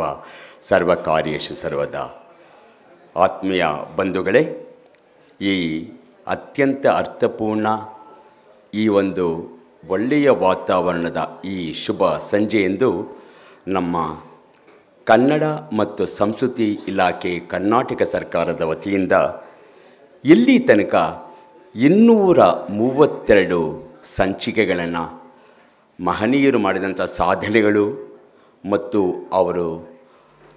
ದೇವ ಸರ್ವಕಾರ್ಯೇಷು ಸರ್ವದಾ. ಆತ್ಮೀಯ ಬಂಧುಗಳೇ, ಈ ಅತ್ಯಂತ ಅರ್ಥಪೂರ್ಣ ಈ ಒಂದು ಒಳ್ಳೆಯ ವಾತಾವರಣದ ಈ ಶುಭ ಸಂಜೆಯಂದು ನಮ್ಮ ಕನ್ನಡ ಮತ್ತು ಸಂಸ್ಕೃತಿ ಇಲಾಖೆ ಕರ್ನಾಟಕ ಸರ್ಕಾರದ ವತಿಯಿಂದ ಇಲ್ಲಿ ತನಕ 232 ಸಂಚಿಕೆಗಳನ್ನು ಮಹನೀಯರು ಮಾಡಿದಂಥ ಸಾಧನೆಗಳು ಮತ್ತು ಅವರು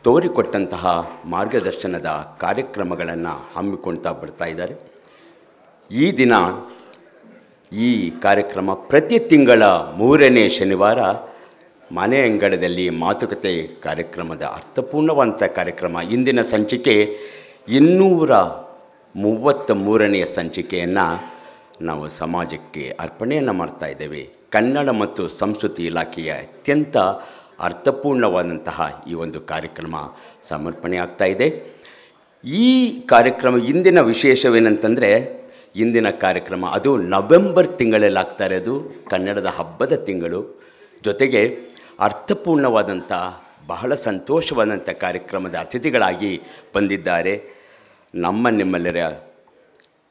ತೋರಿಕೊಟ್ಟಂತಹ ಮಾರ್ಗದರ್ಶನದ ಕಾರ್ಯಕ್ರಮಗಳನ್ನು ಹಮ್ಮಿಕೊಳ್ತಾ ಬರ್ತಾ ಇದ್ದಾರೆ. ಈ ದಿನ ಈ ಕಾರ್ಯಕ್ರಮ ಪ್ರತಿ ತಿಂಗಳ 3ನೇ ಶನಿವಾರ ಮನೆ ಅಂಗಳದಲ್ಲಿ ಮಾತುಕತೆ ಕಾರ್ಯಕ್ರಮದ ಅರ್ಥಪೂರ್ಣವಂಥ ಕಾರ್ಯಕ್ರಮ. ಇಂದಿನ ಸಂಚಿಕೆ 233ನೆಯ ಸಂಚಿಕೆಯನ್ನು ನಾವು ಸಮಾಜಕ್ಕೆ ಅರ್ಪಣೆಯನ್ನು ಮಾಡ್ತಾ ಇದ್ದೇವೆ. ಕನ್ನಡ ಮತ್ತು ಸಂಸ್ಕೃತಿ ಇಲಾಖೆಯ ಅತ್ಯಂತ ಅರ್ಥಪೂರ್ಣವಾದಂತಹ ಈ ಒಂದು ಕಾರ್ಯಕ್ರಮ ಸಮರ್ಪಣೆ ಆಗ್ತಾ ಇದೆ. ಈ ಕಾರ್ಯಕ್ರಮ ಇಂದಿನ ವಿಶೇಷವೇನಂತಂದರೆ, ಇಂದಿನ ಕಾರ್ಯಕ್ರಮ ಅದು ನವೆಂಬರ್ ತಿಂಗಳಲ್ಲಿ ಆಗ್ತಾ ಇರೋದು, ಕನ್ನಡದ ಹಬ್ಬದ ತಿಂಗಳು. ಜೊತೆಗೆ ಅರ್ಥಪೂರ್ಣವಾದಂಥ ಬಹಳ ಸಂತೋಷವಾದಂಥ ಕಾರ್ಯಕ್ರಮದ ಅತಿಥಿಗಳಾಗಿ ಬಂದಿದ್ದಾರೆ ನಿಮ್ಮೆಲ್ಲರ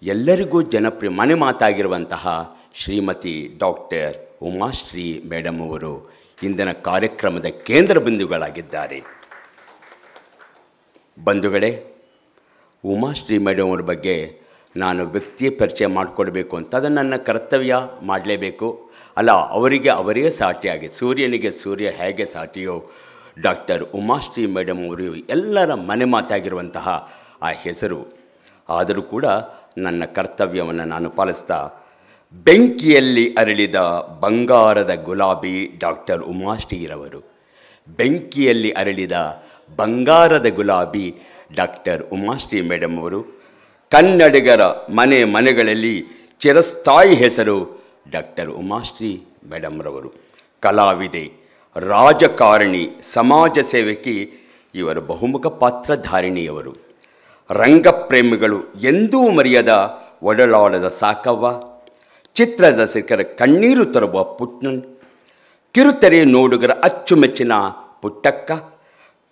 ಎಲ್ಲರಿಗೂ ಜನಪ್ರಿಯ ಮನೆ ಮಾತಾಗಿರುವಂತಹ ಶ್ರೀಮತಿ ಡಾಕ್ಟರ್ ಉಮಾಶ್ರೀ ಮೇಡಮ್ ಅವರು ಇಂದಿನ ಕಾರ್ಯಕ್ರಮದ ಕೇಂದ್ರ ಬಿಂದುಗಳಾಗಿದ್ದಾರೆ. ಬಂಧುಗಳೇ, ಉಮಾಶ್ರೀ ಮೇಡಮ್ ಅವ್ರ ಬಗ್ಗೆ ನಾನು ವ್ಯಕ್ತಿಯ ಪರಿಚಯ ಮಾಡಿಕೊಡ್ಬೇಕು ಅಂತ ಅದು ನನ್ನ ಕರ್ತವ್ಯ, ಮಾಡಲೇಬೇಕು. ಅಲ್ಲ, ಅವರಿಗೆ ಅವರೇ ಸಾಟಿಯಾಗಿ, ಸೂರ್ಯನಿಗೆ ಸೂರ್ಯ ಹೇಗೆ ಸಾಟಿಯೋ ಡಾಕ್ಟರ್ ಉಮಾಶ್ರೀ ಮೇಡಮ್ ಅವರು ಎಲ್ಲರ ಮನೆ ಮಾತಾಗಿರುವಂತಹ ಆ ಹೆಸರು. ಆದರೂ ಕೂಡ ನನ್ನ ಕರ್ತವ್ಯವನ್ನು ನಾನು ಪಾಲಿಸ್ತಾ ಬೆಂಕಿಯಲ್ಲಿ ಅರಳಿದ ಬಂಗಾರದ ಗುಲಾಬಿ ಡಾಕ್ಟರ್ ಉಮಾಶ್ರೀರವರು, ಬೆಂಕಿಯಲ್ಲಿ ಅರಳಿದ ಬಂಗಾರದ ಗುಲಾಬಿ ಡಾಕ್ಟರ್ ಉಮಾಶ್ರೀ ಮೇಡಮ್ ಅವರು, ಕನ್ನಡಿಗರ ಮನೆಗಳಲ್ಲಿ ಚಿರಸ್ಥಾಯಿ ಹೆಸರು ಡಾಕ್ಟರ್ ಉಮಾಶ್ರೀ ಮೇಡಮ್ರವರು. ಕಲಾವಿದೆ, ರಾಜಕಾರಣಿ, ಸಮಾಜ ಸೇವಕಿ, ಇವರ ಬಹುಮುಖ ಪಾತ್ರಧಾರಿಣಿಯವರು. ರಂಗಪ್ರೇಮಿಗಳು ಎಂದೂ ಮರೆಯದ ಒಡಲಾಳದ ಸಾಕವ್ವ, ಚಿತ್ರರಸಿಕರ ಕಣ್ಣೀರು ತರುವ ಪುಟ್ನನ್, ಕಿರುತೆರೆ ನೋಡುಗರ ಅಚ್ಚುಮೆಚ್ಚಿನ ಪುಟ್ಟಕ್ಕ,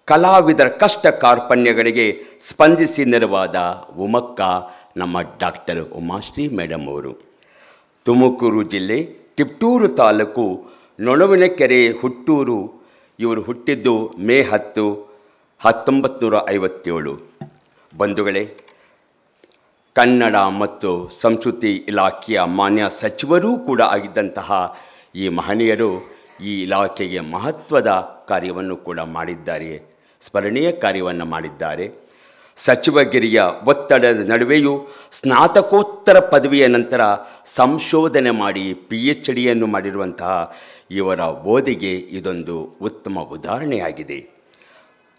ಕಲಾವಿದರ ಕಷ್ಟ ಕಾರ್ಪಣ್ಯಗಳಿಗೆ ಸ್ಪಂದಿಸಿ ನೆರವಾದ ಉಮಕ್ಕ ನಮ್ಮ ಡಾಕ್ಟರ್ ಉಮಾಶ್ರೀ ಮೇಡಮ್ ಅವರು. ತುಮಕೂರು ಜಿಲ್ಲೆ ತಿಪ್ಟೂರು ತಾಲೂಕು ನೊಣವಿನಕೆರೆ ಹುಟ್ಟೂರು. ಇವರು ಹುಟ್ಟಿದ್ದು ಮೇ 10, 1957. ಬಂಧುಗಳೇ, ಕನ್ನಡ ಮತ್ತು ಸಂಸ್ಕೃತಿ ಇಲಾಖೆಯ ಮಾನ್ಯ ಸಚಿವರೂ ಕೂಡ ಆಗಿದ್ದಂತಹ ಈ ಮಹನೀಯರು ಈ ಇಲಾಖೆಗೆ ಮಹತ್ವದ ಕಾರ್ಯವನ್ನು ಕೂಡ ಮಾಡಿದ್ದಾರೆ, ಸ್ಮರಣೀಯ ಕಾರ್ಯವನ್ನು ಮಾಡಿದ್ದಾರೆ. ಸಚಿವಗಿರಿಯ ಒತ್ತಡದ ನಡುವೆಯೂ ಸ್ನಾತಕೋತ್ತರ ಪದವಿಯ ನಂತರ ಸಂಶೋಧನೆ ಮಾಡಿ PhD ಮಾಡಿರುವಂತಹ ಇವರ ಓದಿಗೆ ಇದೊಂದು ಉತ್ತಮ ಉದಾಹರಣೆಯಾಗಿದೆ.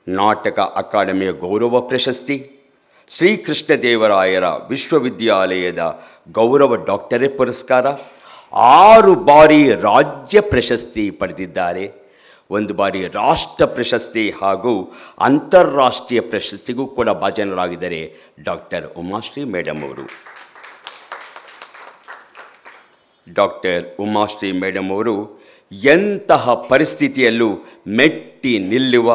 ನಾಟಕ ಅಕಾಡೆಮಿಯ ಗೌರವ ಪ್ರಶಸ್ತಿ, ಶ್ರೀಕೃಷ್ಣದೇವರಾಯರ ವಿಶ್ವವಿದ್ಯಾಲಯದ ಗೌರವ ಡಾಕ್ಟರೇಟ್ ಪುರಸ್ಕಾರ, 6 ಬಾರಿ ರಾಜ್ಯ ಪ್ರಶಸ್ತಿ ಪಡೆದಿದ್ದಾರೆ, 1 ಬಾರಿ ರಾಷ್ಟ್ರ ಪ್ರಶಸ್ತಿ ಹಾಗೂ ಅಂತಾರಾಷ್ಟ್ರೀಯ ಪ್ರಶಸ್ತಿಗೂ ಕೂಡ ಭಾಜನರಾಗಿದ್ದಾರೆ ಡಾಕ್ಟರ್ ಉಮಾಶ್ರೀ ಮೇಡಮ್ ಅವರು. ಡಾಕ್ಟರ್ ಉಮಾಶ್ರೀ ಮೇಡಮ್ ಅವರು ಎಂತಹ ಪರಿಸ್ಥಿತಿಯಲ್ಲೂ ಮೆಟ್ಟಿ ನಿಲ್ಲುವ,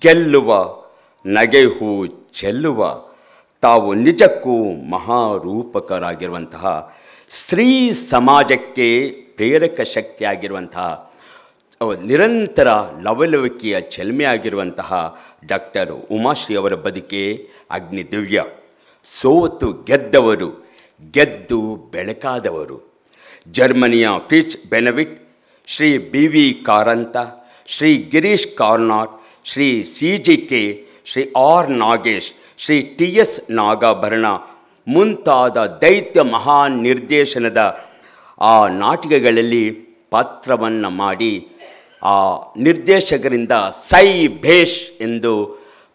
ಗೆಲ್ಲುವ, ನಗೆಹೂ ಚೆಲ್ಲುವ, ತಾವು ನಿಜಕ್ಕೂ ಮಹಾರೂಪಕರಾಗಿರುವಂತಹ, ಸ್ತ್ರೀ ಸಮಾಜಕ್ಕೆ ಪ್ರೇರಕ ಶಕ್ತಿಯಾಗಿರುವಂತಹ, ನಿರಂತರ ಲವಲವಿಕೆಯ ಚೆಲ್ಮೆಯಾಗಿರುವಂತಹ ಡಾಕ್ಟರ್ ಉಮಾಶ್ರೀ ಅವರ ಬದುಕೆ ಅಗ್ನಿದಿವ್ಯ. ಸೋತು ಗೆದ್ದವರು, ಗೆದ್ದು ಬೆಳಕಾದವರು. ಜರ್ಮನಿಯ ಫ್ರಿಚ್ ಬೆನವಿಟ್, Shri BV Karanth, Shri Girish Karnad, Shri CGK, Shri R Nagesh, Shri TS Nagabharana ಮುಂತಾದ ದೈತ್ಯ ಮಹಾನ್ ನಿರ್ದೇಶನದ ಆ ನಾಟಕಗಳಲ್ಲಿ ಪಾತ್ರವನ್ನು ಮಾಡಿ ಆ ನಿರ್ದೇಶಕರಿಂದ ಸೈ ಭೇಷ್ ಎಂದು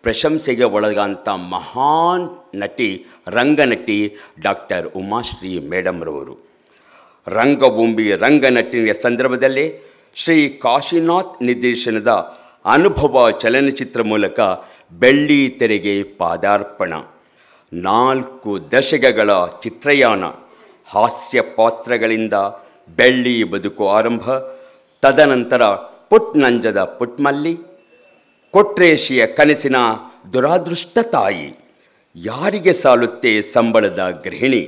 ಪ್ರಶಂಸೆಗೆ ಒಳಗಂಥ ಮಹಾನ್ ನಟಿ, ರಂಗನಟಿ ಡಾಕ್ಟರ್ ಉಮಾಶ್ರೀ ಮೇಡಮ್ರವರು. ರಂಗಭೂಮಿ ರಂಗನಟಿಯ ಸಂದರ್ಭದಲ್ಲಿ ಶ್ರೀ ಕಾಶಿನಾಥ್ ನಿರ್ದೇಶನದ ಅನುಭವ ಚಲನಚಿತ್ರ ಮೂಲಕ ಬೆಳ್ಳಿ ತೆರೆಗೆ ಪಾದಾರ್ಪಣ, 4 ದಶಕಗಳ ಚಿತ್ರಯಾನ, ಹಾಸ್ಯ ಪಾತ್ರಗಳಿಂದ ಬೆಳ್ಳಿ ಬದುಕು ಆರಂಭ, ತದನಂತರ ಪುಟ್ನಂಜದ ಪುಟ್ಮಲ್ಲಿ, ಕೊಟ್ರೇಶಿಯ ಕನಸಿನ ದುರಾದೃಷ್ಟ ತಾಯಿ, ಯಾರಿಗೆ ಸಾಲುತ್ತೆ ಸಂಬಳದ ಗೃಹಿಣಿ,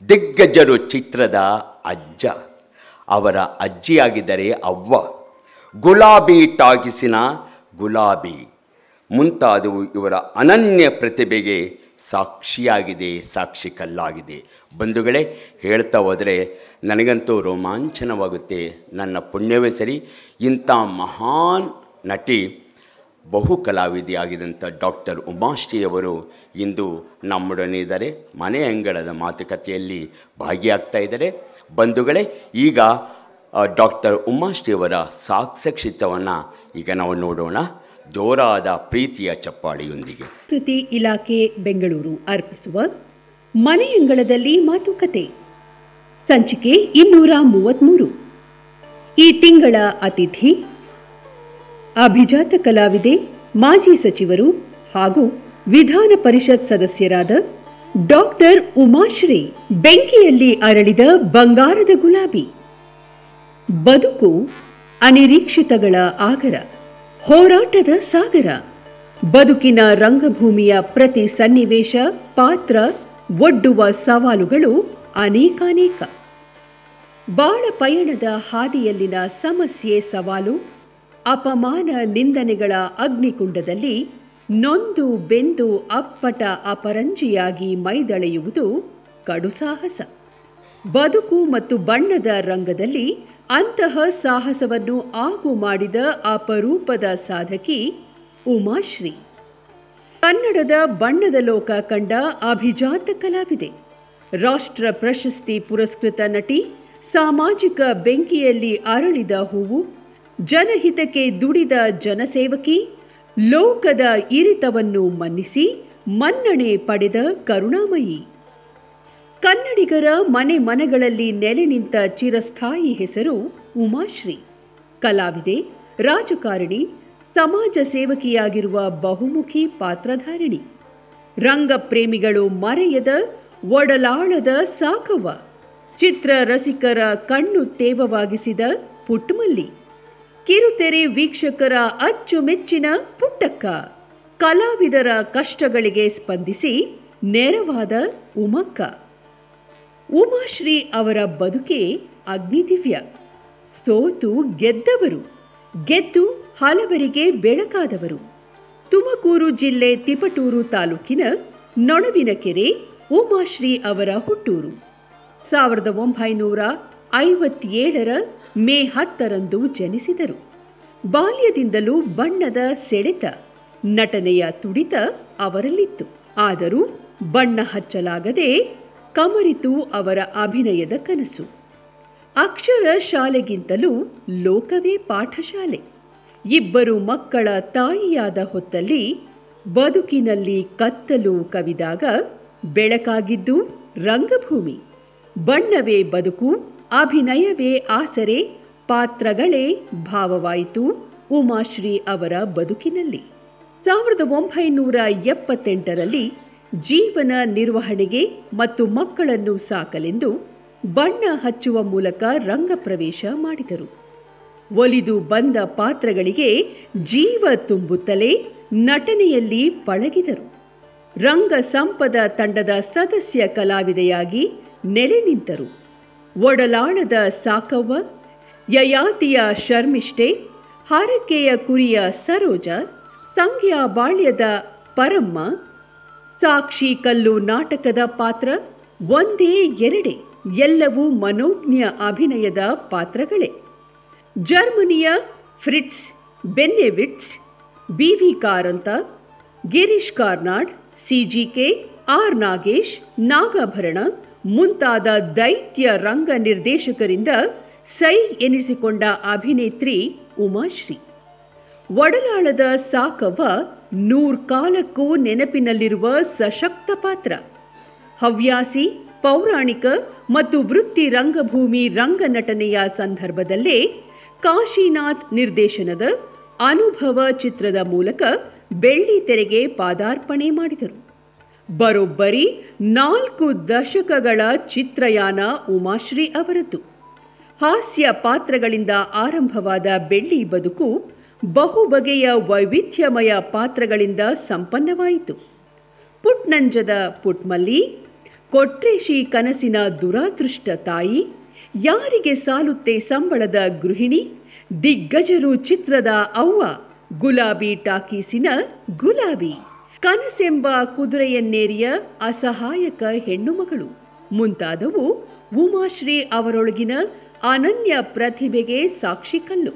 ದಿಗ್ಗಜರು ಚಿತ್ರದ ಅಜ್ಜ, ಅವರ ಅಜ್ಜಿಯಾಗಿದ್ದರೆ ಅವ್ವ, ಗುಲಾಬಿ ಟಾಕೀಸಿನ ಗುಲಾಬಿ ಮುಂತಾದವು ಇವರ ಅನನ್ಯ ಪ್ರತಿಭೆಗೆ ಸಾಕ್ಷಿಯಾಗಿದೆ, ಸಾಕ್ಷಿ ಕಲ್ಲಾಗಿದೆ. ಬಂಧುಗಳೇ, ಹೇಳ್ತಾ ಹೋದರೆ ನನಗಂತೂ ರೋಮಾಂಚನವಾಗುತ್ತೆ. ನನ್ನ ಪುಣ್ಯವೇ ಸರಿ, ಇಂಥ ಮಹಾನ್ ನಟಿ, ಬಹು ಕಲಾವಿದೆಯಾಗಿದ್ದಂಥ ಡಾಕ್ಟರ್ ಉಮಾಶ್ರೀಯವರು ಇಂದು ನಮ್ಮೊಡನೆ ಇದ್ದಾರೆ. ಮನೆ ಅಂಗಳದ ಮಾತುಕತೆಯಲ್ಲಿ ಭಾಗಿಯಾಗ್ತಾ ಇದ್ದಾರೆ. ಬಂಧುಗಳೇ, ಈಗ ಡಾಕ್ಟರ್ ಉಮಾಶ್ರೀಯವರ ಸಾಕ್ಷ್ಯಚಿತ್ರವನ್ನು ಈಗ ನಾವು ನೋಡೋಣ, ಜೋರಾದ ಪ್ರೀತಿಯ ಚಪ್ಪಾಳಿಯೊಂದಿಗೆ. ಸಂಸ್ಕೃತಿ ಇಲಾಖೆ ಬೆಂಗಳೂರು ಅರ್ಪಿಸುವ ಮನೆಯಂಗಳದಲ್ಲಿ ಮಾತುಕತೆ ಸಂಚಿಕೆ 233. ಈ ತಿಂಗಳ ಅತಿಥಿ ಅಭಿಜಾತ ಕಲಾವಿದೆ, ಮಾಜಿ ಸಚಿವರು ಹಾಗೂ ವಿಧಾನ ಪರಿಷತ್ ಸದಸ್ಯರಾದ ಡಾಕ್ಟರ್ ಉಮಾಶ್ರೀ. ಬೆಂಕಿಯಲ್ಲಿ ಅರಳಿದ ಬಂಗಾರದ ಗುಲಾಬಿ. ಬದುಕು ಅನಿರೀಕ್ಷಿತಗಳ ಆಗರ, ಹೋರಾಟದ ಸಾಗರ. ಬದುಕಿನ ರಂಗಭೂಮಿಯ ಪ್ರತಿ ಸನ್ನಿವೇಶ, ಪಾತ್ರ, ಒಡ್ಡುವ ಸವಾಲುಗಳು ಅನೇಕಾನೇಕ. ಬಾಳ ಪಯಣದ ಹಾದಿಯಲ್ಲಿನ ಸಮಸ್ಯೆ, ಸವಾಲು, ಅಪಮಾನ, ನಿಂದನೆಗಳ ಅಗ್ನಿಕುಂಡದಲ್ಲಿ ನೊಂದು ಬೆಂದು ಅಪ್ಪಟ ಅಪರಂಜಿಯಾಗಿ ಮೈದಳೆಯುವುದು ಕಡು ಸಾಹಸ. ಬದುಕು ಮತ್ತು ಬಣ್ಣದ ರಂಗದಲ್ಲಿ ಅಂತಹ ಸಾಹಸವನ್ನು ಆಗು ಮಾಡಿದ ಅಪರೂಪದ ಸಾಧಕಿ ಉಮಾಶ್ರೀ. ಕನ್ನಡದ ಬಣ್ಣದ ಲೋಕ ಕಂಡ ಅಭಿಜಾತ ಕಲಾವಿದೆ, ರಾಷ್ಟ್ರ ಪ್ರಶಸ್ತಿ ಪುರಸ್ಕೃತ ನಟಿ, ಸಾಮಾಜಿಕ ಬೆಂಕಿಯಲ್ಲಿ ಅರಳಿದ ಹೂವು, ಜನಹಿತಕ್ಕೆ ದುಡಿದ ಜನಸೇವಕಿ, ಲೋಕದ ಇರಿತವನ್ನು ಮನ್ನಿಸಿ ಮನ್ನಣೆ ಪಡೆದ ಕರುಣಾಮಯಿ. ಕನ್ನಡಿಗರ ಮನೆ ಮನಗಳಲ್ಲಿ ನೆಲೆ ನಿಂತ ಚಿರಸ್ಥಾಯಿ ಹೆಸರು ಉಮಾಶ್ರೀ. ಕಲಾವಿದೆ, ರಾಜಕಾರಣಿ, ಸಮಾಜ ಸೇವಕಿಯಾಗಿರುವ ಬಹುಮುಖಿ ಪಾತ್ರಧಾರಿಣಿ. ರಂಗಪ್ರೇಮಿಗಳು ಮರೆಯದ ಒಡಲಾಳದ ಸಾಕವ್ವ. ಚಿತ್ರ ರಸಿಕರ ಕಣ್ಣು ತೇವವಾಗಿಸಿದ ಪುಟ್ಟಮಲ್ಲಿ. ಕಿರುತೆರೆ ವೀಕ್ಷಕರ ಅಚ್ಚುಮೆಚ್ಚಿನ ಪುಟ್ಟಕ್ಕ. ಕಲಾವಿದರ ಕಷ್ಟಗಳಿಗೆ ಸ್ಪಂದಿಸಿ ನೆರವಾದ ಉಮಕ್ಕ. ಉಮಾಶ್ರೀ ಅವರ ಬದುಕೆ ಅಗ್ನಿದಿವ್ಯ. ಸೋತು ಗೆದ್ದವರು, ಗೆದ್ದು ಹಲವರಿಗೆ ಬೆಳಕಾದವರು. ತುಮಕೂರು ಜಿಲ್ಲೆ ತಿಪಟೂರು ತಾಲೂಕಿನ ನೊಣವಿನಕೆರೆ ಉಮಾಶ್ರೀ ಅವರ ಹುಟ್ಟೂರು. 1957 ಮೇ 10 ಜನಿಸಿದರು. ಬಾಲ್ಯದಿಂದಲೂ ಬಣ್ಣದ ಸೆಳೆತ, ನಟನೆಯ ತುಡಿತ ಅವರಲ್ಲಿತ್ತು. ಆದರೂ ಬಣ್ಣ ಹಚ್ಚಲಾಗದೆ ಕಮರಿತು ಅವರ ಅಭಿನಯದ ಕನಸು. ಅಕ್ಷರ ಶಾಲೆಗಿಂತಲೂ ಲೋಕವೇ ಪಾಠಶಾಲೆ. ಇಬ್ಬರು ಮಕ್ಕಳ ತಾಯಿಯಾದ ಹೊತ್ತಲ್ಲಿ ಬದುಕಿನಲ್ಲಿ ಕತ್ತಲು ಕವಿದಾಗ ಬೆಳಕಾಗಿದ್ದು ರಂಗಭೂಮಿ. ಬಣ್ಣವೇ ಬದುಕು, ಅಭಿನಯವೇ ಆಸರೆ, ಪಾತ್ರಗಳೇ ಭಾವವಾಯಿತು ಉಮಾಶ್ರೀ ಅವರ ಬದುಕಿನಲ್ಲಿ. 1978 ಜೀವನ ನಿರ್ವಹಣೆಗೆ ಮತ್ತು ಮಕ್ಕಳನ್ನು ಸಾಕಲೆಂದು ಬಣ್ಣ ಹಚ್ಚುವ ಮೂಲಕ ರಂಗಪ್ರವೇಶ ಮಾಡಿದರು. ಒಲಿದು ಬಂದ ಪಾತ್ರಗಳಿಗೆ ಜೀವ ತುಂಬುತ್ತಲೇ ನಟನೆಯಲ್ಲಿ ಪಳಗಿದರು. ರಂಗ ಸಂಪದ ತಂಡದ ಸದಸ್ಯ ಕಲಾವಿದೆಯಾಗಿ ನೆಲೆ ನಿಂತರು. ಒಡಲಾಳದ ಸಾಕವ್ವ, ಯಯಾತಿಯ ಶರ್ಮಿಷ್ಠೆ, ಹಾರಕೆಯ ಕುರಿಯ ಸರೋಜ, ಸಂಗ್ಯಾ ಬಾಳ್ಯದ ಪರಮ್ಮ, ಸಾಕ್ಷಿ ಕಲ್ಲು ನಾಟಕದ ಪಾತ್ರ ಒಂದೇ ಎರಡೇ, ಎಲ್ಲವೂ ಮನೋಜ್ಞ ಅಭಿನಯದ ಪಾತ್ರಗಳೇ. ಜರ್ಮನಿಯ ಫ್ರಿಟ್ಸ್ ಬೆನ್ನೆವಿಟ್ಸ್, BV Karanth, Girish Karnad, CGK, R Nagesh, Nagabharana ಮುಂತಾದ ದೈತ್ಯ ರಂಗ ನಿರ್ದೇಶಕರಿಂದ ಸೈ ಎನಿಸಿಕೊಂಡ ಅಭಿನೇತ್ರಿ ಉಮಾಶ್ರೀ. ಒಡಲಾಳದ ಸಾಕವ್ವ 100 ಕಾಲಕ್ಕೂ ನೆನಪಿನಲ್ಲಿರುವ ಸಶಕ್ತ ಪಾತ್ರ. ಹವ್ಯಾಸಿ, ಪೌರಾಣಿಕ ಮತ್ತು ವೃತ್ತಿ ರಂಗಭೂಮಿ ರಂಗನಟನೆಯ ಸಂದರ್ಭದಲ್ಲೇ ಕಾಶಿನಾಥ್ ನಿರ್ದೇಶನದ ಅನುಭವ ಚಿತ್ರದ ಮೂಲಕ ಬೆಳ್ಳಿ ತೆರೆಗೆ ಪಾದಾರ್ಪಣೆ ಮಾಡಿದರು. ಬರೋಬ್ಬರಿ 4 ದಶಕಗಳ ಚಿತ್ರಯಾನ ಉಮಾಶ್ರೀ ಅವರದ್ದು. ಹಾಸ್ಯ ಪಾತ್ರಗಳಿಂದ ಆರಂಭವಾದ ಬೆಳ್ಳಿ ಬದುಕು ಬಹು ಬಗೆಯ ವೈವಿಧ್ಯಮಯ ಪಾತ್ರಗಳಿಂದ ಸಂಪನ್ನವಾಯಿತು. ಪುಟ್ನಂಜದ ಪುಟ್ಮಲ್ಲಿ, ಕೊಟ್ರೇಶಿ ಕನಸಿನ ದುರಾದೃಷ್ಟ ತಾಯಿ, ಯಾರಿಗೆ ಸಾಲುತ್ತೆ ಸಂಬಳದ ಗೃಹಿಣಿ, ದಿಗ್ಗಜರು ಚಿತ್ರದ ಅವ್ವ, ಗುಲಾಬಿ ಟಾಕೀಸಿನ ಗುಲಾಬಿ, ಕನಸೆಂಬ ಕುದುರೆಯನ್ನೇರಿಯ ಅಸಹಾಯಕ ಹೆಣ್ಣುಮಗಳು ಮುಂತಾದವು ಉಮಾಶ್ರೀ ಅವರೊಳಗಿನ ಅನನ್ಯ ಪ್ರತಿಭೆಗೆ ಸಾಕ್ಷಿಕಲ್ಲು.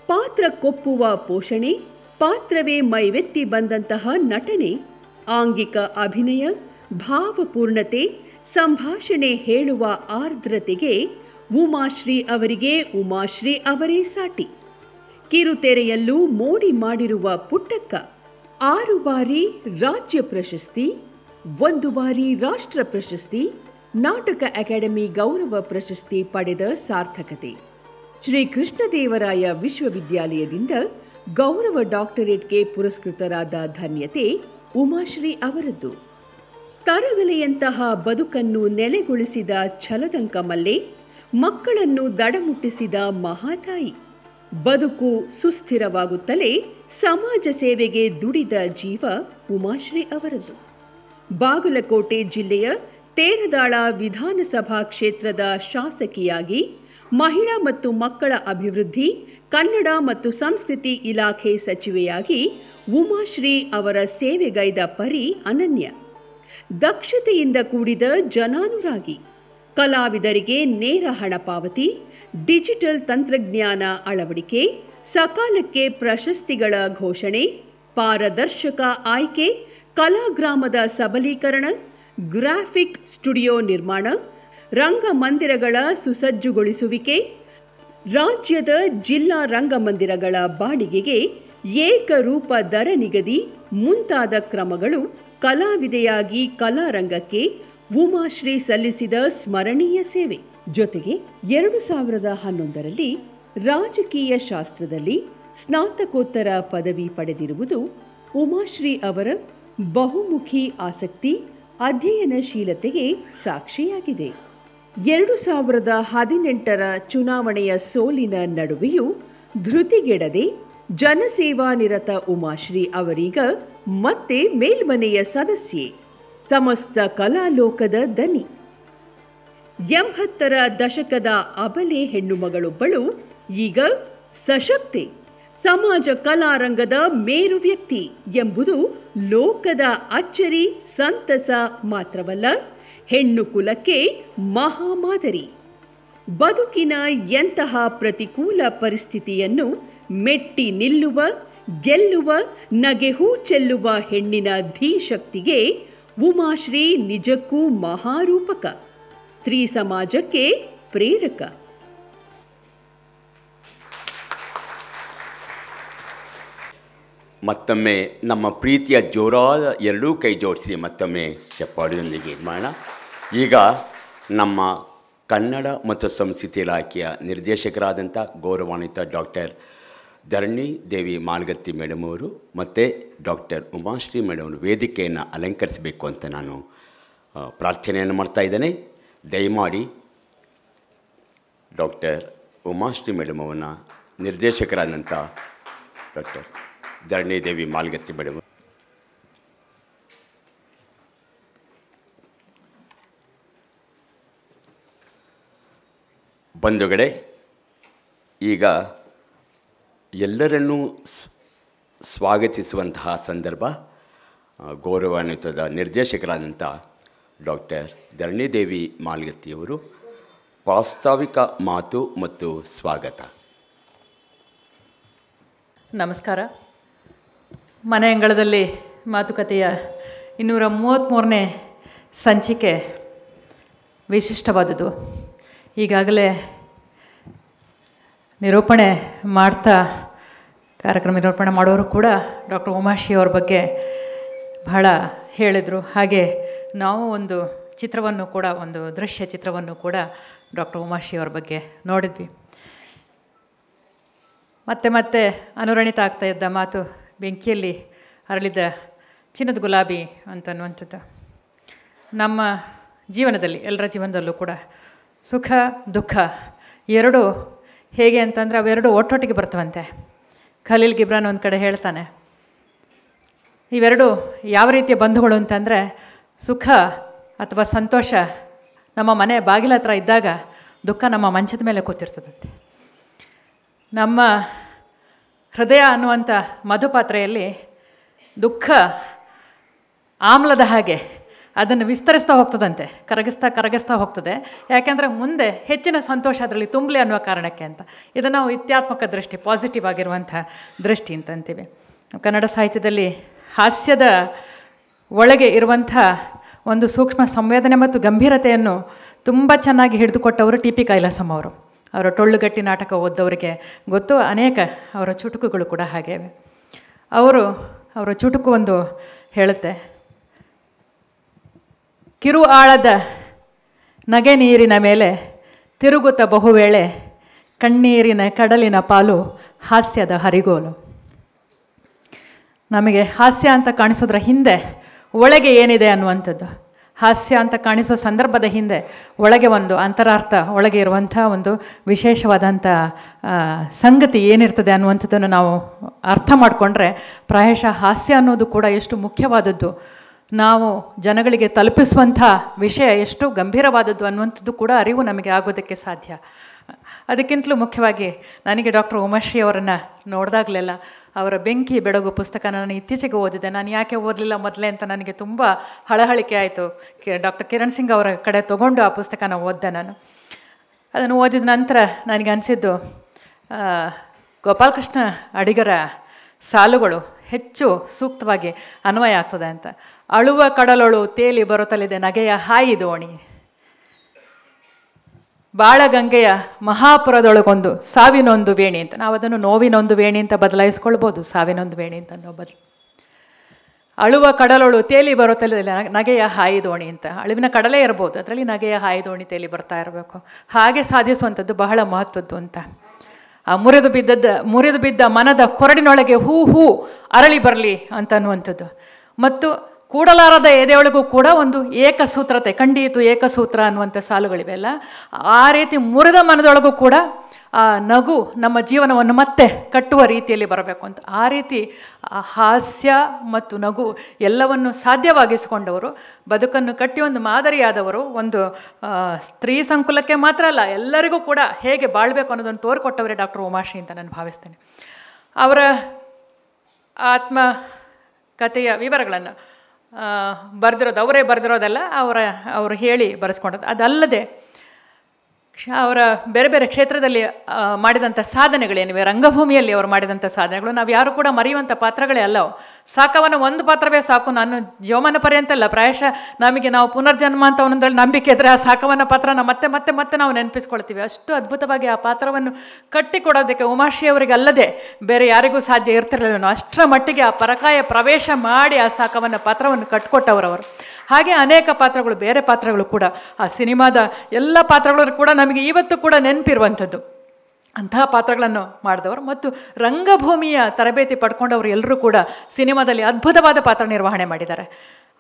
ಪಾತ್ರಕ್ಕೊಪ್ಪುವ ಪೋಷಣೆ, ಪಾತ್ರವೇ ಮೈವೆತ್ತಿ ಬಂದಂತಹ ನಟನೆ, ಆಂಗಿಕ ಅಭಿನಯ, ಭಾವಪೂರ್ಣತೆ, ಸಂಭಾಷಣೆ ಹೇಳುವ ಆರ್ದ್ರತೆಗೆ ಉಮಾಶ್ರೀ ಅವರಿಗೆ ಉಮಾಶ್ರೀ ಅವರೇ ಸಾಟಿ. ಕಿರುತೆರೆಯಲ್ಲೂ ಮೋಡಿ ಮಾಡಿರುವ ಪುಟ್ಟಕ್ಕ 6 ಬಾರಿ ರಾಜ್ಯ ಪ್ರಶಸ್ತಿ, 1 ಬಾರಿ ರಾಷ್ಟ್ರ ಪ್ರಶಸ್ತಿ, ನಾಟಕ ಅಕಾಡೆಮಿ ಗೌರವ ಪ್ರಶಸ್ತಿ ಪಡೆದ ಸಾರ್ಥಕತೆ. ಶ್ರೀ ಕೃಷ್ಣದೇವರಾಯ ವಿಶ್ವವಿದ್ಯಾಲಯದಿಂದ ಗೌರವ ಡಾಕ್ಟರೇಟ್ಗೆ ಪುರಸ್ಕೃತರಾದ ಧನ್ಯತೆ ಉಮಾಶ್ರೀ ಅವರದ್ದು. ತರಗಲೆಯಂತಹ ಬದುಕನ್ನು ನೆಲೆಗೊಳಿಸಿದ ಛಲದಂಕಮಲ್ಲೆ, ಮಕ್ಕಳನ್ನು ದಡಮುಟ್ಟಿಸಿದ ಮಹಾತಾಯಿ. ಬದುಕು ಸುಸ್ಥಿರವಾಗುತ್ತಲೇ ಸಮಾಜ ಸೇವೆಗೆ ದುಡಿದ ಜೀವ ಉಮಾಶ್ರೀ ಅವರದ್ದು. ಬಾಗಲಕೋಟೆ ಜಿಲ್ಲೆಯ ತೇರದಾಳ ವಿಧಾನಸಭಾ ಕ್ಷೇತ್ರದ ಶಾಸಕಿಯಾಗಿ ಮಹಿಳಾ ಮತ್ತು ಮಕ್ಕಳ ಅಭಿವೃದ್ಧಿ, ಕನ್ನಡ ಮತ್ತು ಸಂಸ್ಕೃತಿ ಇಲಾಖೆ ಸಚಿವೆಯಾಗಿ ಉಮಾಶ್ರೀ ಅವರ ಸೇವೆಗೈದ ಪರಿ ಅನನ್ಯ. ದಕ್ಷತೆಯಿಂದ ಕೂಡಿದ ಜನಾನುರಾಗಿ, ಕಲಾವಿದರಿಗೆ ನೇರ ಹಣ ಪಾವತಿ, ಡಿಜಿಟಲ್ ತಂತ್ರಜ್ಞಾನ ಅಳವಡಿಕೆ, ಸಕಾಲಕ್ಕೆ ಪ್ರಶಸ್ತಿಗಳ ಘೋಷಣೆ, ಪಾರದರ್ಶಕ ಆಯ್ಕೆ, ಕಲಾಗ್ರಾಮದ ಸಬಲೀಕರಣ, ಗ್ರಾಫಿಕ್ ಸ್ಟುಡಿಯೋ ನಿರ್ಮಾಣ, ರಂಗಮಂದಿರಗಳ ಸುಸಜ್ಜುಗೊಳಿಸುವಿಕೆ, ರಾಜ್ಯದ ಜಿಲ್ಲಾ ರಂಗಮಂದಿರಗಳ ಬಾಡಿಗೆಗೆ ಏಕರೂಪ ದರ ನಿಗದಿ ಮುಂತಾದ ಕ್ರಮಗಳು ಕಲಾವಿದೆಯಾಗಿ ಕಲಾರಂಗಕ್ಕೆ ಉಮಾಶ್ರೀ ಸಲ್ಲಿಸಿದ ಸ್ಮರಣೀಯ ಸೇವೆ. ಜೊತೆಗೆ 2011ರಲ್ಲಿ ರಾಜಕೀಯ ಶಾಸ್ತ್ರದಲ್ಲಿ ಸ್ನಾತಕೋತ್ತರ ಪದವಿ ಪಡೆದಿರುವುದು ಉಮಾಶ್ರೀ ಅವರ ಬಹುಮುಖಿ ಆಸಕ್ತಿ, ಅಧ್ಯಯನಶೀಲತೆಗೆ ಸಾಕ್ಷಿಯಾಗಿದೆ. 2018ರ ಚುನಾವಣೆಯ ಸೋಲಿನ ನಡುವೆಯೂ ಧೃತಿಗೆಡದೆ ಜನಸೇವಾನಿರತ ಉಮಾಶ್ರೀ ಅವರೀಗ ಮತ್ತೆ ಮೇಲ್ಮನೆಯ ಸದಸ್ಯೆ, ಸಮಸ್ತ ಕಲಾಲೋಕದ ದನಿ. 80ರ ದಶಕದ ಅಬಲೆ ಹೆಣ್ಣುಮಗಳೊಬ್ಬಳು ಈಗ ಸಶಕ್ತೆ, ಸಮಾಜ ಕಲಾರಂಗದ ಮೇರು ವ್ಯಕ್ತಿ ಎಂಬುದು ಲೋಕದ ಅಚ್ಚರಿ, ಸಂತಸ ಮಾತ್ರವಲ್ಲ, ಹೆಣ್ಣು ಕುಲಕ್ಕೆ ಮಹಾಮಾದರಿ. ಬದುಕಿನ ಎಂತಹ ಪ್ರತಿಕೂಲ ಪರಿಸ್ಥಿತಿಯನ್ನು ಮೆಟ್ಟಿ ನಿಲ್ಲುವ, ಗೆಲ್ಲುವ, ನಗೆಹೂ ಚೆಲ್ಲುವ ಹೆಣ್ಣಿನ ಧೀಶಕ್ತಿಗೆ ಉಮಾಶ್ರೀ ನಿಜಕ್ಕೂ ಮಹಾರೂಪಕ, ಸ್ತ್ರೀ ಸಮಾಜಕ್ಕೆ ಪ್ರೇರಕ. ಮತ್ತೊಮ್ಮೆ ನಮ್ಮ ಪ್ರೀತಿಯ ಜೋರಾದ ಎರಡೂ ಕೈ ಜೋಡಿಸಿ ಮತ್ತೊಮ್ಮೆ ಚಪ್ಪಾಳಿಯೊಂದಿಗೆ ಮಾಡೋಣ. ಈಗ ನಮ್ಮ ಕನ್ನಡ ಮತ್ತು ಸಂಸ್ಕೃತಿ ಇಲಾಖೆಯ ನಿರ್ದೇಶಕರಾದಂಥ ಗೌರವಾನ್ವಿತ ಡಾಕ್ಟರ್ ಧರಣಿ ದೇವಿ ಮಾಲ್ಗತ್ತಿ ಮೇಡಮ್ ಅವರು ಮತ್ತು ಡಾಕ್ಟರ್ ಉಮಾಶ್ರೀ ಮೇಡಮ್ ಅವರು ವೇದಿಕೆಯನ್ನು ಅಲಂಕರಿಸಬೇಕು ಅಂತ ನಾನು ಪ್ರಾರ್ಥನೆಯನ್ನು ಮಾಡ್ತಾ ಇದ್ದೇನೆ. ದಯಮಾಡಿ ಡಾಕ್ಟರ್ ಉಮಾಶ್ರೀ ಮೇಡಮ್ ಅವನ್ನ ನಿರ್ದೇಶಕರಾದಂಥ ಡಾಕ್ಟರ್ ಧರಣಿ ದೇವಿ ಮಾಲ್ಗತ್ತಿ ಮೇಡಮ್ ಬಂಧುಗಳೇ, ಈಗ ಎಲ್ಲರನ್ನೂ ಸ್ವಾಗತಿಸುವಂತಹ ಸಂದರ್ಭ. ಗೌರವಾನ್ವಿತದ ನಿರ್ದೇಶಕರಾದಂಥ ಡಾಕ್ಟರ್ ಧರಣಿ ದೇವಿ ಮಾಲ್ಗತ್ತಿಯವರು ಪ್ರಾಸ್ತಾವಿಕ ಮಾತು ಮತ್ತು ಸ್ವಾಗತ. ನಮಸ್ಕಾರ. ಮನೆ ಅಂಗಳದಲ್ಲಿ ಮಾತುಕತೆಯ 233ನೇ ಸಂಚಿಕೆ ವಿಶಿಷ್ಟವಾದುದು. ಈಗಾಗಲೇ ನಿರೂಪಣೆ ಮಾಡ್ತಾ ಕಾರ್ಯಕ್ರಮ ನಿರೂಪಣೆ ಮಾಡೋರು ಕೂಡ ಡಾಕ್ಟರ್ ಉಮಾಶ್ರೀ ಅವ್ರ ಬಗ್ಗೆ ಬಹಳ ಹೇಳಿದರು. ಹಾಗೆ ನಾವು ಒಂದು ಚಿತ್ರವನ್ನು ಕೂಡ, ಒಂದು ದೃಶ್ಯ ಚಿತ್ರವನ್ನು ಕೂಡ ಡಾಕ್ಟರ್ ಉಮಾಶ್ರೀ ಅವ್ರ ಬಗ್ಗೆ ನೋಡಿದ್ವಿ. ಮತ್ತೆ ಅನುರಣಿತ ಆಗ್ತಾ ಇದ್ದ ಮಾತು ಬೆಂಕಿಯಲ್ಲಿ ಅರಳಿದ ಚಿನ್ನದ ಗುಲಾಬಿ ಅಂತನ್ನುವಂಥದ್ದು. ನಮ್ಮ ಜೀವನದಲ್ಲಿ, ಎಲ್ಲರ ಜೀವನದಲ್ಲೂ ಕೂಡ ಸುಖ ದುಃಖ ಎರಡೂ ಹೇಗೆ ಅಂತಂದರೆ ಅವೆರಡು ಒಟ್ಟೊಟ್ಟಿಗೆ ಬರ್ತವಂತೆ. ಖಲೀಲ್ ಗಿಬ್ರಾನ್ ಒಂದು ಕಡೆ ಹೇಳ್ತಾನೆ, ಇವೆರಡು ಯಾವ ರೀತಿಯ ಬಂಧುಗಳು ಅಂತಂದರೆ, ಸುಖ ಅಥವಾ ಸಂತೋಷ ನಮ್ಮ ಮನೆ ಬಾಗಿಲ ಹತ್ರ ಇದ್ದಾಗ ದುಃಖ ನಮ್ಮ ಮಂಚದ ಮೇಲೆ ಕೂತಿರ್ತದಂತೆ. ನಮ್ಮ ಹೃದಯ ಅನ್ನುವಂಥ ಮಧುಪಾತ್ರೆಯಲ್ಲಿ ದುಃಖ ಆಮ್ಲದ ಹಾಗೆ ಅದನ್ನು ವಿಸ್ತರಿಸ್ತಾ ಹೋಗ್ತದಂತೆ, ಕರಗಿಸ್ತಾ ಹೋಗ್ತದೆ. ಯಾಕೆಂದರೆ ಮುಂದೆ ಹೆಚ್ಚಿನ ಸಂತೋಷ ಅದರಲ್ಲಿ ತುಂಬಲಿ ಅನ್ನುವ ಕಾರಣಕ್ಕೆ ಅಂತ. ಇದನ್ನು ನಾವು ಇತ್ಯಾತ್ಮಕ ದೃಷ್ಟಿ, ಪಾಸಿಟಿವ್ ಆಗಿರುವಂಥ ದೃಷ್ಟಿ ಅಂತಂತೀವಿ. ಕನ್ನಡ ಸಾಹಿತ್ಯದಲ್ಲಿ ಹಾಸ್ಯದ ಒಳಗೆ ಇರುವಂಥ ಒಂದು ಸೂಕ್ಷ್ಮ ಸಂವೇದನೆ ಮತ್ತು ಗಂಭೀರತೆಯನ್ನು ತುಂಬ ಚೆನ್ನಾಗಿ ಹಿಡಿದುಕೊಟ್ಟವರು ಟಿ ಪಿ ಕೈಲಾಸಂ ಅವರು. ಅವರ ಟೊಳ್ಳುಗಟ್ಟಿ ನಾಟಕ ಓದ್ದವರಿಗೆ ಗೊತ್ತು. ಅನೇಕ ಅವರ ಚುಟುಕುಗಳು ಕೂಡ ಹಾಗೆ. ಅವರ ಚುಟುಕು ಒಂದು ಹೇಳುತ್ತೆ, ಕಿರು ಆಳದ ನಗೆ ನೀರಿನ ಮೇಲೆ ತಿರುಗುತ್ತ ಬಹುವೇಳೆ ಕಣ್ಣೀರಿನ ಕಡಲಿನ ಪಾಲು ಹಾಸ್ಯದ ಹರಿಗೋಲು. ನಮಗೆ ಹಾಸ್ಯ ಅಂತ ಕಾಣಿಸೋದ್ರ ಹಿಂದೆ ಒಳಗೆ ಏನಿದೆ ಅನ್ನುವಂಥದ್ದು, ಹಾಸ್ಯ ಅಂತ ಕಾಣಿಸುವ ಸಂದರ್ಭದ ಹಿಂದೆ ಒಳಗೆ ಒಂದು ಅಂತರಾರ್ಥ, ಒಳಗೆ ಇರುವಂಥ ಒಂದು ವಿಶೇಷವಾದಂಥ ಸಂಗತಿ ಏನಿರ್ತದೆ ಅನ್ನುವಂಥದ್ದನ್ನು ನಾವು ಅರ್ಥ ಮಾಡಿಕೊಂಡ್ರೆ ಪ್ರಾಯಶಃ ಹಾಸ್ಯ ಅನ್ನೋದು ಕೂಡ ಎಷ್ಟು ಮುಖ್ಯವಾದದ್ದು, ನಾವು ಜನಗಳಿಗೆ ತಲುಪಿಸುವಂಥ ವಿಷಯ ಎಷ್ಟು ಗಂಭೀರವಾದದ್ದು ಅನ್ನುವಂಥದ್ದು ಕೂಡ ಅರಿವು ನಮಗೆ ಆಗೋದಕ್ಕೆ ಸಾಧ್ಯ. ಅದಕ್ಕಿಂತಲೂ ಮುಖ್ಯವಾಗಿ ನನಗೆ ಡಾಕ್ಟರ್ ಉಮಾಶ್ರೀ ಅವರನ್ನು ನೋಡಿದಾಗಲೆಲ್ಲ ಅವರ ಬೆಂಕಿ ಬೆಳಗು ಪುಸ್ತಕ ನಾನು ಇತ್ತೀಚೆಗೆ ಓದಿದೆ. ನಾನು ಯಾಕೆ ಓದಲಿಲ್ಲ ಮೊದಲೇ ಅಂತ ನನಗೆ ತುಂಬ ಹಳಹಳಿಕೆ ಆಯಿತು. ಡಾಕ್ಟರ್ ಕಿರಣ್ ಸಿಂಗ್ ಅವರ ಕಡೆ ತೊಗೊಂಡು ಆ ಪುಸ್ತಕನ ಓದಿದೆ ನಾನು. ಅದನ್ನು ಓದಿದ ನಂತರ ನನಗೆ ಅನಿಸಿದ್ದು, ಗೋಪಾಲಕೃಷ್ಣ ಅಡಿಗರ ಸಾಲುಗಳು ಹೆಚ್ಚು ಸೂಕ್ತವಾಗಿ ಅನ್ವಯ ಆಗ್ತದೆ ಅಂತ. ಅಳುವ ಕಡಲೊಳು ತೇಲಿ ಬರುತ್ತಲಿದೆ ನಗೆಯ ಹಾಯಿ ದೋಣಿ, ಬಾಳಗಂಗೆಯ ಮಹಾಪುರದೊಳಗೊಂದು ಸಾವಿನೊಂದು ವೇಣಿ ಅಂತ. ನಾವು ಅದನ್ನು ನೋವಿನೊಂದು ವೇಣಿ ಅಂತ ಬದಲಾಯಿಸ್ಕೊಳ್ಬೋದು, ಸಾವಿನೊಂದು ವೇಣಿ ಅಂತ ಅನ್ನೋ ಬದಲು. ಅಳುವ ಕಡಲೊಳು ತೇಲಿ ಬರುತ್ತಲಿದೆ ನಗೆಯ ಹಾಯಿ ದೋಣಿ ಅಂತ. ಅಳುವಿನ ಕಡಲೇ ಇರ್ಬೋದು, ಅದರಲ್ಲಿ ನಗೆಯ ಹಾಯಿ ದೋಣಿ ತೇಲಿ ಬರ್ತಾ ಇರಬೇಕು. ಹಾಗೆ ಸಾಧಿಸುವಂಥದ್ದು ಬಹಳ ಮಹತ್ವದ್ದು ಅಂತ. ಆ ಮುರಿದು ಬಿದ್ದ ಮನದ ಕೊರಡಿನೊಳಗೆ ಹೂ ಹೂ ಅರಳಿ ಬರಲಿ ಅಂತ ಅನ್ನುವಂಥದ್ದು. ಮತ್ತು ಕೂಡಲಾರದ ಎದೆಯೊಳಗೂ ಕೂಡ ಒಂದು ಏಕಸೂತ್ರತೆ, ಕಂಡೀತು ಏಕಸೂತ್ರ ಅನ್ನುವಂಥ ಸಾಲುಗಳಿವೆ ಅಲ್ಲ. ಆ ರೀತಿ ಮುರಿದ ಮನದೊಳಗೂ ಕೂಡ ಆ ನಗು ನಮ್ಮ ಜೀವನವನ್ನು ಮತ್ತೆ ಕಟ್ಟುವ ರೀತಿಯಲ್ಲಿ ಬರಬೇಕು ಅಂತ. ಆ ರೀತಿ ಹಾಸ್ಯ ಮತ್ತು ನಗು ಎಲ್ಲವನ್ನು ಸಾಧ್ಯವಾಗಿಸಿಕೊಂಡವರು, ಬದುಕನ್ನು ಕಟ್ಟಿ ಒಂದು ಮಾದರಿಯಾದವರು, ಒಂದು ಸ್ತ್ರೀ ಸಂಕುಲಕ್ಕೆ ಮಾತ್ರ ಅಲ್ಲ ಎಲ್ಲರಿಗೂ ಕೂಡ ಹೇಗೆ ಬಾಳಬೇಕು ಅನ್ನೋದನ್ನು ತೋರಿಕೊಟ್ಟವರೇ ಡಾಕ್ಟರ್ ಉಮಾಶ್ರೀ ಅಂತ ನಾನು ಭಾವಿಸ್ತೇನೆ. ಅವರ ಆತ್ಮಕಥೆಯ ವಿವರಗಳನ್ನು ಅವರೇ ಬರೆದಿರೋದಲ್ಲ, ಅವರು ಹೇಳಿ ಬರೆಸ್ಕೊಂಡದ್ದು. ಅದಲ್ಲದೆ ಅವರ ಬೇರೆ ಬೇರೆ ಕ್ಷೇತ್ರದಲ್ಲಿ ಮಾಡಿದಂಥ ಸಾಧನೆಗಳೇನಿವೆ, ರಂಗಭೂಮಿಯಲ್ಲಿ ಅವರು ಮಾಡಿದಂಥ ಸಾಧನೆಗಳು ನಾವು ಯಾರು ಕೂಡ ಮರೆಯುವಂಥ ಪಾತ್ರಗಳೇ ಅಲ್ಲವು. ಸಾಕವನ್ನ ಒಂದು ಪಾತ್ರವೇ ಸಾಕು, ನಾನು ಜೀವಮಾನ ಪರ್ಯಂತ ಅಲ್ಲ, ಪ್ರಾಯಶಃ ನಾವು ಪುನರ್ಜನ್ಮ ಅಂತ ಒಂದರಲ್ಲಿ ನಂಬಿಕೆ ಇದ್ದರೆ ಆ ಸಾಕವನ್ನ ಪಾತ್ರನ ಮತ್ತೆ ಮತ್ತೆ ಮತ್ತೆ ನಾವು ನೆನಪಿಸ್ಕೊಳ್ತೀವಿ. ಅಷ್ಟು ಅದ್ಭುತವಾಗಿ ಆ ಪಾತ್ರವನ್ನು ಕಟ್ಟಿಕೊಡೋದಕ್ಕೆ ಉಮಾಶ್ರೀ ಅವರಿಗೆ ಅಲ್ಲದೆ ಬೇರೆ ಯಾರಿಗೂ ಸಾಧ್ಯ ಇರ್ತಿರಲಿಲ್ಲ. ಅಷ್ಟರ ಮಟ್ಟಿಗೆ ಆ ಪರಕಾಯ ಪ್ರವೇಶ ಮಾಡಿ ಆ ಸಾಕವನ್ನ ಪಾತ್ರವನ್ನು ಕಟ್ಕೊಟ್ಟವರವರು. ಹಾಗೆ ಅನೇಕ ಪಾತ್ರಗಳು, ಬೇರೆ ಪಾತ್ರಗಳು ಕೂಡ, ಆ ಸಿನಿಮಾದ ಎಲ್ಲ ಪಾತ್ರಗಳು ಕೂಡ ನಮಗೆ ಇವತ್ತು ಕೂಡ ನೆನಪಿರುವಂಥದ್ದು. ಅಂತಹ ಪಾತ್ರಗಳನ್ನು ಮಾಡಿದವರು ಮತ್ತು ರಂಗಭೂಮಿಯ ತರಬೇತಿ ಪಡ್ಕೊಂಡವರು ಎಲ್ಲರೂ ಕೂಡ ಸಿನಿಮಾದಲ್ಲಿ ಅದ್ಭುತವಾದ ಪಾತ್ರ ನಿರ್ವಹಣೆ ಮಾಡಿದ್ದಾರೆ.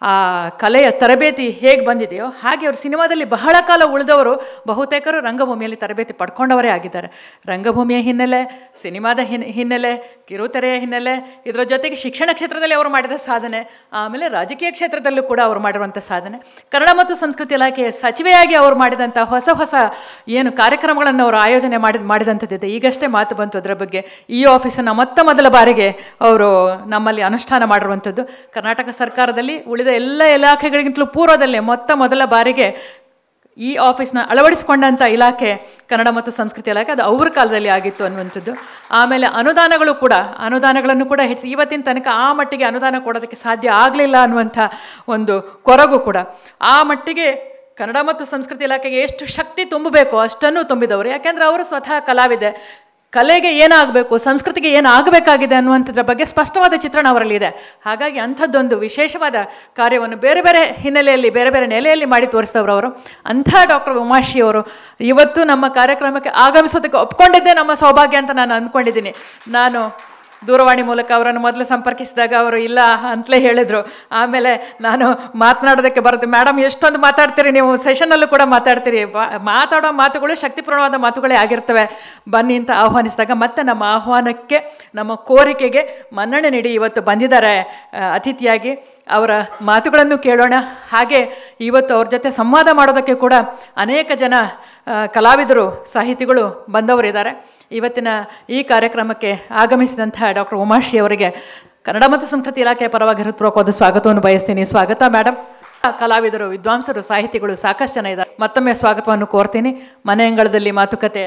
ಆ ಕಲೆಯ ತರಬೇತಿ ಹೇಗೆ ಬಂದಿದೆಯೋ ಹಾಗೆ ಅವರು ಸಿನಿಮಾದಲ್ಲಿ ಬಹಳ ಕಾಲ ಉಳಿದವರು ಬಹುತೇಕರು ರಂಗಭೂಮಿಯಲ್ಲಿ ತರಬೇತಿ ಪಡ್ಕೊಂಡವರೇ ಆಗಿದ್ದಾರೆ. ರಂಗಭೂಮಿಯ ಹಿನ್ನೆಲೆ, ಸಿನಿಮಾದ ಹಿನ್ನೆಲೆ, ಕಿರುತೆರೆಯ ಹಿನ್ನೆಲೆ, ಇದರ ಜೊತೆಗೆ ಶಿಕ್ಷಣ ಕ್ಷೇತ್ರದಲ್ಲಿ ಅವರು ಮಾಡಿದ ಸಾಧನೆ, ಆಮೇಲೆ ರಾಜಕೀಯ ಕ್ಷೇತ್ರದಲ್ಲೂ ಕೂಡ ಅವರು ಮಾಡಿರುವಂಥ ಸಾಧನೆ, ಕನ್ನಡ ಮತ್ತು ಸಂಸ್ಕೃತಿ ಇಲಾಖೆಯ ಸಚಿವೆಯಾಗಿ ಅವರು ಮಾಡಿದಂಥ ಹೊಸ ಏನು ಕಾರ್ಯಕ್ರಮಗಳನ್ನು ಅವರು ಆಯೋಜನೆ ಮಾಡಿದಂಥದ್ದಿದೆ. ಈಗಷ್ಟೇ ಮಾತು ಬಂತು ಅದರ ಬಗ್ಗೆ. ಈ ಆಫೀಸನ್ನು ಮೊದಲ ಬಾರಿಗೆ ಅವರು ನಮ್ಮಲ್ಲಿ ಅನುಷ್ಠಾನ ಮಾಡಿರುವಂಥದ್ದು. ಕರ್ನಾಟಕ ಸರ್ಕಾರದಲ್ಲಿ ಉಳಿದ ಎಲ್ಲ ಇಲಾಖೆಗಳಿಗಿಂತಲೂ ಪೂರ್ವದಲ್ಲೇ ಮೊದಲ ಬಾರಿಗೆ ಈ ಆಫೀಸ್ನ ಅಳವಡಿಸಿಕೊಂಡಂಥ ಇಲಾಖೆ ಕನ್ನಡ ಮತ್ತು ಸಂಸ್ಕೃತಿ ಇಲಾಖೆ, ಅದು ಅವ್ರ ಕಾಲದಲ್ಲಿ ಆಗಿತ್ತು ಅನ್ನುವಂಥದ್ದು. ಆಮೇಲೆ ಅನುದಾನಗಳನ್ನು ಕೂಡ ಹೆಚ್ಚು, ಇವತ್ತಿನ ತನಕ ಆ ಮಟ್ಟಿಗೆ ಅನುದಾನ ಕೊಡೋದಕ್ಕೆ ಸಾಧ್ಯ ಆಗಲಿಲ್ಲ ಅನ್ನುವಂಥ ಒಂದು ಕೊರಗು ಕೂಡ. ಆ ಮಟ್ಟಿಗೆ ಕನ್ನಡ ಮತ್ತು ಸಂಸ್ಕೃತಿ ಇಲಾಖೆಗೆ ಎಷ್ಟು ಶಕ್ತಿ ತುಂಬಬೇಕೋ ಅಷ್ಟನ್ನು ತುಂಬಿದವರು. ಯಾಕೆಂದರೆ ಅವರು ಸ್ವತಃ ಕಲಾವಿದೆ. ಕಲೆಗೆ ಏನಾಗಬೇಕು, ಸಂಸ್ಕೃತಿಗೆ ಏನಾಗಬೇಕಾಗಿದೆ ಅನ್ನುವಂಥದ್ರ ಬಗ್ಗೆ ಸ್ಪಷ್ಟವಾದ ಚಿತ್ರಣ ಅವರಲ್ಲಿ ಇದೆ. ಹಾಗಾಗಿ ಅಂಥದ್ದೊಂದು ವಿಶೇಷವಾದ ಕಾರ್ಯವನ್ನು ಬೇರೆ ಬೇರೆ ಹಿನ್ನೆಲೆಯಲ್ಲಿ, ಬೇರೆ ಬೇರೆ ನೆಲೆಯಲ್ಲಿ ಮಾಡಿ ತೋರಿಸಿದವರು ಅವರು. ಅಂಥ ಡಾಕ್ಟರ್ ಉಮಾಶ್ರೀ ಅವರು ಇವತ್ತು ನಮ್ಮ ಕಾರ್ಯಕ್ರಮಕ್ಕೆ ಆಗಮಿಸೋದಕ್ಕೆ ಒಪ್ಕೊಂಡಿದ್ದೇ ನಮ್ಮ ಸೌಭಾಗ್ಯ ಅಂತ ನಾನು ಅಂದ್ಕೊಂಡಿದ್ದೀನಿ. ನಾನು ದೂರವಾಣಿ ಮೂಲಕ ಅವರನ್ನು ಮೊದಲು ಸಂಪರ್ಕಿಸಿದಾಗ ಅವರು ಇಲ್ಲ ಅಂತಲೇ ಹೇಳಿದರು. ಆಮೇಲೆ ನಾನು ಮಾತನಾಡೋದಕ್ಕೆ ಬರುತ್ತೆ, ಮೇಡಮ್ ಎಷ್ಟೊಂದು ಮಾತಾಡ್ತೀರಿ ನೀವು, ಸೆಷನ್ನಲ್ಲೂ ಕೂಡ ಮಾತಾಡ್ತೀರಿ, ಮಾತಾಡೋ ಮಾತುಗಳು ಶಕ್ತಿಪೂರ್ಣವಾದ ಮಾತುಗಳೇ ಆಗಿರ್ತವೆ, ಬನ್ನಿ ಅಂತ ಆಹ್ವಾನಿಸಿದಾಗ ಮತ್ತೆ ನಮ್ಮ ಆಹ್ವಾನಕ್ಕೆ, ನಮ್ಮ ಕೋರಿಕೆಗೆ ಮನ್ನಣೆ ನೀಡಿ ಇವತ್ತು ಬಂದಿದ್ದಾರೆ ಅತಿಥಿಯಾಗಿ. ಅವರ ಮಾತುಗಳನ್ನು ಕೇಳೋಣ. ಹಾಗೆ ಇವತ್ತು ಅವ್ರ ಜೊತೆ ಸಂವಾದ ಮಾಡೋದಕ್ಕೆ ಕೂಡ ಅನೇಕ ಜನ ಕಲಾವಿದರು, ಸಾಹಿತಿಗಳು ಬಂದವರಿದ್ದಾರೆ. ಇವತ್ತಿನ ಈ ಕಾರ್ಯಕ್ರಮಕ್ಕೆ ಆಗಮಿಸಿದಂಥ ಡಾಕ್ಟರ್ ಉಮಾಶ್ರೀ ಅವರಿಗೆ ಕನ್ನಡ ಮತ್ತು ಸಂಸ್ಕೃತಿ ಇಲಾಖೆಯ ಪರವಾಗಿ ಹೃತ್ಪೂರ್ವಕವಾದ ಸ್ವಾಗತವನ್ನು ಬಯಸ್ತೀನಿ. ಸ್ವಾಗತ ಮೇಡಮ್. ಕಲಾವಿದರು, ವಿದ್ವಾಂಸರು, ಸಾಹಿತಿಗಳು ಸಾಕಷ್ಟು ಜನ ಇದ್ದಾರೆ. ಮತ್ತೊಮ್ಮೆ ಸ್ವಾಗತವನ್ನು ಕೋರ್ತೀನಿ. ಮನೆ ಅಂಗಳದಲ್ಲಿ ಮಾತುಕತೆ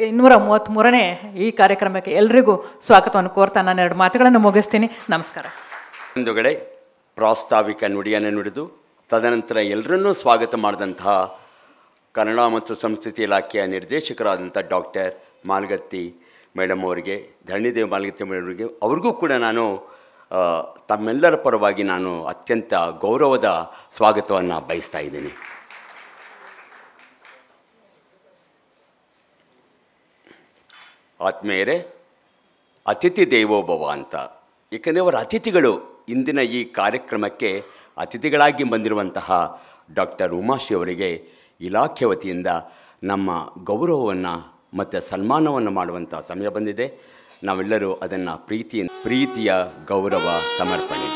233ನೇ ಈ ಕಾರ್ಯಕ್ರಮಕ್ಕೆ ಎಲ್ರಿಗೂ ಸ್ವಾಗತವನ್ನು ಕೋರ್ತಾ ನಾನು 2 ಮಾತುಗಳನ್ನು ಮುಗಿಸ್ತೀನಿ. ನಮಸ್ಕಾರ. ಬಂಧುಗಳೇ, ಪ್ರಾಸ್ತಾವಿಕ ನುಡಿಯನ್ನು ನುಡಿದು ತದನಂತರ ಎಲ್ಲರನ್ನೂ ಸ್ವಾಗತ ಮಾಡಿದಂತಹ ಕನ್ನಡ ಮತ್ತು ಸಂಸ್ಕೃತಿ ಇಲಾಖೆಯ ನಿರ್ದೇಶಕರಾದಂಥ ಡಾಕ್ಟರ್ ಮಾಲ್ಗತ್ತಿ ಮೇಡಮ್ ಅವರಿಗೆ, ಧರಣಿದೇವಿ ಮಾಲ್ಗತ್ತಿ ಮೇಡಮ್ ಅವರಿಗೆ, ಅವ್ರಿಗೂ ಕೂಡ ನಾನು ತಮ್ಮೆಲ್ಲರ ಪರವಾಗಿ ನಾನು ಅತ್ಯಂತ ಗೌರವದ ಸ್ವಾಗತವನ್ನು ಬಯಸ್ತಾ ಇದ್ದೀನಿ. ಆತ್ಮೀಯರೇ, ಅತಿಥಿ ದೇವೋಭವ ಅಂತ, ಏಕೆಂದರೆ ಅವರ ಅತಿಥಿಗಳು ಇಂದಿನ ಈ ಕಾರ್ಯಕ್ರಮಕ್ಕೆ ಅತಿಥಿಗಳಾಗಿ ಬಂದಿರುವಂತಹ ಡಾಕ್ಟರ್ ಉಮಾಶ್ರೀ ಅವರಿಗೆ ಇಲಾಖೆ ವತಿಯಿಂದ ನಮ್ಮ ಗೌರವವನ್ನು ಮತ್ತು ಸನ್ಮಾನವನ್ನು ಮಾಡುವಂಥ ಸಮಯ ಬಂದಿದೆ. ನಾವೆಲ್ಲರೂ ಅದನ್ನು ಪ್ರೀತಿಯ ಗೌರವ ಸಮರ್ಪಣೆ.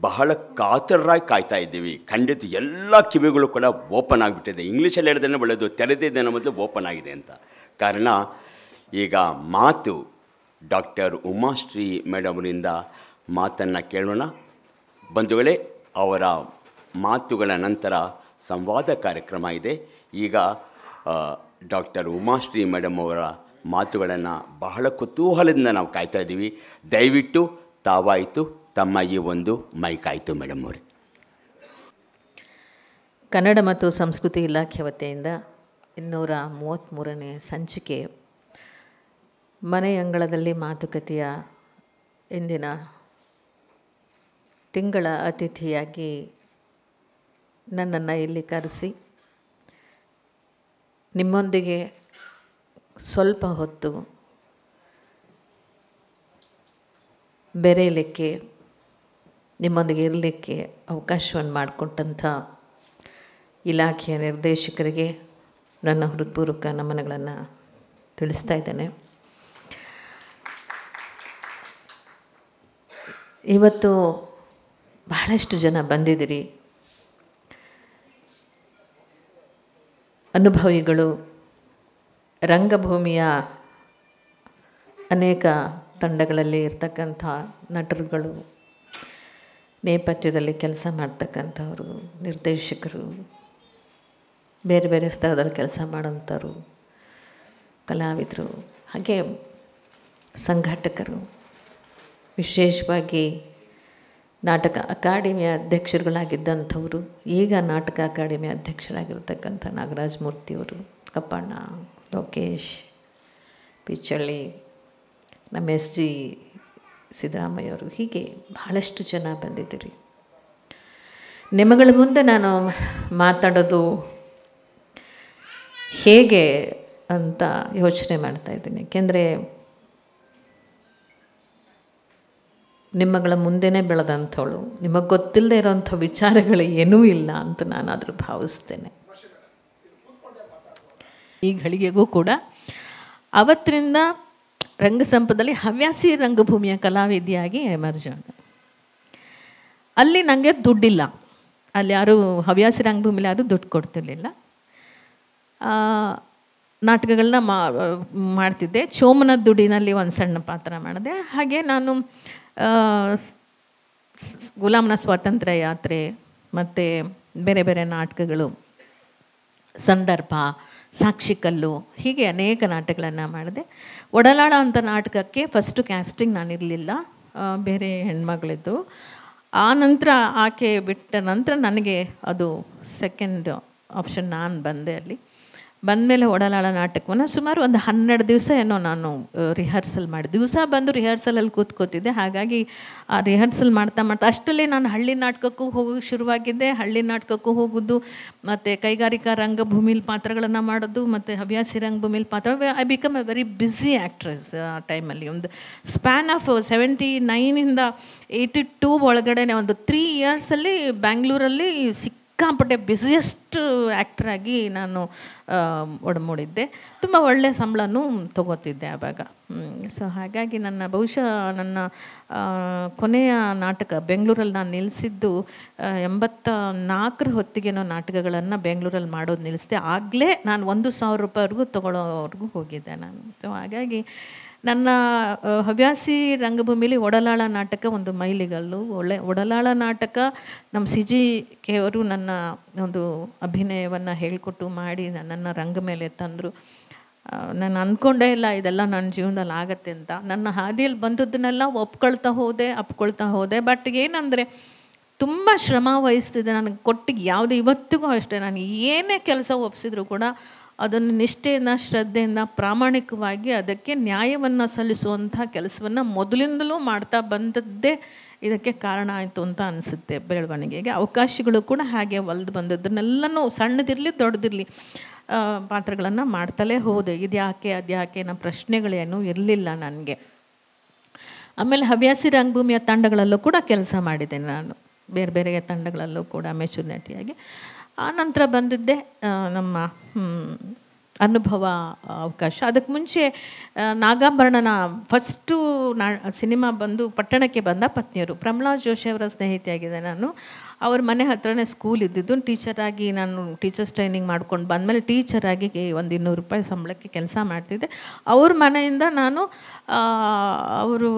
ಬಹಳ ಕಾತರರಾಗಿ ಕಾಯ್ತಾ ಇದ್ದೀವಿ. ಖಂಡಿತ ಎಲ್ಲ ಕಿವಿಗಳು ಕೂಡ ಓಪನ್ ಆಗಿಬಿಟ್ಟಿದೆ. ಇಂಗ್ಲೀಷಲ್ಲಿ ಹೇಳಿದ್ರೆ ಒಳ್ಳೆಯದು, ತೆರೆದಿದ್ದೇನೆ ಮೊದಲು ಓಪನ್ ಆಗಿದೆ ಅಂತ. ಕಾರಣ ಈಗ ಮಾತು ಡಾಕ್ಟರ್ ಉಮಾಶ್ರೀ ಮೇಡಮ್ರಿಂದ ಮಾತನ್ನು ಕೇಳೋಣ. ಬಂಧುಗಳೇ, ಅವರ ಮಾತುಗಳ ನಂತರ ಸಂವಾದ ಕಾರ್ಯಕ್ರಮ ಇದೆ. ಈಗ ಡಾಕ್ಟರ್ ಉಮಾಶ್ರೀ ಮೇಡಮ್ ಅವರ ಮಾತುಗಳನ್ನು ಬಹಳ ಕುತೂಹಲದಿಂದ ನಾವು ಕಾಯ್ತಾ ಇದ್ದೀವಿ. ದಯವಿಟ್ಟು ತಾವಾಯಿತು ತಮ್ಮ ಈ ಒಂದು ಮೈಕ್ ಆಯಿತು ಮೇಡಮ್ ಅವರೇ. ಕನ್ನಡ ಮತ್ತು ಸಂಸ್ಕೃತಿ ಇಲಾಖೆ ವತಿಯಿಂದ 233ನೇ ಸಂಚಿಕೆ ಮನೆ ಅಂಗಳದಲ್ಲಿ ಮಾತುಕತೆಯ ಇಂದಿನ ತಿಂಗಳ ಅತಿಥಿಯಾಗಿ ನನ್ನನ್ನು ಇಲ್ಲಿ ಕರೆಸಿ ನಿಮ್ಮೊಂದಿಗೆ ಸ್ವಲ್ಪ ಹೊತ್ತು ಬೆರೆಯಲಿಕ್ಕೆ, ನಿಮ್ಮೊಂದಿಗೆ ಇರಲಿಕ್ಕೆ ಅವಕಾಶವನ್ನು ಮಾಡಿಕೊಟ್ಟಂಥ ಇಲಾಖೆಯ ನಿರ್ದೇಶಕರಿಗೆ ನನ್ನ ಹೃತ್ಪೂರ್ವಕ ನಮನಗಳನ್ನು ತಿಳಿಸ್ತಾ ಇದ್ದೇನೆ. ಇವತ್ತು ಬಹಳಷ್ಟು ಜನ ಬಂದಿದ್ದೀರಿ. ಅನುಭವಿಗಳು, ರಂಗಭೂಮಿಯ ಅನೇಕ ತಂಡಗಳಲ್ಲಿ ಇರ್ತಕ್ಕಂಥ ನಟರುಗಳು, ನೇಪಥ್ಯದಲ್ಲಿ ಕೆಲಸ ಮಾಡ್ತಕ್ಕಂಥವರು, ನಿರ್ದೇಶಕರು, ಬೇರೆ ಬೇರೆ ಸ್ಥಳದಲ್ಲಿ ಕೆಲಸ ಮಾಡೋಂಥವ್ರು, ಕಲಾವಿದರು, ಹಾಗೆ ಸಂಘಟಕರು, ವಿಶೇಷವಾಗಿ ನಾಟಕ ಅಕಾಡೆಮಿಯ ಅಧ್ಯಕ್ಷರುಗಳಾಗಿದ್ದಂಥವರು, ಈಗ ನಾಟಕ ಅಕಾಡೆಮಿಯ ಅಧ್ಯಕ್ಷರಾಗಿರ್ತಕ್ಕಂಥ ನಾಗರಾಜ್ ಮೂರ್ತಿಯವರು, ಕಪ್ಪಣ್ಣ, ಲೋಕೇಶ್, ಪಿಚ್ಚಳ್ಳಿ, ನಮ್ಮ SG ಸಿದ್ದರಾಮಯ್ಯವರು, ಹೀಗೆ ಬಹಳಷ್ಟು ಜನ ಬಂದಿದ್ದೀರಿ. ನಿಮ್ಮಗಳ ಮುಂದೆ ನಾನು ಮಾತಾಡೋದು ಹೇಗೆ ಅಂತ ಯೋಚನೆ ಮಾಡ್ತಾಯಿದ್ದೀನಿ. ಏಕೆಂದರೆ ನಿಮ್ಮಗಳ ಮುಂದೆನೇ ಬೆಳೆದಂಥವಳು, ನಿಮಗೆ ಗೊತ್ತಿಲ್ಲದೆ ಇರೋಂಥ ವಿಚಾರಗಳು ಏನೂ ಇಲ್ಲ ಅಂತ ನಾನಾದರೂ ಭಾವಿಸ್ತೇನೆ. ಈ ಘಳಿಗೆಗೂ ಕೂಡ ಅವತ್ತಿನಿಂದ ರಂಗಸಂಪದಲ್ಲಿ ಹವ್ಯಾಸಿ ರಂಗಭೂಮಿಯ ಕಲಾವಿದೆಯಾಗಿ ಎಮರ್ಜ್ ಆದ. ಅಲ್ಲಿ ನನಗೆ ದುಡ್ಡಿಲ್ಲ, ಅಲ್ಲಿ ಯಾರೂ ಹವ್ಯಾಸಿ ರಂಗಭೂಮಿಲಿ ಯಾರೂ ದುಡ್ಡು ಕೊಡ್ತಿರ್ಲಿಲ್ಲ. ನಾಟಕಗಳನ್ನ ಮಾಡ್ತಿದ್ದೆ. ಚೋಮನ ದುಡಿನಲ್ಲಿ ಒಂದು ಸಣ್ಣ ಪಾತ್ರ ಮಾಡಿದೆ. ಹಾಗೆ ನಾನು ಗುಲಾಮನ ಸ್ವಾತಂತ್ರ್ಯ ಯಾತ್ರೆ ಮತ್ತು ಬೇರೆ ಬೇರೆ ನಾಟಕಗಳು ಸಂದರ್ಭ, ಸಾಕ್ಷಿಕಲ್ಲು, ಹೀಗೆ ಅನೇಕ ನಾಟಕಗಳನ್ನು ಮಾಡಿದೆ. ಒಡಲಾಳ ಅಂತ ನಾಟಕಕ್ಕೆ ಫಸ್ಟು ಕ್ಯಾಸ್ಟಿಂಗ್ ನಾನಿರಲಿಲ್ಲ, ಬೇರೆ ಹೆಣ್ಮಗಳಿದ್ದು. ಆ ನಂತರ ಆಕೆ ಬಿಟ್ಟ ನಂತರ ನನಗೆ ಅದು ಸೆಕೆಂಡ್ ಆಪ್ಷನ್ ನಾನು ಬಂದೆ. ಅಲ್ಲಿ ಬಂದಮೇಲೆ ಒಡಲಾಳ ನಾಟಕವನ್ನು ಸುಮಾರು ಒಂದು 12 ದಿವಸ ಏನೋ ನಾನು ರಿಹರ್ಸಲ್ ಮಾಡಿದೆ. ದಿವಸ ಬಂದು ರಿಹರ್ಸಲಲ್ಲಿ ಕೂತ್ಕೋತಿದ್ದೆ. ಹಾಗಾಗಿ ಆ ರಿಹರ್ಸಲ್ ಮಾಡ್ತಾ ಅಷ್ಟರಲ್ಲಿ ನಾನು ಹಳ್ಳಿ ನಾಟಕಕ್ಕೂ ಹೋಗೋಕ್ಕೆ ಶುರುವಾಗಿದ್ದೆ. ಹಳ್ಳಿ ನಾಟಕಕ್ಕೂ ಹೋಗೋದು, ಮತ್ತು ಕೈಗಾರಿಕಾ ರಂಗಭೂಮಿಲಿ ಪಾತ್ರಗಳನ್ನು ಮಾಡೋದು, ಮತ್ತು ಹವ್ಯಾಸಿ ರಂಗಭೂಮಿಲಿ ಪಾತ್ರ. I become A very busy actress ಆ ಟೈಮಲ್ಲಿ. ಒಂದು ಸ್ಪ್ಯಾನ್ ಆಫ್ 79ಇಂದ 82 ಒಳಗಡೆ ಒಂದು 3 ಇಯರ್ಸಲ್ಲಿ ಬ್ಯಾಂಗ್ಳೂರಲ್ಲಿ ಸಿಕ್ಕಾಪಟ್ಟೆ ಬ್ಯುಸಿಯೆಸ್ಟ್ ಆ್ಯಕ್ಟ್ರಾಗಿ ನಾನು ಒಡಮೂಡಿದ್ದೆ. ತುಂಬ ಒಳ್ಳೆಯ ಸಂಬಳನೂ ತೊಗೋತಿದ್ದೆ ಆವಾಗ. ಸೊ ಹಾಗಾಗಿ ಬಹುಶಃ ನನ್ನ ಕೊನೆಯ ನಾಟಕ ಬೆಂಗಳೂರಲ್ಲಿ ನಾನು ನಿಲ್ಲಿಸಿದ್ದು 84 ಹೊತ್ತಿಗೆನೋ ನಾಟಕಗಳನ್ನು ಬೆಂಗಳೂರಲ್ಲಿ ಮಾಡೋದು ನಿಲ್ಲಿಸಿದೆ. ಆಗಲೇ ನಾನು 1,000 ರೂಪಾಯಿವರೆಗೂ ತೊಗೊಳ್ಳೋವರೆಗೂ ಹೋಗಿದ್ದೆ ನಾನು. ಸೊ ಹಾಗಾಗಿ ನನ್ನ ಹವ್ಯಾಸಿ ರಂಗಭೂಮಿಲಿ ಒಡಲಾಳ ನಾಟಕ ಒಂದು ಮೈಲಿಗಲ್ಲು. ಒಡಲಾಳ ನಾಟಕ ನಮ್ಮ CG ಕೆ ಅವರು ನನ್ನ ಒಂದು ಅಭಿನಯವನ್ನು ಹೇಳಿಕೊಟ್ಟು ಮಾಡಿ ನನ್ನನ್ನು ರಂಗ ಮೇಲೆ ತಂದರು. ನಾನು ಅಂದ್ಕೊಂಡೇ ಇಲ್ಲ ಇದೆಲ್ಲ ನನ್ನ ಜೀವನದಲ್ಲಿ ಆಗತ್ತೆ ಅಂತ. ನನ್ನ ಹಾದಿಯಲ್ಲಿ ಬಂದದ್ದನ್ನೆಲ್ಲ ಅಪ್ಕೊಳ್ತಾ ಹೋದೆ. ಬಟ್ ಏನಂದರೆ ತುಂಬ ಶ್ರಮ ವಹಿಸ್ತಿದ್ದೆ. ನನಗೆ ಕೊಟ್ಟಿಗೆ ಯಾವುದೇ ಇವತ್ತಿಗೂ ಅಷ್ಟೇ, ನಾನು ಏನೇ ಕೆಲಸ ಒಪ್ಪಿಸಿದ್ರು ಕೂಡ ಅದನ್ನು ನಿಷ್ಠೆಯಿಂದ, ಶ್ರದ್ಧೆಯಿಂದ, ಪ್ರಾಮಾಣಿಕವಾಗಿ ಅದಕ್ಕೆ ನ್ಯಾಯವನ್ನು ಸಲ್ಲಿಸುವಂಥ ಕೆಲಸವನ್ನು ಮೊದಲಿಂದಲೂ ಮಾಡ್ತಾ ಬಂದದ್ದೇ ಇದಕ್ಕೆ ಕಾರಣ ಆಯಿತು ಅಂತ ಅನಿಸುತ್ತೆ. ಬೆಳವಣಿಗೆಗೆ ಅವಕಾಶಗಳು ಕೂಡ ಹಾಗೆ ಒಲ್ದು ಬಂದದ್ದನ್ನೆಲ್ಲನೂ ಸಣ್ಣದಿರಲಿ ದೊಡ್ಡದಿರಲಿ ಪಾತ್ರಗಳನ್ನು ಮಾಡ್ತಲೇ ಹೋದೆ. ಇದ್ಯಾಕೆ ಅದ್ಯಾಕೆ ಅನ್ನೋ ಪ್ರಶ್ನೆಗಳೇನೂ ಇರಲಿಲ್ಲ ನನಗೆ. ಆಮೇಲೆ ಹವ್ಯಾಸಿ ರಂಗಭೂಮಿಯ ತಂಡಗಳಲ್ಲೂ ಕೂಡ ಕೆಲಸ ಮಾಡಿದ್ದೇನೆ ನಾನು, ಬೇರೆ ಬೇರೆ ತಂಡಗಳಲ್ಲೂ ಕೂಡ ಮೆಚೂರ್ ನಟಿಯಾಗಿ. ಆ ನಂತರ ಬಂದಿದ್ದೆ ನಮ್ಮ ಅನುಭವ ಅವಕಾಶ. ಅದಕ್ಕೆ ಮುಂಚೆ ನಾಗಾಭರಣನ ಫಸ್ಟು ಸಿನಿಮಾ ಬಂದು ಪಟ್ಟಣಕ್ಕೆ ಬಂದ ಪತ್ನಿಯರು, ಪ್ರಮಲಾ ಜೋಶಿ ಅವರ ಸ್ನೇಹಿತೆಯಾಗಿದೆ ನಾನು. ಅವ್ರ ಮನೆ ಹತ್ರನೇ ಸ್ಕೂಲ್ ಇದ್ದಿದ್ದು. ಟೀಚರಾಗಿ ನಾನು ಟೀಚರ್ಸ್ ಟ್ರೈನಿಂಗ್ ಮಾಡ್ಕೊಂಡು ಬಂದಮೇಲೆ ಟೀಚರಾಗಿ ಒಂದು 200 ರೂಪಾಯಿ ಸಂಬಳಕ್ಕೆ ಕೆಲಸ ಮಾಡ್ತಿದ್ದೆ. ಅವ್ರ ಮನೆಯಿಂದ ನಾನು ಅವರು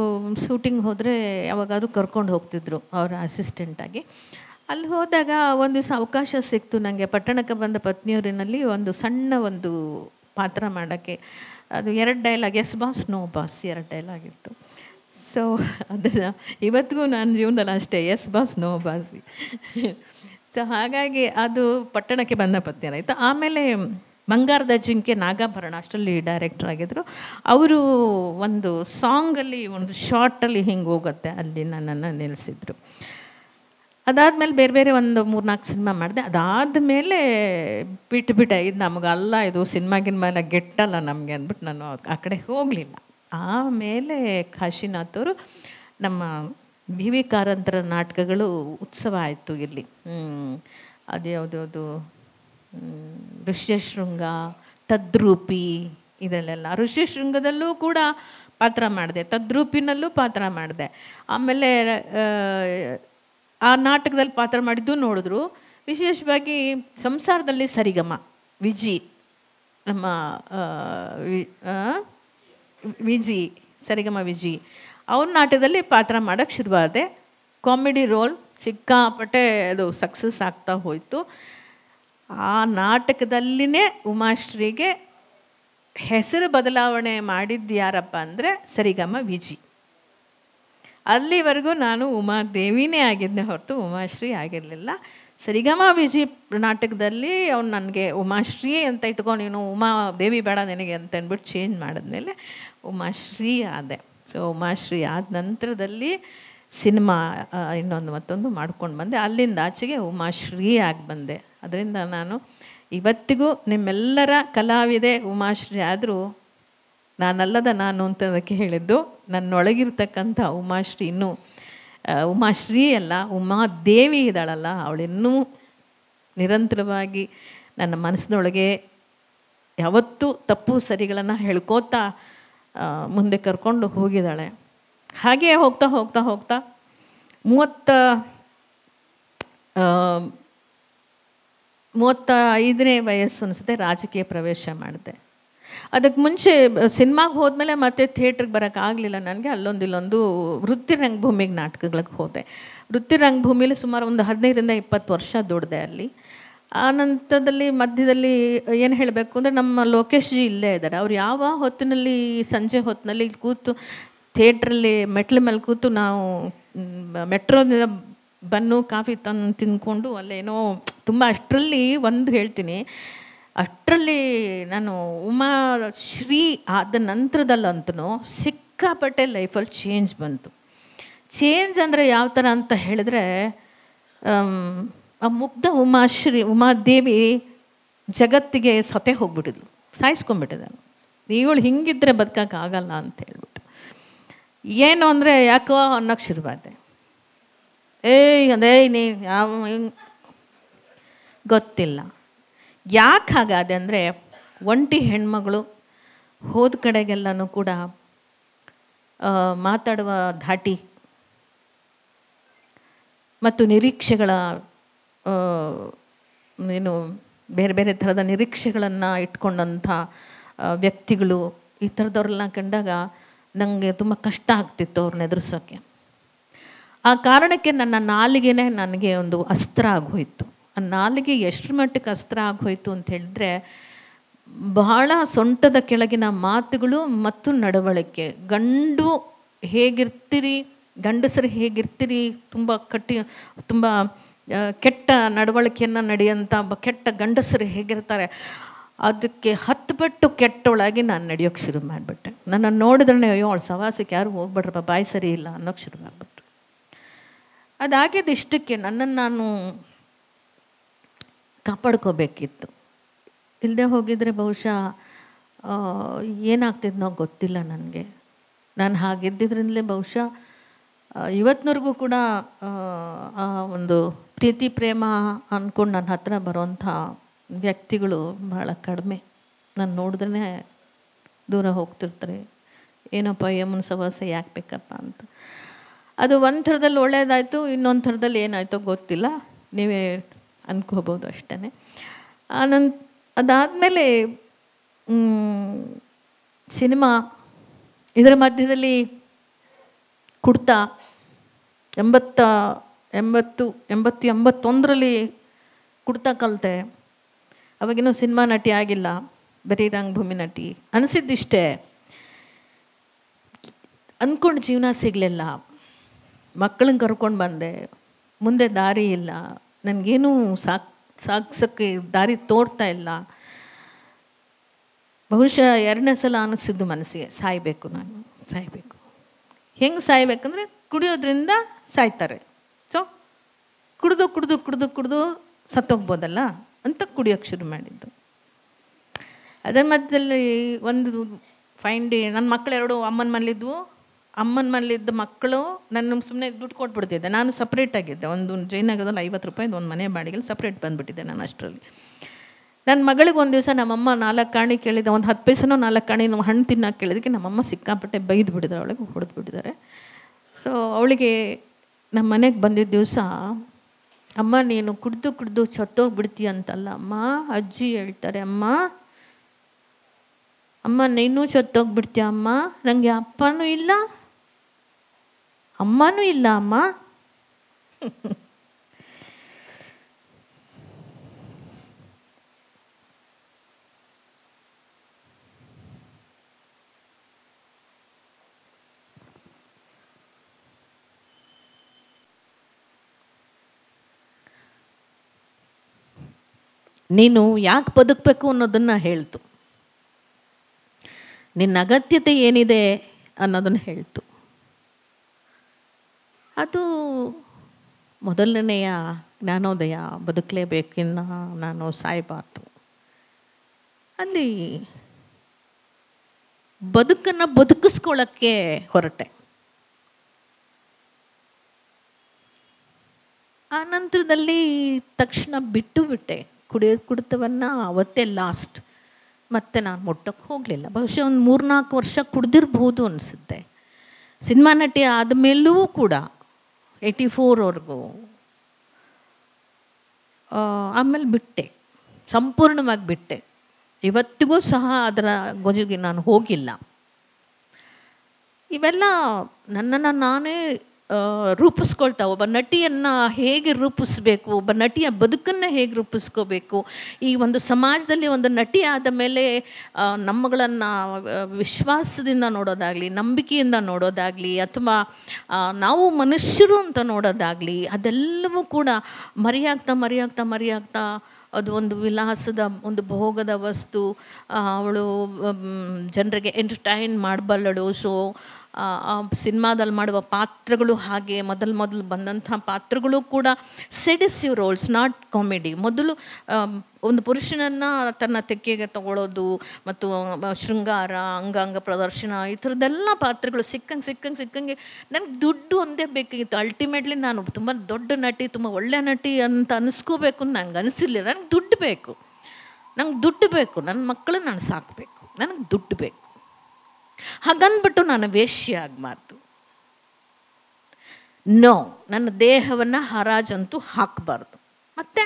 ಶೂಟಿಂಗ್ ಹೋದರೆ ಯಾವಾಗಾದ್ರೂ ಕರ್ಕೊಂಡು ಹೋಗ್ತಿದ್ರು ಅವರ ಅಸಿಸ್ಟೆಂಟಾಗಿ. ಅಲ್ಲಿ ಹೋದಾಗ ಒಂದು ದಿವಸ ಅವಕಾಶ ಸಿಕ್ತು ನನಗೆ. ಪಟ್ಟಣಕ್ಕೆ ಬಂದ ಪತ್ನಿಯವರಿನಲ್ಲಿ ಒಂದು ಸಣ್ಣ ಒಂದು ಪಾತ್ರ ಮಾಡೋಕ್ಕೆ. ಅದು 2 dialogue, yes boss no boss, 2 dialogue ಇತ್ತು. ಸೊ ಅದನ್ನು ಇವತ್ತಿಗೂ ನನ್ನ ಜೀವನದಲ್ಲಿ ಅಷ್ಟೇ, yes boss no boss. So ಹಾಗಾಗಿ ಅದು ಪಟ್ಟಣಕ್ಕೆ ಬಂದ ಪತ್ನಿಯರಾಯಿತು. ಆಮೇಲೆ ಬಂಗಾರದ ಜಿಂಕೆ ನಾಗಾಭರಣ ಅಷ್ಟರಲ್ಲಿ ಡೈರೆಕ್ಟರ್ ಆಗಿದ್ದರು. ಅವರು ಒಂದು ಸಾಂಗಲ್ಲಿ ಒಂದು ಶಾರ್ಟಲ್ಲಿ ಹಿಂಗೆ ಹೋಗುತ್ತೆ, ಅಲ್ಲಿ ನನ್ನನ್ನು ನಿಲ್ಲಿಸಿದ್ರು. ಅದಾದಮೇಲೆ ಬೇರೆ ಬೇರೆ ಒಂದು 3-4 ಸಿನಿಮಾ ಮಾಡಿದೆ. ಅದಾದಮೇಲೆ ಬಿಟ್ಟುಬಿಟ್ಟೆ, ಇದು ನಮಗಲ್ಲ, ಇದು ಸಿನಿಮಾಗಿನ ಗೆಟ್ಟಲ್ಲ ನಮಗೆ ಅಂದ್ಬಿಟ್ಟು ನಾನು ಆ ಕಡೆ ಹೋಗಲಿಲ್ಲ. ಆಮೇಲೆ ಕಾಶಿನಾಥ್ ಅವರು ನಮ್ಮ BV ಕಾರಂತರ ನಾಟಕಗಳು ಉತ್ಸವ ಆಯಿತು ಇಲ್ಲಿ. ಅದು ಯಾವುದ್ಯಾವುದು ಋಷ್ಯಶೃಂಗ, ತದ್ರೂಪಿ, ಇದರಲ್ಲೆಲ್ಲ ಋಷ್ಯಶೃಂಗದಲ್ಲೂ ಕೂಡ ಪಾತ್ರ ಮಾಡಿದೆ, ತದ್ರೂಪಿನಲ್ಲೂ ಪಾತ್ರ ಮಾಡಿದೆ. ಆಮೇಲೆ ಆ ನಾಟಕದಲ್ಲಿ ಪಾತ್ರ ಮಾಡಿದ್ದು ನೋಡಿದ್ರು. ವಿಶೇಷವಾಗಿ ಸಂಸಾರದಲ್ಲಿ ಸರಿಗಮ ವಿಜಿ, ನಮ್ಮ ವಿಜಿ, ಸರಿಗಮ ವಿಜಿ, ಅವ್ರ ನಾಟಕದಲ್ಲಿ ಪಾತ್ರ ಮಾಡೋಕ್ಕೆ ಶುರುವಾದೆ. ಕಾಮಿಡಿ ರೋಲ್ ಸಿಕ್ಕಾಪಟ್ಟೆ ಅದು ಸಕ್ಸಸ್ ಆಗ್ತಾ ಹೋಯಿತು. ಆ ನಾಟಕದಲ್ಲಿನೇ ಉಮಾಶ್ರೀಗೆ ಹೆಸರು ಬದಲಾವಣೆ ಮಾಡಿದ್ದು ಯಾರಪ್ಪ ಅಂದರೆ ಸರಿಗಮ ವಿಜಿ. ಅಲ್ಲಿವರೆಗೂ ನಾನು ಉಮಾದೇವಿನೇ ಆಗಿದ್ದೆ ಹೊರತು ಉಮಾಶ್ರೀ ಆಗಿರಲಿಲ್ಲ. ಸರಿಗಮ ವಿಜಿ ನಾಟಕದಲ್ಲಿ ಅವ್ನು ನನಗೆ ಉಮಾಶ್ರೀ ಅಂತ ಇಟ್ಕೊಂಡು, ನೀನು ಉಮಾದೇವಿ ಬೇಡ ನಿನಗೆ ಅಂತ ಅಂದ್ಬಿಟ್ಟು ಚೇಂಜ್ ಮಾಡಿದ್ಮೇಲೆ ಉಮಾಶ್ರೀ ಆದೆ. ಸೊ ಉಮಾಶ್ರೀ ಆದ ನಂತರದಲ್ಲಿ ಸಿನಿಮಾ ಇನ್ನೊಂದು ಮತ್ತೊಂದು ಮಾಡ್ಕೊಂಡು ಬಂದೆ. ಅಲ್ಲಿಂದ ಆಚೆಗೆ ಉಮಾಶ್ರೀ ಆಗಿ ಬಂದೆ. ಅದರಿಂದ ನಾನು ಇವತ್ತಿಗೂ ನಿಮ್ಮೆಲ್ಲರ ಕಲಾವಿದೆ ಉಮಾಶ್ರೀ ಆದರೂ ನಾನಲ್ಲದ ನಾನು ಅಂತ ಅದಕ್ಕೆ ಹೇಳಿದ್ದು. ನನ್ನೊಳಗಿರ್ತಕ್ಕಂಥ ಉಮಾಶ್ರೀ ಇನ್ನೂ ಉಮಾಶ್ರೀ ಅಲ್ಲ, ಉಮಾದೇವಿ ಇದ್ದಾಳಲ್ಲ, ಅವಳಿನ್ನೂ ನಿರಂತರವಾಗಿ ನನ್ನ ಮನಸ್ಸಿನೊಳಗೆ ಯಾವತ್ತೂ ತಪ್ಪು ಸರಿಗಳನ್ನು ಹೇಳ್ಕೋತಾ ಮುಂದೆ ಕರ್ಕೊಂಡು ಹೋಗಿದ್ದಾಳೆ. ಹಾಗೆ ಹೋಗ್ತಾ ಹೋಗ್ತಾ ಹೋಗ್ತಾ 35ನೇ ವಯಸ್ಸು ಅನಿಸುತ್ತೆ ರಾಜಕೀಯ ಪ್ರವೇಶ ಮಾಡಿದೆ. ಅದಕ್ಕೆ ಮುಂಚೆ ಸಿನಿಮಾಗೆ ಹೋದ್ಮೇಲೆ ಮತ್ತೆ ಥಿಯೇಟ್ರಿಗೆ ಬರೋಕ್ಕಾಗಲಿಲ್ಲ ನನಗೆ. ಇಲ್ಲೊಂದು ವೃತ್ತಿ ರಂಗಭೂಮಿಗೆ ನಾಟಕಗಳಿಗೆ ಹೋದೆ. ವೃತ್ತಿ ರಂಗಭೂಮಿಲಿ ಸುಮಾರು ಒಂದು 15ರಿಂದ 20 ವರ್ಷ ದುಡಿದೆ ಅಲ್ಲಿ. ಆ ನಂತರದಲ್ಲಿ ಮಧ್ಯದಲ್ಲಿ ಏನು ಹೇಳಬೇಕು ಅಂದರೆ ನಮ್ಮ ಲೋಕೇಶ್ ಜಿ ಇಲ್ಲೇ ಇದ್ದಾರೆ. ಅವ್ರು ಯಾವ ಹೊತ್ತಿನಲ್ಲಿ ಸಂಜೆ ಹೊತ್ತಿನಲ್ಲಿ ಕೂತು ಥಿಯೇಟ್ರಲ್ಲಿ ಮೆಟ್ಲ ಮೇಲೆ ಕೂತು ನಾವು ಮೆಟ್ರೋದಿಂದ ಬನ್ನು ಕಾಫಿ ತಂದು ತಿಂದ್ಕೊಂಡು ಅಲ್ಲೇನೋ ತುಂಬ ಅಷ್ಟರಲ್ಲಿ ಒಂದು ಹೇಳ್ತೀನಿ, ಅಷ್ಟರಲ್ಲಿ ನಾನು ಉಮಾಶ್ರೀ ಆದ ನಂತರದಲ್ಲಂತೂ ಸಿಕ್ಕಾಪಟ್ಟೆ ಲೈಫಲ್ಲಿ ಚೇಂಜ್ ಬಂತು. ಚೇಂಜ್ ಅಂದರೆ ಯಾವ ಥರ ಅಂತ ಹೇಳಿದ್ರೆ, ಆ ಮುಗ್ಧ ಉಮಾದೇವಿ ಜಗತ್ತಿಗೆ ಸೊತೆ ಹೋಗ್ಬಿಟ್ಟಿದ್ಲು, ಸಾಯಿಸ್ಕೊಂಡ್ಬಿಟ್ಟಿದ್ದಾನೆ. ಇವಳು ಹಿಂಗಿದ್ರೆ ಬದುಕೋಕ್ಕಾಗಲ್ಲ ಅಂತ ಹೇಳ್ಬಿಟ್ಟು ಏನು ಅಂದರೆ ಯಾಕೋ ಅನ್ನೋಕ್ಕೆ ಶುರುವಾದೆ. ಅದೇ ನೀ ಯಾವ ಗೊತ್ತಿಲ್ಲ ಯಾಕೆ ಹಾಗಾದೆ ಅಂದರೆ, ಒಂಟಿ ಹೆಣ್ಮಗಳು ಹೋದ ಕಡೆಗೆಲ್ಲನೂ ಕೂಡ ಮಾತಾಡುವ ಧಾಟಿ ಮತ್ತು ನಿರೀಕ್ಷೆಗಳ ಏನು ಬೇರೆ ಬೇರೆ ಥರದ ನಿರೀಕ್ಷೆಗಳನ್ನು ಇಟ್ಕೊಂಡಂಥ ವ್ಯಕ್ತಿಗಳು, ಈ ಥರದವ್ರೆಲ್ಲ ಕಂಡಾಗ ನನಗೆ ತುಂಬ ಕಷ್ಟ ಆಗ್ತಿತ್ತು ಅವ್ರನ್ನ ಎದುರಿಸೋಕ್ಕೆ. ಆ ಕಾರಣಕ್ಕೆ ನನ್ನ ನಾಲಿಗೆನೇ ನನಗೆ ಒಂದು ಅಸ್ತ್ರ ಆಗೋಯಿತು. ಆ ನಾಲಿಗೆ ಎಷ್ಟರ ಮಟ್ಟಿಗೆ ಅಸ್ತ್ರ ಆಗೋಯಿತು ಅಂತ ಹೇಳಿದ್ರೆ, ಬಹಳ ಸೊಂಟದ ಕೆಳಗಿನ ಮಾತುಗಳು ಮತ್ತು ನಡವಳಿಕೆ, ಗಂಡು ಹೇಗಿರ್ತೀರಿ, ಗಂಡಸರು ಹೇಗಿರ್ತೀರಿ, ತುಂಬ ಕೆಟ್ಟ ನಡವಳಿಕೆಯನ್ನು ನಡೆಯೋಂಥ ಕೆಟ್ಟ ಗಂಡಸರು ಹೇಗಿರ್ತಾರೆ, ಅದಕ್ಕೆ 10 ಪಟ್ಟು ಕೆಟ್ಟೊಳಗೆ ನಾನು ನಡೆಯೋಕ್ಕೆ ಶುರು ಮಾಡಿಬಿಟ್ಟೆ. ನನ್ನ ನೋಡಿದ್ರೆ ಅಯ್ಯೋ ಅವಳು ಸವಾಸಕ್ಕೆ ಯಾರು ಹೋಗ್ಬಿಟ್ರಪ್ಪ, ಬಾಯಿ ಸರಿ ಇಲ್ಲ ಅನ್ನೋಕ್ಕೆ ಶುರು ಮಾಡಿಬಿಟ್ರು. ಅದಾಗಿದ್ದು ಇಷ್ಟಕ್ಕೆ ನನ್ನನ್ನು ನಾನು ಕಾಪಾಡ್ಕೋಬೇಕಿತ್ತು. ಇಲ್ಲದೆ ಹೋಗಿದ್ರೆ ಬಹುಶಃ ಏನಾಗ್ತಿದ್ನೋ ಗೊತ್ತಿಲ್ಲ ನನಗೆ. ನಾನು ಹಾಗಿದ್ದಿದ್ರಿಂದಲೇ ಬಹುಶಃ ಇವತ್ತಿನವರೆಗೂ ಕೂಡ ಆ ಒಂದು ಪ್ರೀತಿ ಪ್ರೇಮ ಅಂದ್ಕೊಂಡು ನನ್ನ ಹತ್ರ ಬರೋಂಥ ವ್ಯಕ್ತಿಗಳು ಭಾಳ ಕಡಿಮೆ. ನಾನು ನೋಡಿದ್ರೆ ದೂರ ಹೋಗ್ತಿರ್ತಾರೆ, ಏನಪ್ಪ ಯಮುನ ಸವಾಸ ಯಾಕೆ ಬೇಕಪ್ಪ ಅಂತ. ಅದು ಒಂದು ಥರದಲ್ಲಿ ಒಳ್ಳೆಯದಾಯಿತು, ಇನ್ನೊಂದು ಥರದಲ್ಲಿ ಏನಾಯಿತೋ ಗೊತ್ತಿಲ್ಲ, ನೀವೇ ಅಂದ್ಕೋಬೋದು ಅಷ್ಟೇ. ಅದಾದಮೇಲೆ ಸಿನಿಮಾ, ಇದರ ಮಧ್ಯದಲ್ಲಿ ಕುಡ್ತಾ 81ರಲ್ಲಿ ಕುಡ್ತಾ ಕಲಿತೆ. ಅವಾಗಿನ್ನೂ ಸಿನಿಮಾ ನಟಿ ಆಗಿಲ್ಲ, ಬರೀ ರಂಗಭೂಮಿ ನಟಿ. ಅನಿಸಿದ್ದಿಷ್ಟೇ, ಅಂದ್ಕೊಂಡು ಜೀವನ ಸಿಗಲಿಲ್ಲ. ಮಕ್ಕಳನ್ನ ಕರ್ಕೊಂಡು ಬಂದೆ, ಮುಂದೆ ದಾರಿ ಇಲ್ಲ, ನನಗೇನೂ ಸಾಗ್ಸೋಕ್ಕೆ ದಾರಿ ತೋರ್ತಾ ಇಲ್ಲ. ಬಹುಶಃ 2ನೇ ಸಲ ಅನ್ನಿಸಿದ್ದು ಮನಸ್ಸಿಗೆ, ಸಾಯಬೇಕು, ನಾನು ಸಾಯಬೇಕು. ಹೆಂಗೆ ಸಾಯ್ಬೇಕಂದ್ರೆ ಕುಡಿಯೋದ್ರಿಂದ ಸಾಯ್ತಾರೆ, ಸೊ ಕುಡಿದು ಕುಡಿದು ಕುಡಿದು ಕುಡಿದು ಸತ್ತೋಗ್ಬೋದಲ್ಲ ಅಂತ ಕುಡಿಯೋಕ್ಕೆ ಶುರು ಮಾಡಿದ್ದು. ಅದರ ಮಧ್ಯದಲ್ಲಿ ಒಂದು ಫೈನ್ ಡೇ ನನ್ನ ಮಕ್ಕಳು 2 ಅಮ್ಮನ ಮನೇಲಿದ್ವು. ಅಮ್ಮನ ಮನೇಲಿದ್ದ ಮಕ್ಕಳು ನನ್ನ ಸುಮ್ಮನೆ ದುಡ್ಡು ಕೊಟ್ಬಿಡ್ತಿದ್ದೆ. ನಾನು ಸಪ್ರೇಟಾಗಿದ್ದೆ, ಒಂದು ಜಯನಗರದಲ್ಲಿ 50 ರೂಪಾಯಿದು ಒಂದು ಮನೆ ಬಾಡಿಗೆಲಿ ಸಪ್ರೇಟ್ ಬಂದುಬಿಟ್ಟಿದ್ದೆ ನಾನು ಅಷ್ಟರಲ್ಲಿ. ನನ್ನ ಮಗಳಿಗೆ ಒಂದು ದಿವಸ ನಮ್ಮಮ್ಮ 4 ಕಾಣಿ ಕೇಳಿದೆ, ಒಂದು 10 ಪೈಸನೋ 4 ಕಾಣಿ ಹಣ್ಣು ತಿನ್ನೋಕೆ ಕೇಳಿದಕ್ಕೆ ನಮ್ಮಮ್ಮ ಸಿಕ್ಕಾಪಟ್ಟೆ ಬೈದು ಬಿಟ್ಟಿದ್ದಾರೆ, ಅವಳಿಗೆ ಹೊಡೆದು ಬಿಟ್ಟಿದ್ದಾರೆ. ಸೊ ಅವಳಿಗೆ ನಮ್ಮ ಮನೆಗೆ ಬಂದಿದ್ದ ದಿವಸ, ಅಮ್ಮ ನೀನು ಕುಡಿದು ಕುಡಿದು ಸತ್ತೋಗ್ಬಿಡ್ತೀಯ ಅಂತಲ್ಲ ಅಮ್ಮ, ಅಜ್ಜಿ ಹೇಳ್ತಾರೆ, ಅಮ್ಮ ನೀನು ಸತ್ತೋಗ್ಬಿಡ್ತೀಯ ಅಮ್ಮ, ನನಗೆ ಅಪ್ಪನೂ ಇಲ್ಲ ಅಮ್ಮನೂ ಇಲ್ಲ ಅಮ್ಮ. ನೀನು ಯಾಕೆ ಬದುಕಬೇಕು ಅನ್ನೋದನ್ನು ಹೇಳ್ತು, ನಿನ್ನ ಅಗತ್ಯತೆ ಏನಿದೆ ಅನ್ನೋದನ್ನು ಹೇಳ್ತು. ಅದು ಮೊದಲನೆಯ ಜ್ಞಾನೋದಯ. ಬದುಕಲೇಬೇಕಿನ್ನ ನಾನು ಸಾಯಬಾರ್ದು. ಅಲ್ಲಿ ಬದುಕನ್ನು ಬದುಕಿಸ್ಕೊಳ್ಳೋಕ್ಕೆ ಹೊರಟೆ. ಆ ನಂತರದಲ್ಲಿ ತಕ್ಷಣ ಬಿಟ್ಟೆ ಕುಡಿತವನ್ನು. ಅವತ್ತೇ ಲಾಸ್ಟ್. ಮತ್ತೆ ನಾನು ಮುಟ್ಟಕ್ಕೆ ಹೋಗಲಿಲ್ಲ. ಬಹುಶಃ ಒಂದು 3-4 ವರ್ಷ ಕುಡ್ದಿರ್ಬೋದು ಅನಿಸುತ್ತೆ. ಸಿನಿಮಾ ನಟಿ ಆದಮೇಲೂ ಕೂಡ 84ವರೆಗೂ. ಆಮೇಲೆ ಬಿಟ್ಟೆ, ಸಂಪೂರ್ಣವಾಗಿ ಬಿಟ್ಟೆ. ಇವತ್ತಿಗೂ ಸಹ ಅದರ ಗೊಜಿಗೆ ನಾನು ಹೋಗಿಲ್ಲ. ಇವೆಲ್ಲ ನನ್ನನ್ನು ನಾನೇ ರೂಪಿಸ್ಕೊಳ್ತಾವೆ. ಒಬ್ಬ ನಟಿಯನ್ನು ಹೇಗೆ ರೂಪಿಸ್ಬೇಕು, ಒಬ್ಬ ನಟಿಯ ಬದುಕನ್ನು ಹೇಗೆ ರೂಪಿಸ್ಕೋಬೇಕು, ಈ ಒಂದು ಸಮಾಜದಲ್ಲಿ ಒಂದು ನಟಿ ಆದ ಮೇಲೆ ನಮ್ಮಗಳನ್ನು ವಿಶ್ವಾಸದಿಂದ ನೋಡೋದಾಗಲಿ, ನಂಬಿಕೆಯಿಂದ ನೋಡೋದಾಗಲಿ, ಅಥವಾ ನಾವು ಮನುಷ್ಯರು ಅಂತ ನೋಡೋದಾಗಲಿ, ಅದೆಲ್ಲವೂ ಕೂಡ ಮರೆಯಾಗ್ತಾ ಅದು ಒಂದು ವಿಲಾಸದ ಒಂದು ಭೋಗದ ವಸ್ತು. ಅವಳು ಜನರಿಗೆ ಎಂಟರ್ಟೈನ್ ಮಾಡಬಲ್ಲಳು. ಸೊ ಸಿನಿಮಾದಲ್ಲಿ ಮಾಡುವ ಪಾತ್ರಗಳು ಹಾಗೆ ಮೊದಲು ಬಂದಂಥ ಪಾತ್ರಗಳು ಕೂಡ ಸೆಡಿಸಿವ್ ರೋಲ್ಸ್, ನಾಟ್ ಕಾಮಿಡಿ. ಮೊದಲು ಒಂದು ಪುರುಷನನ್ನು ತನ್ನ ತೆಕ್ಕೆಗೆ ತಗೊಳ್ಳೋದು ಮತ್ತು ಶೃಂಗಾರ, ಅಂಗಾಂಗ ಪ್ರದರ್ಶನ, ಈ ಥರದ್ದೆಲ್ಲ ಪಾತ್ರಗಳು ಸಿಕ್ಕಂಗೆ ನನಗೆ ದುಡ್ಡು ಒಂದೇ ಬೇಕಾಗಿತ್ತು. ಅಲ್ಟಿಮೇಟ್ಲಿ ನಾನು ತುಂಬ ದೊಡ್ಡ ನಟಿ, ತುಂಬ ಒಳ್ಳೆ ನಟಿ ಅಂತ ಅನಿಸ್ಕೋಬೇಕು ಅಂತ ನಂಗೆ ಅನಿಸಿರ್ಲಿಲ್ಲ. ನನಗೆ ದುಡ್ಡು ಬೇಕು, ನನ್ನ ಮಕ್ಕಳನ್ನ ನಾನು ಸಾಕಬೇಕು, ನನಗೆ ದುಡ್ಡು ಬೇಕು. ಹಾಗನ್ಬಿಟ್ಟು ನಾನು ವೇಶ್ಯ ಆಗಬಾರ್ದು. ನೋ, ನನ್ನ ದೇಹವನ್ನು ಹರಾಜಂತೂ ಹಾಕಬಾರ್ದು. ಮತ್ತು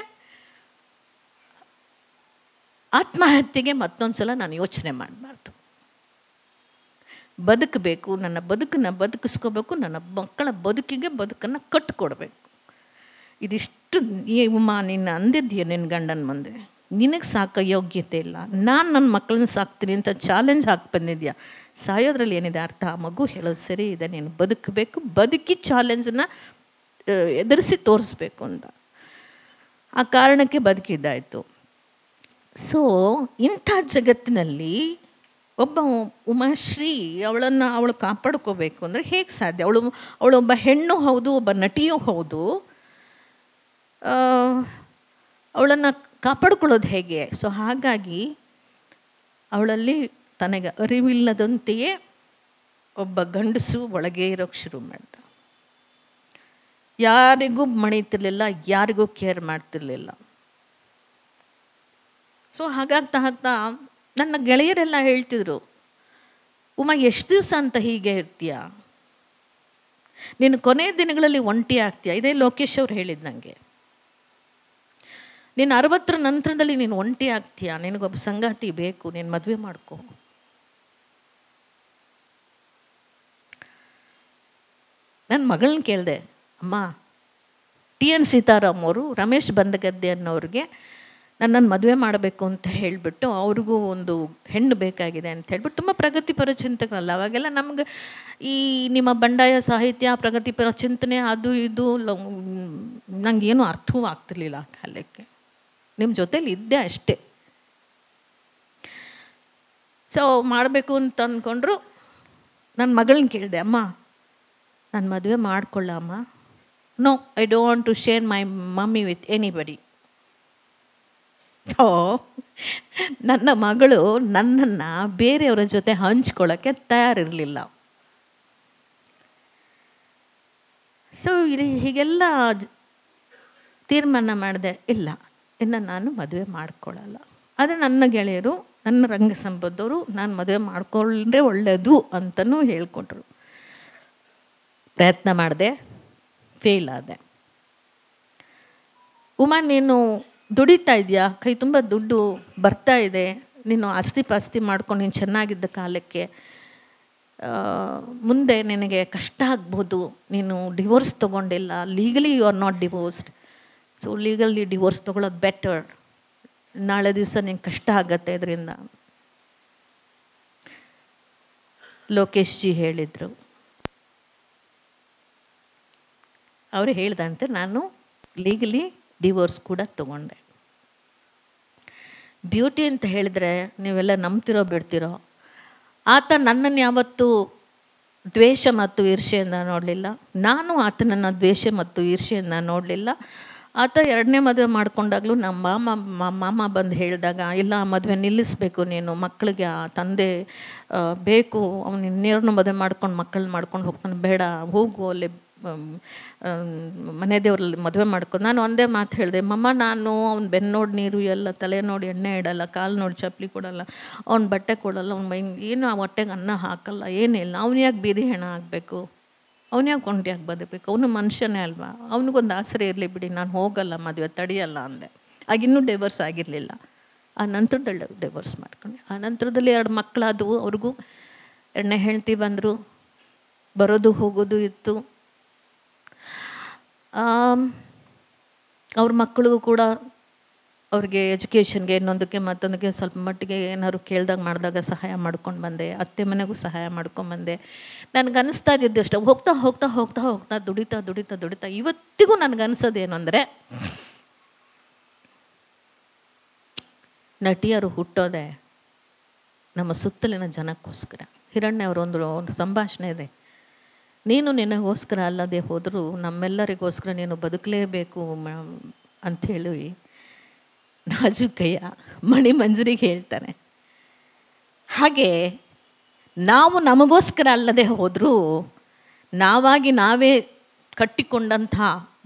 ಆತ್ಮಹತ್ಯೆಗೆ ಮತ್ತೊಂದು ಸಲ ನಾನು ಯೋಚನೆ ಮಾಡಬಾರ್ದು. ಬದುಕಬೇಕು, ನನ್ನ ಬದುಕನ್ನು ಬದುಕಿಸ್ಕೋಬೇಕು, ನನ್ನ ಮಕ್ಕಳ ಬದುಕನ್ನು ಕಟ್ಟಿಕೊಡ್ಬೇಕು. ಇದಿಷ್ಟು ಉಮಾ ನಿನ್ನ ಅಂದಿದ್ದೀಯ ನಿನ್ನ ಗಂಡನ ಮುಂದೆ. ನಿನಗೆ ಸಾಕೋ ಯೋಗ್ಯತೆ ಇಲ್ಲ, ನಾನು ನನ್ನ ಮಕ್ಕಳನ್ನ ಸಾಕ್ತೀನಿ ಅಂತ ಚಾಲೆಂಜ್ ಹಾಕಿ ಬಂದಿದ್ಯಾ. ಸಾಯೋದ್ರಲ್ಲಿ ಏನಿದೆ ಅರ್ಥ? ಆ ಮಗು ಹೇಳೋದು ಸರಿ ಇದೆ, ನೀನು ಬದುಕಬೇಕು, ಬದುಕಿ ಚಾಲೆಂಜನ್ನು ಎದುರಿಸಿ ತೋರಿಸ್ಬೇಕು ಅಂತ. ಆ ಕಾರಣಕ್ಕೆ ಬದುಕಿದ್ದಾಯಿತು. ಸೊ ಇಂಥ ಜಗತ್ತಿನಲ್ಲಿ ಒಬ್ಬ ಉಮಾಶ್ರೀ ಅವಳು ಕಾಪಾಡ್ಕೋಬೇಕು ಅಂದರೆ ಹೇಗೆ ಸಾಧ್ಯ? ಅವಳೊಬ್ಬ ಹೆಣ್ಣು ಹೌದು, ಒಬ್ಬ ನಟಿಯೂ ಹೌದು. ಅವಳನ್ನು ಕಾಪಾಡ್ಕೊಳ್ಳೋದು ಹೇಗೆ? ಸೊ ಹಾಗಾಗಿ ಅವಳಲ್ಲಿ ತನಗೆ ಅರಿವಿಲ್ಲದಂತೆಯೇ ಒಬ್ಬ ಗಂಡಸು ಒಳಗೆ ಇರೋಕ್ಕೆ ಶುರು ಮಾಡ್ದ. ಯಾರಿಗೂ ಮಣಿತಿರ್ಲಿಲ್ಲ, ಯಾರಿಗೂ ಕೇರ್ ಮಾಡ್ತಿರ್ಲಿಲ್ಲ. ಸೊ ಹಾಗಾಗ್ತಾ ನನ್ನ ಗೆಳೆಯರೆಲ್ಲ ಹೇಳ್ತಿದ್ರು, ಉಮಾ ಎಷ್ಟು ದಿವಸ ಅಂತ ಹೀಗೆ ಇರ್ತೀಯ, ನೀನು ಕೊನೆಯ ದಿನಗಳಲ್ಲಿ ಒಂಟಿ ಆಗ್ತೀಯ. ಇದೇ ಲೋಕೇಶ್ ಅವ್ರು ಹೇಳಿದ್ದು ನನಗೆ. ನೀನು 60ರ ನಂತರದಲ್ಲಿ ನೀನು ಒಂಟಿ ಆಗ್ತೀಯ, ನಿನಗೊಬ್ಬ ಸಂಗಾತಿ ಬೇಕು, ನೀನು ಮದುವೆ ಮಾಡ್ಕೊ. ನನ್ನ ಮಗಳನ್ನ ಕೇಳಿದೆ, ಅಮ್ಮ TN ಸೀತಾರಾಮ್ ಅವರು ರಮೇಶ್ ಬಂದಗದ್ದೆ ಅನ್ನೋರಿಗೆ ನನ್ನನ್ನು ಮದುವೆ ಮಾಡಬೇಕು ಅಂತ ಹೇಳಿಬಿಟ್ಟು ಅವ್ರಿಗೂ ಒಂದು ಹೆಣ್ಣು ಬೇಕಾಗಿದೆ ಅಂತ ಹೇಳ್ಬಿಟ್ಟು, ತುಂಬ ಪ್ರಗತಿಪರ ಚಿಂತಕರಲ್ಲ ಅವಾಗೆಲ್ಲ. ನಮ್ಗೆ ಈ ನಿಮ್ಮ ಬಂಡಾಯ ಸಾಹಿತ್ಯ, ಪ್ರಗತಿಪರ ಚಿಂತನೆ, ಅದು ಇದು ನನಗೇನು ಅರ್ಥವೂ ಆಗ್ತಿರ್ಲಿಲ್ಲ ಆ ಕಾಲಕ್ಕೆ. ನಿಮ್ಮ ಜೊತೇಲಿ ಇದ್ದೆ ಅಷ್ಟೇ. ಸೊ ಮಾಡಬೇಕು ಅಂತ ಅಂದ್ಕೊಂಡ್ರು. ನನ್ನ ಮಗಳನ್ನ ಕೇಳಿದೆ, ಅಮ್ಮ ನಾನು ಮದುವೆ ಮಾಡ್ಕೊಳ್ಳಮ್ಮ? No, I don't want to share my mummy with anybody. ನನ್ನ ಮಗಳು ನನ್ನನ್ನು ಬೇರೆಯವರ ಜೊತೆ ಹಂಚ್ಕೊಳ್ಳೋಕ್ಕೆ ತಯಾರಿರಲಿಲ್ಲ. ಸೊ ಹೀಗೆಲ್ಲ ತೀರ್ಮಾನ ಮಾಡಿದೆ, ಇಲ್ಲ ಇನ್ನು ನಾನು ಮದುವೆ ಮಾಡ್ಕೊಳ್ಳಲ್ಲ. ಆದರೆ ನನ್ನ ಗೆಳೆಯರು, ನನ್ನ ರಂಗ ಸಂಬಂಧವರು ನಾನು ಮದುವೆ ಮಾಡ್ಕೊಂಡ್ರೆ ಒಳ್ಳೆಯದು ಅಂತಲೂ ಹೇಳ್ಕೊಟ್ರು. ಪ್ರಯತ್ನ ಮಾಡಿದೆ, ಫೇಲ್ ಆದೆ. ಉಮಾ ನೀನು ದುಡಿತಾ ಇದೆಯಾ, ಕೈ ತುಂಬ ದುಡ್ಡು ಬರ್ತಾ ಇದೆ, ನೀನು ಆಸ್ತಿ ಪಾಸ್ತಿ ಮಾಡ್ಕೊಂಡು ನೀನು ಚೆನ್ನಾಗಿದ್ದ ಕಾಲಕ್ಕೆ ಮುಂದೆ ನಿನಗೆ ಕಷ್ಟ ಆಗ್ಬೋದು. ನೀನು ಡಿವೋರ್ಸ್ ತೊಗೊಂಡಿಲ್ಲ, legally you are not divorced. So legally divorce ತೊಗೊಳ್ಳೋದು ಬೆಟರ್. ನಾಳೆ ದಿವಸ ನಿಂಗೆ ಕಷ್ಟ ಆಗತ್ತೆ ಇದರಿಂದ. ಲೋಕೇಶ್ ಜಿ ಹೇಳಿದರು. ಅವರು ಹೇಳ್ದಂತೆ ನಾನು ಲೀಗಲಿ ಡಿವೋರ್ಸ್ ಕೂಡ ತೊಗೊಂಡೆ. ಬ್ಯೂಟಿ ಅಂತ ಹೇಳಿದ್ರೆ ನೀವೆಲ್ಲ ನಂಬ್ತಿರೋ ಬಿಡ್ತಿರೋ, ಆತ ನನ್ನನ್ನು ಯಾವತ್ತೂ ದ್ವೇಷ ಮತ್ತು ಈರ್ಷೆಯಿಂದ ನೋಡಲಿಲ್ಲ, ನಾನು ಆತನನ್ನು ದ್ವೇಷ ಮತ್ತು ಈರ್ಷೆಯಿಂದ ನೋಡಲಿಲ್ಲ. ಆತ 2ನೇ ಮದುವೆ ಮಾಡ್ಕೊಂಡಾಗಲೂ ನಮ್ಮ ಮಾಮ ಬಂದು ಹೇಳಿದಾಗ, ಇಲ್ಲ ಮದುವೆ ನಿಲ್ಲಿಸಬೇಕು ನೀನು, ಮಕ್ಕಳಿಗೆ ಆ ತಂದೆ ಬೇಕು, ಅವನು ಇನ್ನೇರನ್ನು ಮದುವೆ ಮಾಡ್ಕೊಂಡು ಮಕ್ಕಳನ್ನ ಮಾಡ್ಕೊಂಡು ಹೋಗ್ತಾನೆ, ಬೇಡ ಹೋಗು ಅಲ್ಲಿ ಮನೆ ದೇವರಲ್ಲಿ ಮದುವೆ ಮಾಡ್ಕೊಂಡು. ನಾನು ಒಂದೇ ಮಾತು ಹೇಳಿದೆ, ಮಮ್ಮ ನಾನು ಅವ್ನು ಬೆನ್ನು ನೋಡಿ ನೀರು ಎಲ್ಲ, ತಲೆ ನೋಡಿ ಎಣ್ಣೆ ಇಡಲ್ಲ, ಕಾಲು ನೋಡಿ ಚಪ್ಪಲಿ ಕೊಡಲ್ಲ, ಅವ್ನು ಬಟ್ಟೆ ಕೊಡಲ್ಲ, ಅವ್ನು ಏನು ಆ ಹೊಟ್ಟೆಗೆ ಅನ್ನ ಹಾಕಲ್ಲ, ಏನಿಲ್ಲ. ಅವ್ನು ಯಾಕೆ ಬೀದಿ ಹೆಣ ಆಗಬೇಕು, ಅವ್ನು ಯಾಕೆ ಒಂಟಿಯಾಗಿ ಬದುಕಬೇಕು, ಅವನು ಮನುಷ್ಯನೇ ಅಲ್ವಾ, ಅವನಿಗೊಂದು ಆಸರೆ ಇರಲಿ ಬಿಡಿ, ನಾನು ಹೋಗಲ್ಲ ಮದುವೆ ತಡೆಯಲ್ಲ ಅಂದೆ. ಆಗಿನ್ನೂ ಡಿವೋರ್ಸ್ ಆಗಿರಲಿಲ್ಲ. ಆ ನಂತರದಲ್ಲಿ ಡಿವೋರ್ಸ್ ಮಾಡ್ಕೊಂಡೆ. ಆ ನಂತರದಲ್ಲಿ 2 ಮಕ್ಕಳಾದವು. ಅವ್ರಿಗೂ 2ನೇ ಹೆಂಡತಿ ಬಂದರು, ಬರೋದು ಹೋಗೋದು ಇತ್ತು. ಅವ್ರ ಮಕ್ಕಳಿಗೂ ಕೂಡ ಅವ್ರಿಗೆ ಎಜುಕೇಷನ್ಗೆ ಇನ್ನೊಂದಕ್ಕೆ ಮತ್ತೊಂದಕ್ಕೆ ಸ್ವಲ್ಪ ಮಟ್ಟಿಗೆ ಏನಾದ್ರು ಕೇಳ್ದಾಗ ಮಾಡಿದಾಗ ಸಹಾಯ ಮಾಡ್ಕೊಂಡು ಬಂದೆ. ಅತ್ತೆ ಮನೆಗೂ ಸಹಾಯ ಮಾಡ್ಕೊಂಬಂದೆ. ನನಗೆ ಅನ್ನಿಸ್ತಾ ಇದ್ದಿದ್ದು ಅಷ್ಟೇ, ಹೋಗ್ತಾ ಹೋಗ್ತಾ ಹೋಗ್ತಾ ಹೋಗ್ತಾ ದುಡಿತಾ ದುಡಿತಾ ದುಡಿತಾ ಇವತ್ತಿಗೂ ನನಗನ್ನಿಸೋದೇನು ಅಂದರೆ, ನಟಿಯರು ಹುಟ್ಟೋದೆ ನಮ್ಮ ಸುತ್ತಲಿನ ಜನಕ್ಕೋಸ್ಕರ. ಹಿರಣ್ಯ ಅವರೊಂದು ಸಂಭಾಷಣೆ ಇದೆ, ನೀನು ನಿನಗೋಸ್ಕರ ಅಲ್ಲದೆ ಹೋದರೂ ನಮ್ಮೆಲ್ಲರಿಗೋಸ್ಕರ ನೀನು ಬದುಕಲೇಬೇಕು ಅಂಥೇಳಿ ನಾಜುಕಯ್ಯ ಮಣಿಮಂಜರಿಗೆ ಹೇಳ್ತಾನೆ. ಹಾಗೆ ನಾವು ನಮಗೋಸ್ಕರ ಅಲ್ಲದೆ ಹೋದರೂ ನಾವಾಗಿ ನಾವೇ ಕಟ್ಟಿಕೊಂಡಂಥ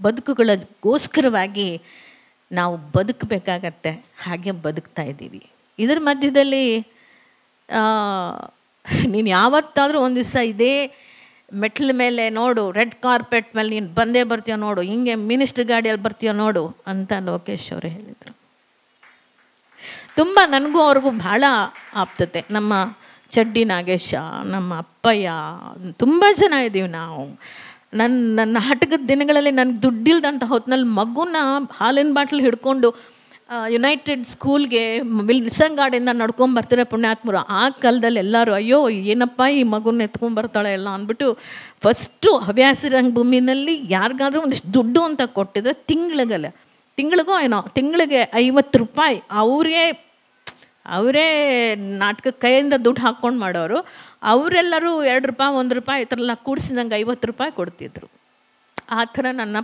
ಬದುಕುಗಳಿಗೋಸ್ಕರವಾಗಿ ನಾವು ಬದುಕಬೇಕಾಗತ್ತೆ. ಹಾಗೆ ಬದುಕ್ತಾ ಇದ್ದೀವಿ. ಇದರ ಮಧ್ಯದಲ್ಲಿ ನೀನು ಯಾವತ್ತಾದರೂ ಒಂದು ದಿವಸ ಇದೇ ಮೆಟ್ಲ ಮೇಲೆ ನೋಡು, ರೆಡ್ ಕಾರ್ಪೆಟ್ ಮೇಲೆ ನೀನು ಬಂದೇ ಬರ್ತೀಯ ನೋಡು, ಹಿಂಗೆ ಮಿನಿಸ್ಟರ್ ಗಾಡಿಯಲ್ಲಿ ಬರ್ತೀಯ ನೋಡು ಅಂತ ಲೋಕೇಶ್ ಅವರು ಹೇಳಿದರು. ತುಂಬ ನನಗೂ ಅವ್ರಿಗೂ ಭಾಳ ಆಪ್ತತೆ. ನಮ್ಮ ಚಡ್ಡಿ ನಾಗೇಶ, ನಮ್ಮ ಅಪ್ಪಯ್ಯ, ತುಂಬ ಜನ ಇದ್ದೀವಿ ನಾವು. ನನ್ನ ನಾಟಕದ ದಿನಗಳಲ್ಲಿ ನನಗೆ ದುಡ್ಡಿಲ್ದಂಥ ಹೊತ್ತಿನಲ್ಲಿ ಮಗುನ ಹಾಲಿನ ಬಾಟ್ಲು ಹಿಡ್ಕೊಂಡು ಯುನೈಟೆಡ್ ಸ್ಕೂಲ್ಗೆ ವಿಲ್ಸನ್ಗಾಡಿಂದ ನಡ್ಕೊಂಬರ್ತಾರೆ ಪುಣ್ಯಾತ್ಮರು. ಆ ಕಾಲದಲ್ಲಿ ಎಲ್ಲರೂ ಅಯ್ಯೋ ಏನಪ್ಪ ಈ ಮಗುನ ಎತ್ಕೊಂಬರ್ತಾಳೆ ಎಲ್ಲ ಅಂದ್ಬಿಟ್ಟು ಫಸ್ಟು ಹವ್ಯಾಸ ರಂಗಭೂಮಿನಲ್ಲಿ ಯಾರಿಗಾದ್ರೂ ಒಂದಿಷ್ಟು ದುಡ್ಡು ಅಂತ ಕೊಟ್ಟಿದ್ರೆ ತಿಂಗಳಿಗೋ ಏನೋ ತಿಂಗಳಿಗೆ 50 ರೂಪಾಯಿ ಅವರೇ ನಾಟಕ ಕೈಯಿಂದ ದುಡ್ಡು ಹಾಕ್ಕೊಂಡು ಮಾಡೋರು. ಅವರೆಲ್ಲರೂ 2 ರೂಪಾಯಿ 1 ರೂಪಾಯಿ ಈ ಥರ ಎಲ್ಲ ಕೂಡಿಸಿ ನಂಗೆ 50 ರೂಪಾಯಿ ಕೊಡ್ತಿದ್ರು. ಆ ಥರ ನನ್ನ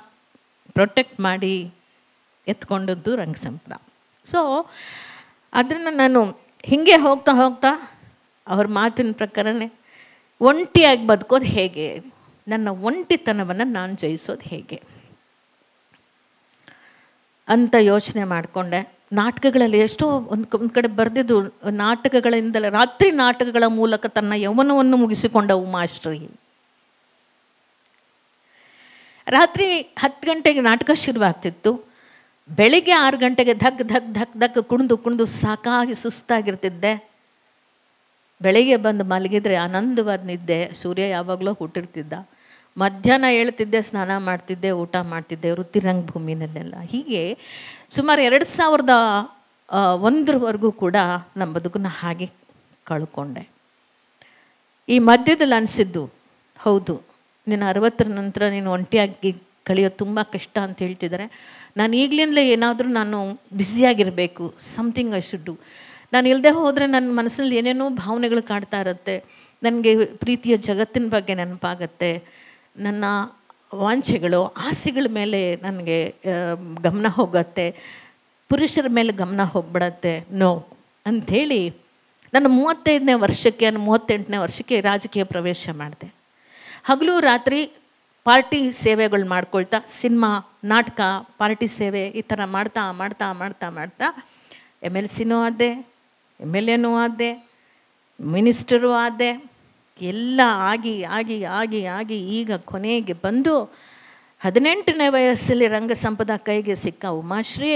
ಪ್ರೊಟೆಕ್ಟ್ ಮಾಡಿ ಎತ್ಕೊಂಡದ್ದು ರಂಗಸಂಪ್ರದಾಯ. ಸೊ ಅದನ್ನು ನಾನು ಹೀಗೆ ಹೋಗ್ತಾ ಹೋಗ್ತಾ ಅವ್ರ ಮಾತಿನ ಪ್ರಕಾರನೇ ಒಂಟಿಯಾಗಿ ಬದುಕೋದು ಹೇಗೆ, ನನ್ನ ಒಂಟಿತನವನ್ನು ನಾನು ಜಯಿಸೋದು ಹೇಗೆ ಅಂತ ಯೋಚನೆ ಮಾಡಿಕೊಂಡೆ. ನಾಟಕಗಳಲ್ಲಿ ಎಷ್ಟೋ ಒಂದು ಕಡೆ ಬರೆದಿದ್ದು, ನಾಟಕಗಳಿಂದಲೇ ರಾತ್ರಿ ನಾಟಕಗಳ ಮೂಲಕ ತನ್ನ ಯೌವನವನ್ನು ಮುಗಿಸಿಕೊಂಡ ಉಮಾಶ್ರೀ. ರಾತ್ರಿ 10 ಗಂಟೆಗೆ ನಾಟಕ ಶುರುವಾಗ್ತಿತ್ತು. ಬೆಳಿಗ್ಗೆ 6 ಗಂಟೆಗೆ ಧಕ್ ಧಕ್ ಧಕ್ ಧಕ್ ಕುಣಿದು ಸಾಕಾಗಿ ಸುಸ್ತಾಗಿರ್ತಿದ್ದೆ. ಬೆಳಿಗ್ಗೆ ಬಂದು ಮಲಗಿದ್ರೆ ಆನಂದವಾದ ನಿದ್ದೆ. ಸೂರ್ಯ ಯಾವಾಗಲೂ ಹುಟ್ಟಿರ್ತಿದ್ದ. ಮಧ್ಯಾಹ್ನ ಹೇಳ್ತಿದ್ದೆ, ಸ್ನಾನ ಮಾಡ್ತಿದ್ದೆ, ಊಟ ಮಾಡ್ತಿದ್ದೆ ವೃತ್ತಿ ರಂಗಭೂಮಿನಲ್ಲೆಲ್ಲ. ಹೀಗೆ ಸುಮಾರು 2001 ಕೂಡ ನಮ್ಮ ಬದುಕನ್ನ ಹಾಗೆ ಕಳ್ಕೊಂಡೆ. ಈ ಮಧ್ಯದಲ್ಲಿ ಅನಿಸಿದ್ದು, ಹೌದು ನೀನು 60ರ ನಂತರ ನೀನು ಒಂಟಿಯಾಗಿ ಕಳೆಯೋದು ತುಂಬ ಕಷ್ಟ ಅಂತ ಹೇಳ್ತಿದ್ದಾರೆ. ನಾನು ಈಗಲಿಂದಲೇ ಏನಾದರೂ ನಾನು ಬ್ಯುಸಿಯಾಗಿರಬೇಕು, ಸಮಥಿಂಗ್ ಐ ಶುಡ್ ಡು. ನಾನು ಇಲ್ಲದೆ ಹೋದರೆ ನನ್ನ ಮನಸ್ಸಲ್ಲಿ ಏನೇನೋ ಭಾವನೆಗಳು ಕಾಡ್ತಾ ಇರುತ್ತೆ. ನನಗೆ ಪ್ರೀತಿಯ ಜಗತ್ತಿನ ಬಗ್ಗೆ ನೆನಪಾಗತ್ತೆ. ನನ್ನ ವಾಂಛೆಗಳು ಆಸೆಗಳ ಮೇಲೆ ನನಗೆ ಗಮನ ಹೋಗುತ್ತೆ, ಪುರುಷರ ಮೇಲೆ ಗಮನ ಹೋಗ್ಬಿಡತ್ತೆ. ನೋ ಅಂಥೇಳಿ ನನ್ನ 35ನೇ ವರ್ಷಕ್ಕೆ 38ನೇ ವರ್ಷಕ್ಕೆ ರಾಜಕೀಯ ಪ್ರವೇಶ ಮಾಡಿದೆ. ಹಗಲು ರಾತ್ರಿ ಪಾರ್ಟಿ ಸೇವೆಗಳು ಮಾಡ್ಕೊಳ್ತಾ, ಸಿನಿಮಾ, ನಾಟಕ, ಪಾರ್ಟಿ ಸೇವೆ ಈ ಥರ ಮಾಡ್ತಾ ಮಾಡ್ತಾ ಮಾಡ್ತಾ ಮಾಡ್ತಾ MLCನೂ ಆದೆ, MLAನೂ ಆದೆ, ಮಿನಿಸ್ಟರು ಆದೆ. ಎಲ್ಲ ಆಗಿ ಆಗಿ ಆಗಿ ಆಗಿ ಈಗ ಕೊನೆಗೆ ಬಂದು 18ನೇ ವಯಸ್ಸಲ್ಲಿ ರಂಗಸಂಪದ ಕೈಗೆ ಸಿಕ್ಕ ಉಮಾಶ್ರೀ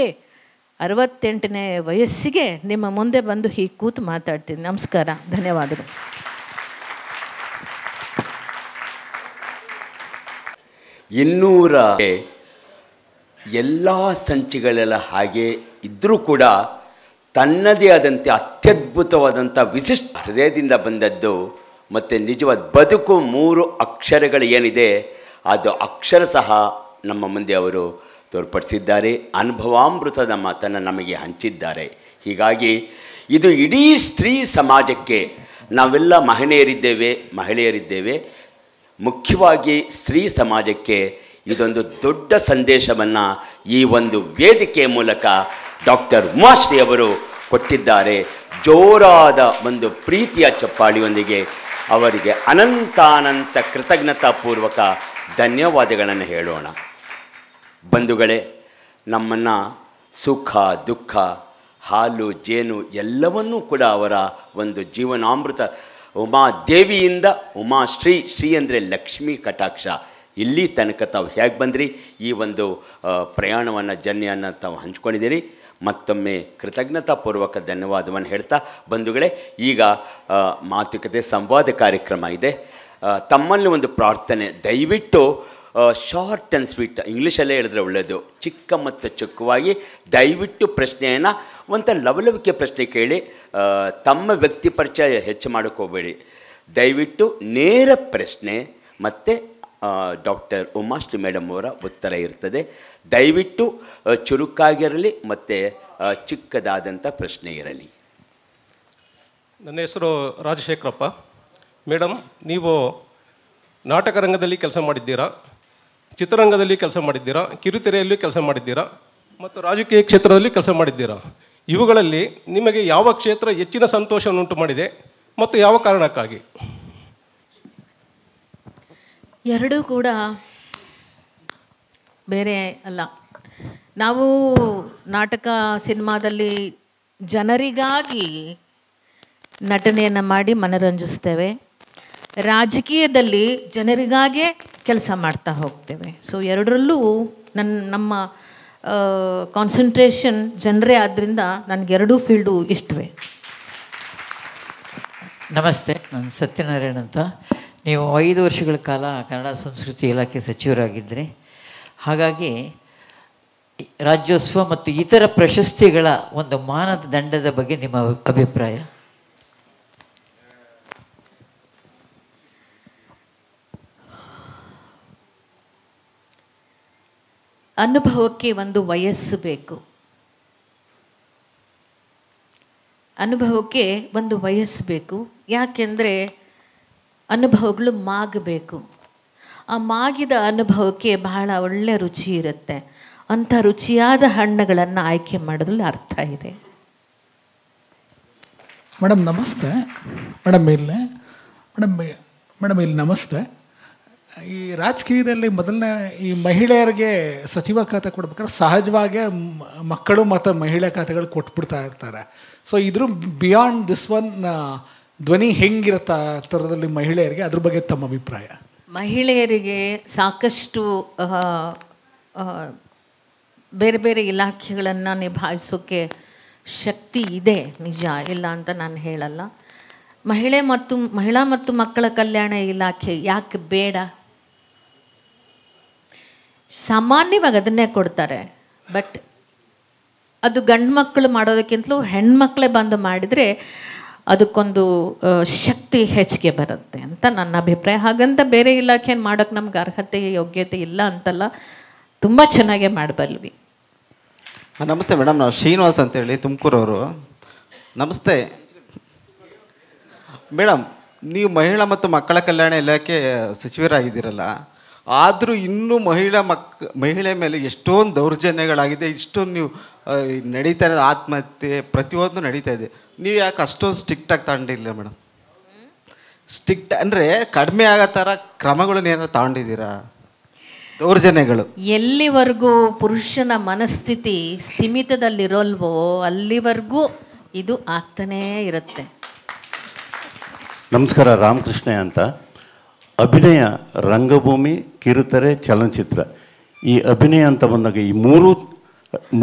68ನೇ ವಯಸ್ಸಿಗೆ ನಿಮ್ಮ ಮುಂದೆ ಬಂದು ಹೀಗೆ ಕೂತು ಮಾತಾಡ್ತೀನಿ. ನಮಸ್ಕಾರ, ಧನ್ಯವಾದಗಳು. ಇನ್ನೂರ ಎಲ್ಲ ಸಂಚಿಗಳೆಲ್ಲ ಹಾಗೆ ಇದ್ದರೂ ಕೂಡ ತನ್ನದೇ ಆದಂತೆ ಅತ್ಯದ್ಭುತವಾದಂಥ ವಿಶಿಷ್ಟ ಹೃದಯದಿಂದ ಬಂದದ್ದು ಮತ್ತು ನಿಜವಾದ ಬದುಕು 3 ಅಕ್ಷರಗಳು ಏನಿದೆ ಅದು ಅಕ್ಷರ ಸಹ ನಮ್ಮ ಮುಂದೆ ಅವರು ತೋರ್ಪಡಿಸಿದ್ದಾರೆ. ಅನುಭವಾಮೃತದ ಮಾತನ್ನು ನಮಗೆ ಹಂಚಿದ್ದಾರೆ. ಹೀಗಾಗಿ ಇದು ಇಡೀ ಸ್ತ್ರೀ ಸಮಾಜಕ್ಕೆ, ನಾವೆಲ್ಲ ಮಹಿಳೆಯರಿದ್ದೇವೆ, ಮುಖ್ಯವಾಗಿ ಸ್ತ್ರೀ ಸಮಾಜಕ್ಕೆ ಇದೊಂದು ದೊಡ್ಡ ಸಂದೇಶವನ್ನು ಈ ಒಂದು ವೇದಿಕೆಯ ಮೂಲಕ ಡಾಕ್ಟರ್ ಉಮಾಶ್ರೀ ಅವರು ಕೊಟ್ಟಿದ್ದಾರೆ. ಜೋರಾದ ಒಂದು ಪ್ರೀತಿಯ ಚಪ್ಪಾಳಿಯೊಂದಿಗೆ ಅವರಿಗೆ ಅನಂತಾನಂತ ಕೃತಜ್ಞತಾಪೂರ್ವಕ ಧನ್ಯವಾದಗಳನ್ನು ಹೇಳೋಣ. ಬಂಧುಗಳೇ, ನಮ್ಮನ್ನು ಸುಖ ದುಃಖ, ಹಾಲು ಜೇನು ಎಲ್ಲವನ್ನೂ ಕೂಡ ಅವರ ಒಂದು ಜೀವನಾಮೃತ ಉಮಾದೇವಿಯಿಂದ ಉಮಾಶ್ರೀ, ಶ್ರೀ ಅಂದರೆ ಲಕ್ಷ್ಮೀ ಕಟಾಕ್ಷ, ಇಲ್ಲಿ ತನಕ ತಾವು ಹೇಗೆ ಬಂದ್ರಿ, ಈ ಒಂದು ಪ್ರಯಾಣವನ್ನು ಜರ್ನಿಯನ್ನು ತಾವು ಹಂಚ್ಕೊಂಡಿದ್ದೀರಿ. ಮತ್ತೊಮ್ಮೆ ಕೃತಜ್ಞತಾಪೂರ್ವಕ ಧನ್ಯವಾದವನ್ನು ಹೇಳ್ತಾ, ಬಂಧುಗಳೇ, ಈಗ ಮಾತುಕತೆ ಸಂವಾದ ಕಾರ್ಯಕ್ರಮ ಇದೆ. ತಮ್ಮಲ್ಲಿ ಒಂದು ಪ್ರಾರ್ಥನೆ, ದಯವಿಟ್ಟು ಶಾರ್ಟ್ ಆ್ಯಂಡ್ ಸ್ವೀಟ್, ಇಂಗ್ಲೀಷಲ್ಲೇ ಹೇಳಿದ್ರೆ ಒಳ್ಳೆಯದು, ಚಿಕ್ಕ ಮತ್ತು ಚೊಕ್ಕವಾಗಿ ದಯವಿಟ್ಟು ಪ್ರಶ್ನೆಯನ್ನು ಒಂಥರ ಲವಲವಿಕೆ ಪ್ರಶ್ನೆ ಕೇಳಿ. ತಮ್ಮ ವ್ಯಕ್ತಿ ಪರಿಚಯ ಹೆಚ್ಚು ಮಾಡೋಕ್ಕೋಗಬೇಡಿ. ದಯವಿಟ್ಟು ನೇರ ಪ್ರಶ್ನೆ ಮತ್ತು ಡಾಕ್ಟರ್ ಉಮಾಶ್ರೀ ಮೇಡಮ್ ಅವರ ಉತ್ತರ ಇರ್ತದೆ. ದಯವಿಟ್ಟು ಚುರುಕಾಗಿರಲಿ ಮತ್ತು ಚಿಕ್ಕದಾದಂಥ ಪ್ರಶ್ನೆ ಇರಲಿ. ನನ್ನ ಹೆಸರು ರಾಜಶೇಖರಪ್ಪ. ಮೇಡಮ್, ನೀವು ನಾಟಕ ರಂಗದಲ್ಲಿ ಕೆಲಸ ಮಾಡಿದ್ದೀರಾ, ಚಿತ್ರರಂಗದಲ್ಲಿ ಕೆಲಸ ಮಾಡಿದ್ದೀರಾ, ಕಿರುತೆರೆಯಲ್ಲಿ ಕೆಲಸ ಮಾಡಿದ್ದೀರಾ ಮತ್ತು ರಾಜಕೀಯ ಕ್ಷೇತ್ರದಲ್ಲಿ ಕೆಲಸ ಮಾಡಿದ್ದೀರಾ. ಇವುಗಳಲ್ಲಿ ನಿಮಗೆ ಯಾವ ಕ್ಷೇತ್ರ ಹೆಚ್ಚಿನ ಸಂತೋಷವನ್ನುಂಟು ಮಾಡಿದೆ ಮತ್ತು ಯಾವ ಕಾರಣಕ್ಕಾಗಿ? ಎರಡೂ ಕೂಡ ಬೇರೆ ಅಲ್ಲ. ನಾವು ನಾಟಕ ಸಿನಿಮಾದಲ್ಲಿ ಜನರಿಗಾಗಿ ನಟನೆಯನ್ನು ಮಾಡಿ ಮನರಂಜಿಸ್ತೇವೆ, ರಾಜಕೀಯದಲ್ಲಿ ಜನರಿಗಾಗೇ ಕೆಲಸ ಮಾಡ್ತಾ ಹೋಗ್ತೇವೆ. ಸೊ ಎರಡರಲ್ಲೂ ನಮ್ಮ ಕಾನ್ಸಂಟ್ರೇಷನ್ ಜನರೇ ಆದ್ದರಿಂದ ನನಗೆ ಎರಡೂ ಫೀಲ್ಡು ಇಷ್ಟವೇ. ನಮಸ್ತೆ, ನಾನು ಸತ್ಯನಾರಾಯಣ್ ಅಂತ. ನೀವು 5 ವರ್ಷಗಳ ಕಾಲ ಕನ್ನಡ ಸಂಸ್ಕೃತಿ ಇಲಾಖೆ ಸಚಿವರಾಗಿದ್ದರೆ, ಹಾಗಾಗಿ ರಾಜ್ಯೋತ್ಸವ ಮತ್ತು ಇತರ ಪ್ರಶಸ್ತಿಗಳ ಒಂದು ಮಾನದಂಡದ ಬಗ್ಗೆ ನಿಮ್ಮ ಅಭಿಪ್ರಾಯ? ಅನುಭವಕ್ಕೆ ಒಂದು ವಯಸ್ಸು ಬೇಕು. ಅನುಭವಕ್ಕೆ ಒಂದು ವಯಸ್ಸು ಬೇಕು. ಯಾಕೆಂದರೆ ಅನುಭವಗಳು ಮಾಗಬೇಕು. ಆ ಮಾಗಿದ ಅನುಭವಕ್ಕೆ ಬಹಳ ಒಳ್ಳೆಯ ರುಚಿ ಇರುತ್ತೆ. ಅಂಥ ರುಚಿಯಾದ ಹಣ್ಣುಗಳನ್ನು ಆಯ್ಕೆ ಮಾಡೋದ್ರಲ್ಲಿ ಅರ್ಥ ಇದೆ. ಮೇಡಮ್ ನಮಸ್ತೆ. ಮೇಡಮ್ ಇಲ್ಲಿ ನಮಸ್ತೆ. ಈ ರಾಜಕೀಯದಲ್ಲಿ ಮೊದಲನೇ ಈ ಮಹಿಳೆಯರಿಗೆ ಸಚಿವ ಖಾತೆ ಕೊಡ್ಬೇಕಾದ್ರೆ ಸಹಜವಾಗೇ ಮಕ್ಕಳು ಮತ್ತು ಮಹಿಳೆ ಖಾತೆಗಳು ಕೊಟ್ಬಿಡ್ತಾ ಇರ್ತಾರೆ. ಸೊ ಇದ್ರ ಬಿಯಾಂಡ್ ದಿಸ್ ಒನ್ ಧ್ವನಿ ಹೆಂಗಿರುತ್ತೆ ಆ ಥರದಲ್ಲಿ ಮಹಿಳೆಯರಿಗೆ, ಅದ್ರ ಬಗ್ಗೆ ತಮ್ಮ ಅಭಿಪ್ರಾಯ? ಮಹಿಳೆಯರಿಗೆ ಸಾಕಷ್ಟು ಬೇರೆ ಬೇರೆ ಇಲಾಖೆಗಳನ್ನು ನಿಭಾಯಿಸೋಕ್ಕೆ ಶಕ್ತಿ ಇದೆ, ನಿಜ, ಇಲ್ಲ ಅಂತ ನಾನು ಹೇಳಲ್ಲ. ಮಹಿಳಾ ಮತ್ತು ಮಕ್ಕಳ ಕಲ್ಯಾಣ ಇಲಾಖೆ ಯಾಕೆ ಬೇಡ? ಸಾಮಾನ್ಯವಾಗಿ ಅದನ್ನೇ ಕೊಡ್ತಾರೆ. ಬಟ್ ಅದು ಗಂಡು ಮಕ್ಕಳು ಮಾಡೋದಕ್ಕಿಂತಲೂ ಹೆಣ್ಮಕ್ಳೇ ಬಂದು ಮಾಡಿದರೆ ಅದಕ್ಕೊಂದು ಶಕ್ತಿ ಹೆಚ್ಚಿಗೆ ಬರುತ್ತೆ ಅಂತ ನನ್ನ ಅಭಿಪ್ರಾಯ. ಹಾಗಂತ ಬೇರೆ ಇಲಾಖೆಯನ್ನು ಮಾಡೋಕ್ಕೆ ನಮ್ಗೆ ಅರ್ಹತೆ ಯೋಗ್ಯತೆ ಇಲ್ಲ ಅಂತಲ್ಲ, ತುಂಬ ಚೆನ್ನಾಗೇ ಮಾಡಬಲ್ವಿ. ನಮಸ್ತೆ ಮೇಡಮ್, ನಾವು ಶ್ರೀನಿವಾಸ್ ಅಂತೇಳಿ ತುಮಕೂರವರು. ನಮಸ್ತೆ ಮೇಡಮ್, ನೀವು ಮಹಿಳಾ ಮತ್ತು ಮಕ್ಕಳ ಕಲ್ಯಾಣ ಇಲಾಖೆ ಸಚಿವರಾಗಿದ್ದೀರಲ್ಲ, ಆದರೂ ಇನ್ನೂ ಮಹಿಳೆ ಮೇಲೆ ಎಷ್ಟೊಂದು ದೌರ್ಜನ್ಯಗಳಾಗಿದೆ, ಇಷ್ಟೊಂದು ನೀವು ನಡೀತಾ ಇದೆ, ಆತ್ಮಹತ್ಯೆ ಪ್ರತಿಯೊಂದು ನಡೀತಾ ಇದೆ. ನೀವು ಯಾಕೆ ಅಷ್ಟೊಂದು ಸ್ಟ್ರಿಕ್ಟಾಗಿ ತಗೊಂಡಿಲ್ಲ ಮೇಡಮ್? ಸ್ಟ್ರಿಕ್ಟ್ ಅಂದರೆ ಕಡಿಮೆ ಆಗೋ ಥರ ಕ್ರಮಗಳನ್ನ ಏನಾರು ತಗೊಂಡಿದ್ದೀರಾ? ದೌರ್ಜನ್ಯಗಳು ಎಲ್ಲಿವರೆಗೂ ಪುರುಷನ ಮನಸ್ಥಿತಿ ಸ್ಥಿಮಿತದಲ್ಲಿರೋಲ್ವೋ ಅಲ್ಲಿವರೆಗೂ ಇದು ಆಗ್ತಾನೇ ಇರುತ್ತೆ. ನಮಸ್ಕಾರ, ರಾಮಕೃಷ್ಣ ಅಂತ. ಅಭಿನಯ, ರಂಗಭೂಮಿ, ಕಿರುತೆರೆ, ಚಲನಚಿತ್ರ, ಈ ಅಭಿನಯ ಅಂತ ಬಂದಾಗ ಈ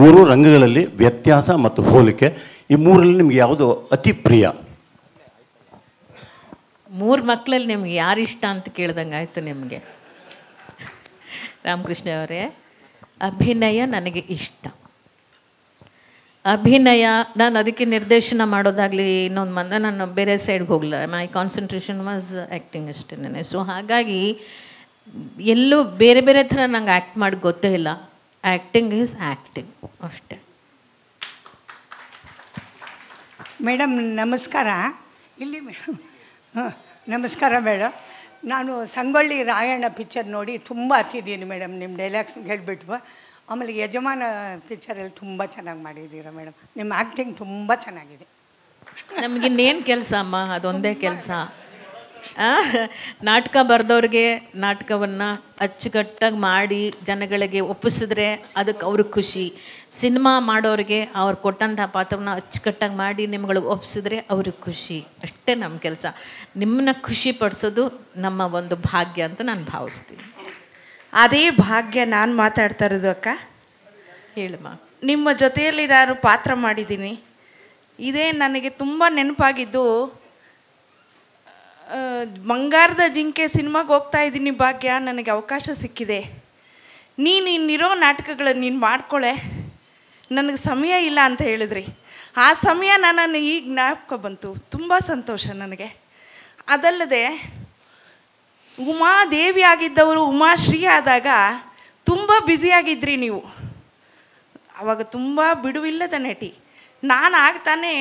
ಮೂರು ರಂಗಗಳಲ್ಲಿ ವ್ಯತ್ಯಾಸ ಮತ್ತು ಹೋಲಿಕೆ, ಈ ಮೂರಲ್ಲಿ ನಿಮ್ಗೆ ಯಾವುದು ಅತಿ ಪ್ರಿಯ? 3 ಮಕ್ಕಳಲ್ಲಿ ನಿಮ್ಗೆ ಯಾರು ಇಷ್ಟ ಅಂತ ಕೇಳ್ದಂಗೆ ಆಯಿತು ನಿಮಗೆ. ರಾಮಕೃಷ್ಣ ಅವರೇ, ಅಭಿನಯ ನನಗೆ ಇಷ್ಟ. ಅಭಿನಯ, ನಾನು ಅದಕ್ಕೆ ನಿರ್ದೇಶನ ಮಾಡೋದಾಗಲಿ ಇನ್ನೊಂದು ನಾನು ಬೇರೆ ಸೈಡ್ಗೆ ಹೋಗಲ್ಲ. ಮೈ ಕಾನ್ಸಂಟ್ರೇಷನ್ ವಾಸ್ ಆ್ಯಕ್ಟಿಂಗ್ ಅಷ್ಟೇ. ಸೊ ಹಾಗಾಗಿ ಎಲ್ಲೂ ಬೇರೆ ಬೇರೆ ಥರ ನಂಗೆ ಆ್ಯಕ್ಟ್ ಮಾಡಿ ಗೊತ್ತೇ ಇಲ್ಲ. ಆ್ಯಕ್ಟಿಂಗ್ ಈಸ್ ಆ್ಯಕ್ಟಿಂಗ್ ಅಷ್ಟೇ. ಮೇಡಮ್ ನಮಸ್ಕಾರ. ಇಲ್ಲಿ ನಮಸ್ಕಾರ ಮೇಡಮ್. ನಾನು ಸಂಗೊಳ್ಳಿ ರಾಯಣ್ಣ ಪಿಕ್ಚರ್ ನೋಡಿ ತುಂಬ ಹತ್ತಿದ್ದೀನಿ ಮೇಡಮ್. ನಿಮ್ಮ ಡೈಲಾಗ್ಸ್ ಹೇಳಿಬಿಟ್ಟು ಆಮೇಲೆ ಯಜಮಾನ ಪಿಕ್ಚರಲ್ಲಿ ತುಂಬ ಚೆನ್ನಾಗಿ ಮಾಡಿದ್ದೀರಾ ಮೇಡಮ್. ನಿಮ್ಮ ಆ್ಯಕ್ಟಿಂಗ್ ತುಂಬ ಚೆನ್ನಾಗಿದೆ. ನಮಗಿನ್ನೇನು ಕೆಲಸ ಅಮ್ಮ, ಅದೊಂದೇ ಕೆಲಸ. ನಾಟಕ ಬರೆದವ್ರಿಗೆ ನಾಟಕವನ್ನು ಅಚ್ಚುಕಟ್ಟಾಗಿ ಮಾಡಿ ಜನಗಳಿಗೆ ಒಪ್ಪಿಸಿದ್ರೆ ಅದಕ್ಕೆ ಅವ್ರಿಗೆ ಖುಷಿ. ಸಿನಿಮಾ ಮಾಡೋರಿಗೆ ಅವ್ರು ಕೊಟ್ಟಂಥ ಪಾತ್ರವನ್ನು ಅಚ್ಚುಕಟ್ಟಾಗಿ ಮಾಡಿ ನಿಮ್ಗಳಿಗೆ ಒಪ್ಪಿಸಿದ್ರೆ ಅವ್ರಿಗೆ ಖುಷಿ. ಅಷ್ಟೇ ನಮ್ಮ ಕೆಲಸ. ನಿಮ್ಮನ್ನ ಖುಷಿ ಪಡಿಸೋದು ನಮ್ಮ ಒಂದು ಭಾಗ್ಯ ಅಂತ ನಾನು ಭಾವಿಸ್ತೀನಿ. ಅದೇ ಭಾಗ್ಯ ನಾನು ಮಾತಾಡ್ತಾ ಇರೋದು ಅಕ್ಕ. ಹೇಳಮ್ಮ. ನಿಮ್ಮ ಜೊತೆಯಲ್ಲಿ ನಾನು ಪಾತ್ರ ಮಾಡಿದ್ದೀನಿ. ಇದೇ ನನಗೆ ತುಂಬ ನೆನಪಾಗಿದ್ದು, ಬಂಗಾರದ ಜಿಂಕೆ ಸಿನಿಮಾಗೆ ಹೋಗ್ತಾ ಇದ್ದೀನಿ ಭಾಗ್ಯ, ನನಗೆ ಅವಕಾಶ ಸಿಕ್ಕಿದೆ, ನೀನು ಇನ್ನಿರೋ ನಾಟಕಗಳನ್ನು ನೀನು ಮಾಡ್ಕೊಳ್ಳೆ, ನನಗೆ ಸಮಯ ಇಲ್ಲ ಅಂತ ಹೇಳಿದ್ರಿ. ಆ ಸಮಯ ನನ್ನನ್ನು ಈಗ ಜ್ಞಾಪಕ ಬಂತು. ತುಂಬ ಸಂತೋಷ ನನಗೆ. ಅದಲ್ಲದೆ ಉಮಾದೇವಿ ಆಗಿದ್ದವರು ಉಮಾಶ್ರೀ ಆದಾಗ ತುಂಬ ಬ್ಯುಸಿಯಾಗಿದ್ರಿ ನೀವು. ಆವಾಗ ತುಂಬ ಬಿಡುವಿಲ್ಲದ ನಟಿ. ನಾನು ಆಗ್ತಾನೆ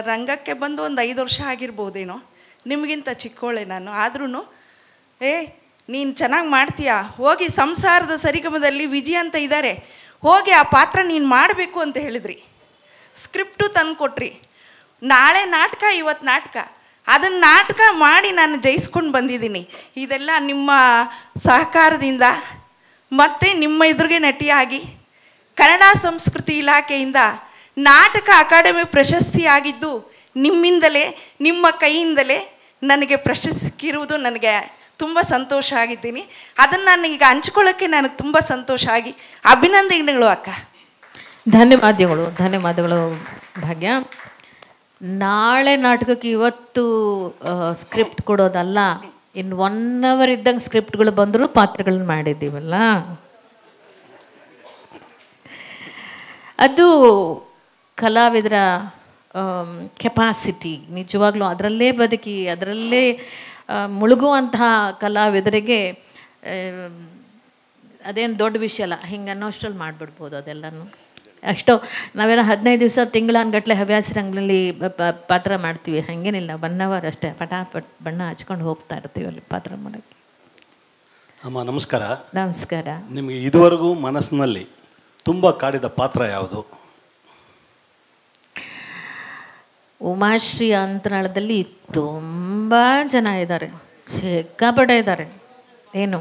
ರಂಗಕ್ಕೆ ಬಂದು ಒಂದು 5 ವರ್ಷ ಆಗಿರ್ಬೋದೇನೋ, ನಿಮಗಿಂತ ಚಿಕ್ಕೋಳೆ ನಾನು. ಆದ್ರೂ ನೀನು ಚೆನ್ನಾಗಿ ಮಾಡ್ತೀಯಾ, ಹೋಗಿ ಸಂಸಾರದ ಸರಿಗಮದಲ್ಲಿ ವಿಜಯ್ ಅಂತ ಇದ್ದಾರೆ, ಹೋಗಿ ಆ ಪಾತ್ರ ನೀನು ಮಾಡಬೇಕು ಅಂತ ಹೇಳಿದ್ರಿ. ಸ್ಕ್ರಿಪ್ಟು ತಂದು ಕೊಟ್ರಿ. ನಾಳೆ ನಾಟಕ, ಇವತ್ತು ನಾಟಕ, ಅದನ್ನು ನಾಟಕ ಮಾಡಿ ನಾನು ಜಯಿಸ್ಕೊಂಡು ಬಂದಿದ್ದೀನಿ. ಇದೆಲ್ಲ ನಿಮ್ಮ ಸಹಕಾರದಿಂದ ಮತ್ತು ನಿಮ್ಮ ಎದುರಿಗೆ ನಟಿಯಾಗಿ ಕನ್ನಡ ಸಂಸ್ಕೃತಿ ಇಲಾಖೆಯಿಂದ ನಾಟಕ ಅಕಾಡೆಮಿ ಪ್ರಶಸ್ತಿ ಆಗಿದ್ದು ನಿಮ್ಮಿಂದಲೇ, ನಿಮ್ಮ ಕೈಯಿಂದಲೇ ನನಗೆ ಪ್ರಶಸ್ತಿ ಸಿಕ್ಕಿರುವುದು ನನಗೆ ತುಂಬ ಸಂತೋಷ ಆಗಿದ್ದೀನಿ. ಅದನ್ನು ನಾನು ಈಗ ಹಂಚ್ಕೊಳ್ಳೋಕ್ಕೆ ನನಗೆ ತುಂಬ ಸಂತೋಷ ಆಗಿ ಅಭಿನಂದನೆಗಳು ಅಕ್ಕ. ಧನ್ಯವಾದಗಳು, ಧನ್ಯವಾದಗಳು ಭಾಗ್ಯ. ನಾಳೆ ನಾಟಕಕ್ಕೆ ಇವತ್ತು ಸ್ಕ್ರಿಪ್ಟ್ ಕೊಡೋದಲ್ಲ, ಇನ್ನು 1 ಅವರ್ ಇದ್ದಂಗೆ ಸ್ಕ್ರಿಪ್ಟ್ಗಳು ಬಂದರೂ ಪಾತ್ರಗಳನ್ನ ಮಾಡಿದ್ದೀವಲ್ಲ, ಅದು ಕಲಾವಿದರ ಕೆಪಾಸಿಟಿ. ನಿಜವಾಗ್ಲೂ ಅದರಲ್ಲೇ ಬದುಕಿ ಅದರಲ್ಲೇ ಮುಳುಗುವಂತಹ ಕಲಾವಿದರಿಗೆ ಅದೇನು ದೊಡ್ಡ ವಿಷಯ ಅಲ್ಲ. ಹಿಂಗೆ ಅನ್ನೋಷ್ಟರಲ್ಲಿ ಮಾಡಿಬಿಡ್ಬೋದು ಅದೆಲ್ಲನೂ. ಅಷ್ಟೋ ನಾವೆಲ್ಲ 15 ದಿವಸ ತಿಂಗಳಾನ್ಗಟ್ಟಲೆ ಹವ್ಯಾಸ ರಂಗದಲ್ಲಿ ಪಾತ್ರ ಮಾಡ್ತೀವಿ, ಹಾಗೇನಿಲ್ಲ. 1 ಅವರ್ ಅಷ್ಟೇ, ಪಟಾಪಟ್ ಬಣ್ಣ ಹಚ್ಕೊಂಡು ಹೋಗ್ತಾ ಇರ್ತೀವಿ ಅಲ್ಲಿ ಪಾತ್ರ ಮಾಡೋಕ್ಕೆ. ಅಮ್ಮ ನಮಸ್ಕಾರ. ನಮಸ್ಕಾರ. ನಿಮಗೆ ಇದುವರೆಗೂ ಮನಸ್ಸಿನಲ್ಲಿ ತುಂಬ ಕಾಡಿದ ಪಾತ್ರ ಯಾವುದು? ಉಮಾಶ್ರೀ ಅಂತರಾಳದಲ್ಲಿ ತುಂಬ ಜನ ಇದ್ದಾರೆ, ಸಿಕ್ಕಾಪಟ್ಟೆ ಇದ್ದಾರೆ. ಏನು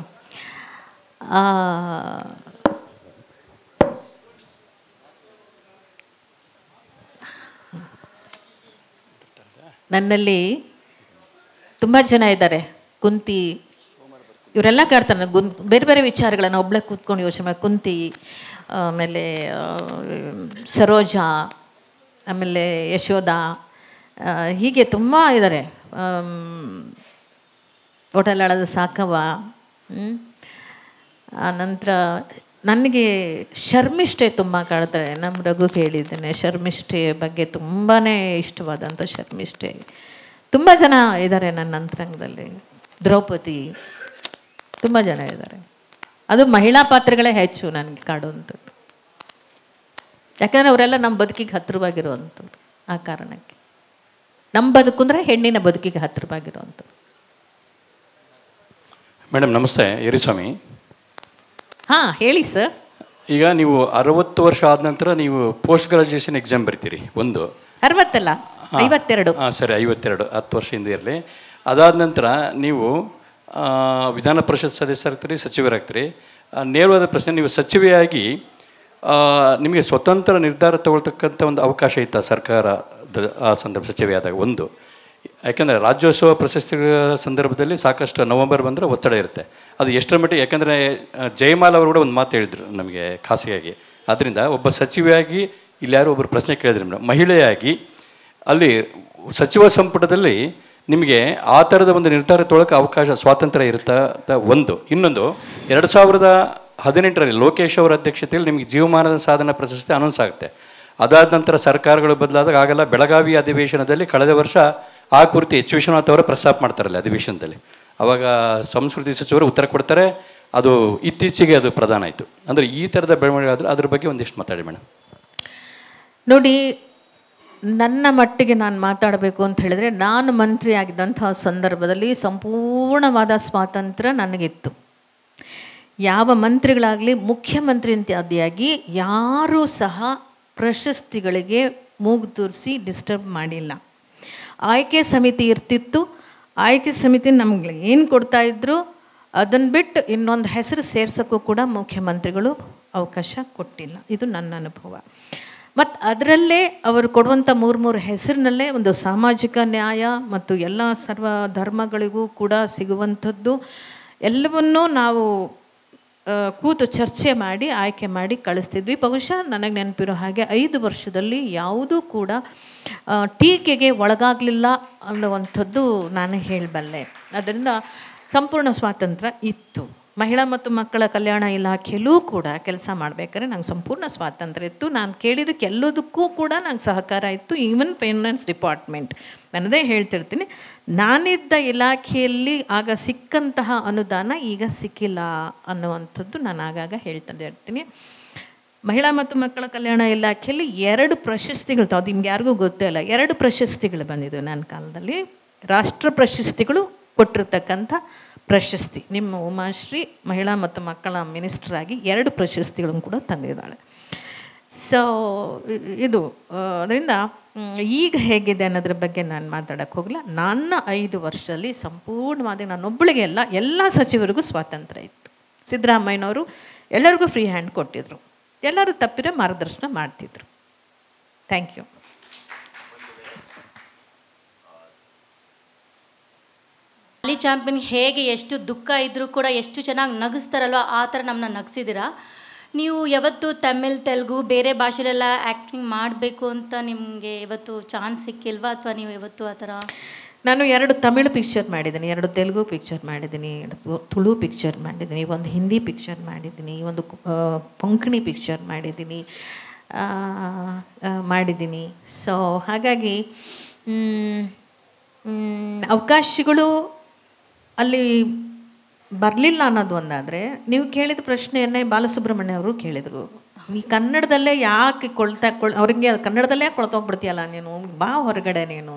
ನನ್ನಲ್ಲಿ ತುಂಬ ಜನ ಇದ್ದಾರೆ. ಕುಂತಿ ಇವರೆಲ್ಲ ಕಾಡ್ತಾರೆ ಬೇರೆ ಬೇರೆ ವಿಚಾರಗಳನ್ನು ಒಬ್ಬಳೆ ಕೂತ್ಕೊಂಡು ಯೋಚನೆ ಮಾಡಿ. ಕುಂತಿ, ಆಮೇಲೆ ಸರೋಜಾ, ಆಮೇಲೆ ಯಶೋಧ, ಹೀಗೆ ತುಂಬ ಇದ್ದಾರೆ. ಒಡಲಾಳದ ಸಾಕವ್ವ. ಆನಂತರ ನನಗೆ ಶರ್ಮಿಷ್ಠೆ ತುಂಬ ಕಾಡ್ತಾರೆ. ನಮ್ಮ ರಘು ಹೇಳಿದ್ದೇನೆ, ಶರ್ಮಿಷ್ಠೆ ಬಗ್ಗೆ ತುಂಬಾ ಇಷ್ಟವಾದಂಥ ಶರ್ಮಿಷ್ಠೆ. ತುಂಬ ಜನ ಇದ್ದಾರೆ ನನ್ನ ಅಂತರಂಗದಲ್ಲಿ. ದ್ರೌಪದಿ, ತುಂಬ ಜನ ಇದ್ದಾರೆ. ಅದು ಮಹಿಳಾ ಪಾತ್ರಗಳೇ ಹೆಚ್ಚು ನನಗೆ ಕಾಡುವಂಥದ್ದು. ಯಾಕಂದರೆ ಅವರೆಲ್ಲ ನಮ್ಮ ಬದುಕಿಗೆ ಹತ್ತಿರವಾಗಿರುವಂಥವ್ರು. ಆ ಕಾರಣಕ್ಕೆ ನಮ್ಮ ಬದುಕು ಅಂದರೆ ಹೆಣ್ಣಿನ ಬದುಕಿಗೆ ಹತ್ತಿರವಾಗಿರುವಂಥವ್ರು. ಮೇಡಮ್ ನಮಸ್ತೆ, ಯರಿಸ್ವಾಮಿ. ಹಾಂ ಹೇಳಿ ಸರ್. ಈಗ ನೀವು 60 ವರ್ಷ ಆದ ನಂತರ ನೀವು ಪೋಸ್ಟ್ ಗ್ರಾಜ್ಯುಯೇಷನ್ ಎಕ್ಸಾಮ್ ಬರಿತೀರಿ. 60 ಅಲ್ಲ 52. ಹಾಂ ಸರಿ, 52, 10 ವರ್ಷ ಹಿಂದೆ ಇರಲಿ. ಅದಾದ ನಂತರ ನೀವು ವಿಧಾನ ಪರಿಷತ್ ಸದಸ್ಯರಾಗ್ತೀರಿ, ಸಚಿವರಾಗ್ತೀರಿ. ನೇರವಾದ ಪ್ರಶ್ನೆ, ನೀವು ಸಚಿವೆಯಾಗಿ ನಿಮಗೆ ಸ್ವತಂತ್ರ ನಿರ್ಧಾರ ತಗೊಳ್ತಕ್ಕಂಥ ಒಂದು ಅವಕಾಶ ಇತ್ತ ಸರ್ಕಾರದ ಆ ಸಂದರ್ಭ ಸಚಿವೆಯಾದಾಗ? ಒಂದು, ಯಾಕೆಂದರೆ ರಾಜ್ಯೋತ್ಸವ ಪ್ರಶಸ್ತಿಗಳ ಸಂದರ್ಭದಲ್ಲಿ ಸಾಕಷ್ಟು ನವಂಬರ್ ಬಂದರೆ ಒತ್ತಡ ಇರುತ್ತೆ. ಅದು ಎಷ್ಟರ ಮಟ್ಟಿಗೆ, ಯಾಕೆಂದರೆ ಜಯಮಾಲ ಅವರು ಕೂಡ ಒಂದು ಮಾತು ಹೇಳಿದರು ನಮಗೆ ಖಾಸಗಿಯಾಗಿ. ಆದ್ದರಿಂದ ಒಬ್ಬ ಸಚಿವೆಯಾಗಿ ಇಲ್ಲಿ ಯಾರೋ ಒಬ್ಬರು ಪ್ರಶ್ನೆ ಕೇಳಿದ್ರು ಮೇಡಮ್, ಮಹಿಳೆಯಾಗಿ ಅಲ್ಲಿ ಸಚಿವ ಸಂಪುಟದಲ್ಲಿ ನಿಮಗೆ ಆ ಥರದ ಒಂದು ನಿರ್ಧಾರ ತೊಗೊಳಕ್ಕೆ ಅವಕಾಶ, ಸ್ವಾತಂತ್ರ್ಯ ಇರುತ್ತಾ ಅಂತ ಒಂದು. ಇನ್ನೊಂದು, 2018ರಲ್ಲಿ ಲೋಕೇಶ್ ಅವರ ಅಧ್ಯಕ್ಷತೆಯಲ್ಲಿ ನಿಮಗೆ ಜೀವಮಾನದ ಸಾಧನ ಪ್ರಶಸ್ತಿ ಅನೌನ್ಸ್ ಆಗುತ್ತೆ. ಅದಾದ ನಂತರ ಸರ್ಕಾರಗಳು ಬದಲಾದಾಗ ಆಗಲ್ಲ. ಬೆಳಗಾವಿ ಅಧಿವೇಶನದಲ್ಲಿ ಕಳೆದ ವರ್ಷ ಆ ಕುರಿತು ಎಚ್ ವಿಶ್ವನಾಥ್ ಅವರ ಪ್ರಸ್ತಾಪ ಮಾಡ್ತಾರಲ್ಲ ಅಧಿವೇಶನದಲ್ಲಿ, ಆವಾಗ ಸಂಸ್ಕೃತಿ ಸಚಿವರು ಉತ್ತರ ಕೊಡ್ತಾರೆ. ಅದು ಇತ್ತೀಚೆಗೆ ಅದು ಪ್ರಧಾನ ಆಯಿತು. ಅಂದರೆ ಈ ಥರದ ಬೆಳವಣಿಗೆ ಆದರೆ ಅದ್ರ ಬಗ್ಗೆ ಒಂದಿಷ್ಟು ಮಾತಾಡಿ ಮೇಡಮ್. ನೋಡಿ, ನನ್ನ ಮಟ್ಟಿಗೆ ನಾನು ಮಾತಾಡಬೇಕು ಅಂತ ಹೇಳಿದರೆ, ನಾನು ಮಂತ್ರಿ ಆಗಿದ್ದಂತಹ ಸಂದರ್ಭದಲ್ಲಿ ಸಂಪೂರ್ಣವಾದ ಸ್ವಾತಂತ್ರ್ಯ ನನಗಿತ್ತು. ಯಾವ ಮಂತ್ರಿಗಳಾಗಲಿ, ಮುಖ್ಯಮಂತ್ರಿ ಇತ್ಯಾದಿಯಾಗಿ ಯಾರೂ ಸಹ ಪ್ರಶಸ್ತಿಗಳಿಗೆ ಮೂಗು ತೂರಿಸಿ ಡಿಸ್ಟರ್ಬ್ ಮಾಡಿಲ್ಲ. ಆಯ್ಕೆ ಸಮಿತಿ ಇರ್ತಿತ್ತು. ಆಯ್ಕೆ ಸಮಿತಿ ನಮಗೆ ಏನು ಕೊಡ್ತಾಯಿದ್ರು ಅದನ್ನು ಬಿಟ್ಟು ಇನ್ನೊಂದು ಹೆಸರು ಸೇರ್ಸೋಕ್ಕೂ ಕೂಡ ಮುಖ್ಯಮಂತ್ರಿಗಳು ಅವಕಾಶ ಕೊಟ್ಟಿಲ್ಲ. ಇದು ನನ್ನ ಅನುಭವ. ಮತ್ತು ಅದರಲ್ಲೇ ಅವರು ಕೊಡುವಂಥ 3 ಹೆಸರಿನಲ್ಲೇ ಒಂದು ಸಾಮಾಜಿಕ ನ್ಯಾಯ ಮತ್ತು ಎಲ್ಲ ಸರ್ವ ಧರ್ಮಗಳಿಗೂ ಕೂಡ ಸಿಗುವಂಥದ್ದು ಎಲ್ಲವನ್ನೂ ನಾವು ಕೂತು ಚರ್ಚೆ ಮಾಡಿ ಆಯ್ಕೆ ಮಾಡಿ ಕಳಿಸ್ತಿದ್ವಿ. ಬಹುಶಃ ನನಗೆ ನೆನಪಿರೋ ಹಾಗೆ 5 ವರ್ಷದಲ್ಲಿ ಯಾವುದೂ ಕೂಡ ಟೀಕೆಗೆ ಒಳಗಾಗಲಿಲ್ಲ ಅನ್ನುವಂಥದ್ದು ನಾನು ಹೇಳಬಲ್ಲೆ. ಅದರಿಂದ ಸಂಪೂರ್ಣ ಸ್ವಾತಂತ್ರ್ಯ ಇತ್ತು. ಮಹಿಳಾ ಮತ್ತು ಮಕ್ಕಳ ಕಲ್ಯಾಣ ಇಲಾಖೆಯಲ್ಲೂ ಕೂಡ ಕೆಲಸ ಮಾಡಬೇಕಾದ್ರೆ ನಂಗೆ ಸಂಪೂರ್ಣ ಸ್ವಾತಂತ್ರ್ಯ ಇತ್ತು. ನಾನು ಕೇಳಿದ್ದಕ್ಕೆ ಎಲ್ಲದಕ್ಕೂ ಕೂಡ ನಂಗೆ ಸಹಕಾರ ಇತ್ತು. ಈವನ್ ಫೈನಾನ್ಸ್ ಡಿಪಾರ್ಟ್ಮೆಂಟ್ ನನ್ನದೇ ಹೇಳ್ತಿರ್ತೀನಿ, ನಾನಿದ್ದ ಇಲಾಖೆಯಲ್ಲಿ ಆಗ ಸಿಕ್ಕಂತಹ ಅನುದಾನ ಈಗ ಸಿಕ್ಕಿಲ್ಲ ಅನ್ನುವಂಥದ್ದು ನಾನು ಆಗಾಗ ಹೇಳ್ತಾನೆ ಇರ್ತೀನಿ. ಮಹಿಳಾ ಮತ್ತು ಮಕ್ಕಳ ಕಲ್ಯಾಣ ಇಲಾಖೆಯಲ್ಲಿ 2 ಪ್ರಶಸ್ತಿಗಳು, ಅದು ನಿಮ್ಗೆ ಯಾರಿಗೂ ಗೊತ್ತೇ ಇಲ್ಲ, 2 ಪ್ರಶಸ್ತಿಗಳು ಬಂದಿದ್ದವು ನನ್ನ ಕಾಲದಲ್ಲಿ. ರಾಷ್ಟ್ರ ಪ್ರಶಸ್ತಿಗಳು ಕೊಟ್ಟಿರ್ತಕ್ಕಂಥ ಪ್ರಶಸ್ತಿ. ನಿಮ್ಮ ಉಮಾಶ್ರೀ ಮಹಿಳಾ ಮತ್ತು ಮಕ್ಕಳ ಮಿನಿಸ್ಟರ್ ಆಗಿ 2 ಪ್ರಶಸ್ತಿಗಳನ್ನು ಕೂಡ ತಂದಿದ್ದಾಳೆ. ಸೊ ಇದು ಅದರಿಂದ ಈಗ ಹೇಗಿದೆ ಅನ್ನೋದ್ರ ಬಗ್ಗೆ ನಾನು ಮಾತಾಡೋಕ್ಕೆ ಹೋಗಲ್ಲ. ನನ್ನ 5 ವರ್ಷದಲ್ಲಿ ಸಂಪೂರ್ಣವಾಗಿ ನಾನೊಬ್ಬಳಿಗೆ ಎಲ್ಲ ಸಚಿವರಿಗೂ ಸ್ವಾತಂತ್ರ್ಯ ಇತ್ತು. ಸಿದ್ದರಾಮಯ್ಯನವರು ಎಲ್ಲರಿಗೂ ಫ್ರೀ ಹ್ಯಾಂಡ್ ಕೊಟ್ಟಿದ್ರು, ಎಲ್ಲರೂ ತಪ್ಪಿರೋ ಮಾರ್ಗದರ್ಶನ ಮಾಡ್ತಿದ್ರು. Thank you. ಅಲ್ಲಿ ಚಾಂಪಿಯನ್ ಹೇಗೆ ಎಷ್ಟು ದುಃಖ ಇದ್ದರೂ ಕೂಡ ಎಷ್ಟು ಚೆನ್ನಾಗಿ ನಗಿಸ್ತಾರಲ್ವ ಆ ಥರ ನಮ್ಮನ್ನ ನಗಿಸಿದ್ದೀರಾ. ನೀವು ಯಾವತ್ತು ತಮಿಳ್ ತೆಲುಗು ಬೇರೆ ಭಾಷೆಲೆಲ್ಲ ಆ್ಯಕ್ಟಿಂಗ್ ಮಾಡಬೇಕು ಅಂತ ನಿಮಗೆ ಇವತ್ತು ಚಾನ್ಸ್ ಸಿಕ್ಕಿಲ್ವಾ, ಅಥವಾ ನೀವು ಇವತ್ತು ಆ ಥರ? ನಾನು 2 ತಮಿಳು ಪಿಕ್ಚರ್ ಮಾಡಿದ್ದೀನಿ, 2 ತೆಲುಗು ಪಿಕ್ಚರ್ ಮಾಡಿದ್ದೀನಿ, 2 ತುಳು ಪಿಕ್ಚರ್ ಮಾಡಿದ್ದೀನಿ, 1 ಹಿಂದಿ ಪಿಕ್ಚರ್ ಮಾಡಿದ್ದೀನಿ, 1 ಕೊಂಕಣಿ ಪಿಕ್ಚರ್ ಮಾಡಿದ್ದೀನಿ. ಸೊ ಹಾಗಾಗಿ ಅವಕಾಶಗಳು ಅಲ್ಲಿ ಬರಲಿಲ್ಲ ಅನ್ನೋದು ಒಂದಾದರೆ, ನೀವು ಕೇಳಿದ ಪ್ರಶ್ನೆಯನ್ನೇ ಬಾಲಸುಬ್ರಹ್ಮಣ್ಯ ಅವರು ಕೇಳಿದರು. ಈ ಕನ್ನಡದಲ್ಲೇ ಯಾಕೆ ಅವ್ರಿಗೆ ಕನ್ನಡದಲ್ಲೇ ಕೊಳ್ತೋಗ್ಬಿಡ್ತೀಯಲ್ಲ ನೀನು, ಬಾ ಹೊರಗಡೆ ನೀನು,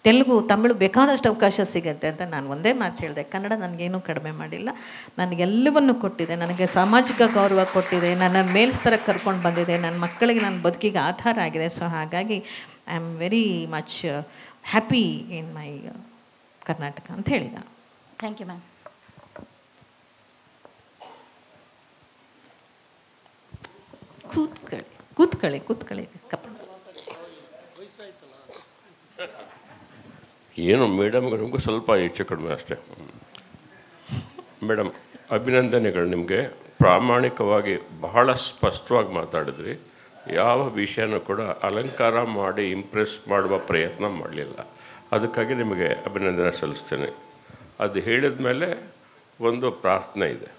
ತೆಲುಗು ತಮಿಳು ಬೇಕಾದಷ್ಟು ಅವಕಾಶ ಸಿಗುತ್ತೆ ಅಂತ ನಾನು ಒಂದೇ ಮಾತು ಹೇಳಿದೆ. ಕನ್ನಡ ನನಗೇನೂ ಕಡಿಮೆ ಮಾಡಿಲ್ಲ, ನನಗೆಲ್ಲವನ್ನು ಕೊಟ್ಟಿದೆ, ನನಗೆ ಸಾಮಾಜಿಕ ಗೌರವ ಕೊಟ್ಟಿದೆ, ನನ್ನ ಮೇಲ್ಸ್ತರಕ್ಕೆ ಕರ್ಕೊಂಡು ಬಂದಿದೆ, ನನ್ನ ಮಕ್ಕಳಿಗೆ ನನ್ನ ಬದುಕಿಗೆ ಆಧಾರ ಆಗಿದೆ. ಸೊ ಹಾಗಾಗಿ I am very much happy in my Karnataka ಅಂತ ಹೇಳಿದ. Thank you ma'am. ಕೂತ್ಕೊಳ್ಳಿ ಕಪ್ಪ. ಏನು ಮೇಡಮ್ಗಳಿಗೂ ಸ್ವಲ್ಪ ಹೆಚ್ಚು ಕಡಿಮೆ ಅಷ್ಟೇ. ಮೇಡಮ್, ಅಭಿನಂದನೆಗಳು ನಿಮಗೆ. ಪ್ರಾಮಾಣಿಕವಾಗಿ ಬಹಳ ಸ್ಪಷ್ಟವಾಗಿ ಮಾತಾಡಿದ್ರಿ. ಯಾವ ವಿಷಯನೂ ಕೂಡ ಅಲಂಕಾರ ಮಾಡಿ ಇಂಪ್ರೆಸ್ ಮಾಡುವ ಪ್ರಯತ್ನ ಮಾಡಲಿಲ್ಲ. ಅದಕ್ಕಾಗಿ ನಿಮಗೆ ಅಭಿನಂದನೆ ಸಲ್ಲಿಸ್ತೇನೆ. ಅದು ಹೇಳಿದ ಮೇಲೆ ಒಂದು ಪ್ರಾರ್ಥನೆ ಇದೆ.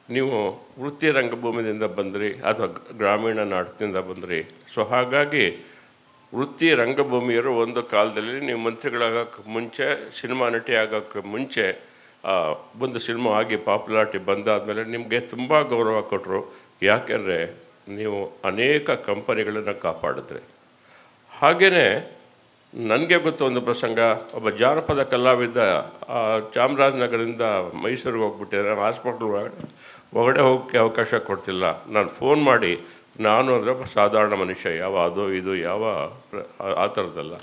ನೀವು ವೃತ್ತಿ ರಂಗಭೂಮಿಯಿಂದ ಬಂದ್ರಿ ಅಥವಾ ಗ್ರಾಮೀಣ ನಾಟಕದಿಂದ ಬಂದ್ರಿ. ಸೊ ಹಾಗಾಗಿ ವೃತ್ತಿ ರಂಗಭೂಮಿಯರು ಒಂದು ಕಾಲದಲ್ಲಿ ನೀವು ಮಂತ್ರಿಗಳಾಗೋಕ್ಕೆ ಮುಂಚೆ, ಸಿನಿಮಾ ನಟಿ ಆಗೋಕ್ಕೆ ಮುಂಚೆ ಒಂದು ಸಿನಿಮಾ ಆಗಿ ಪಾಪ್ಯುಲಾರಿಟಿ ಬಂದಾದಮೇಲೆ ನಿಮಗೆ ತುಂಬ ಗೌರವ ಕೊಟ್ಟರು. ಯಾಕೆಂದರೆ ನೀವು ಅನೇಕ ಕಂಪನಿಗಳನ್ನು ಕಾಪಾಡಿದ್ರಿ. ಹಾಗೆಯೇ ನನಗೆ ಗೊತ್ತು ಒಂದು ಪ್ರಸಂಗ, ಒಬ್ಬ ಜಾನಪದ ಕಲಾವಿದ ಚಾಮರಾಜನಗರದಿಂದ ಮೈಸೂರಿಗೆ ಹೋಗ್ಬಿಟ್ಟಿದ್ದಾರೆ. ಹಾಸ್ಪಿಟ್ಲ್ ಒಳಗಡೆ ಹೋಗೋಕ್ಕೆ ಅವಕಾಶ ಕೊಡ್ತಿಲ್ಲ. ನಾನು ಫೋನ್ ಮಾಡಿ, ನಾನು ಅಂದರೆ ಸಾಧಾರಣ ಮನುಷ್ಯ, ಯಾವ ಅದು ಇದು ಯಾವ ಆ ಥರದ್ದಲ್ಲ,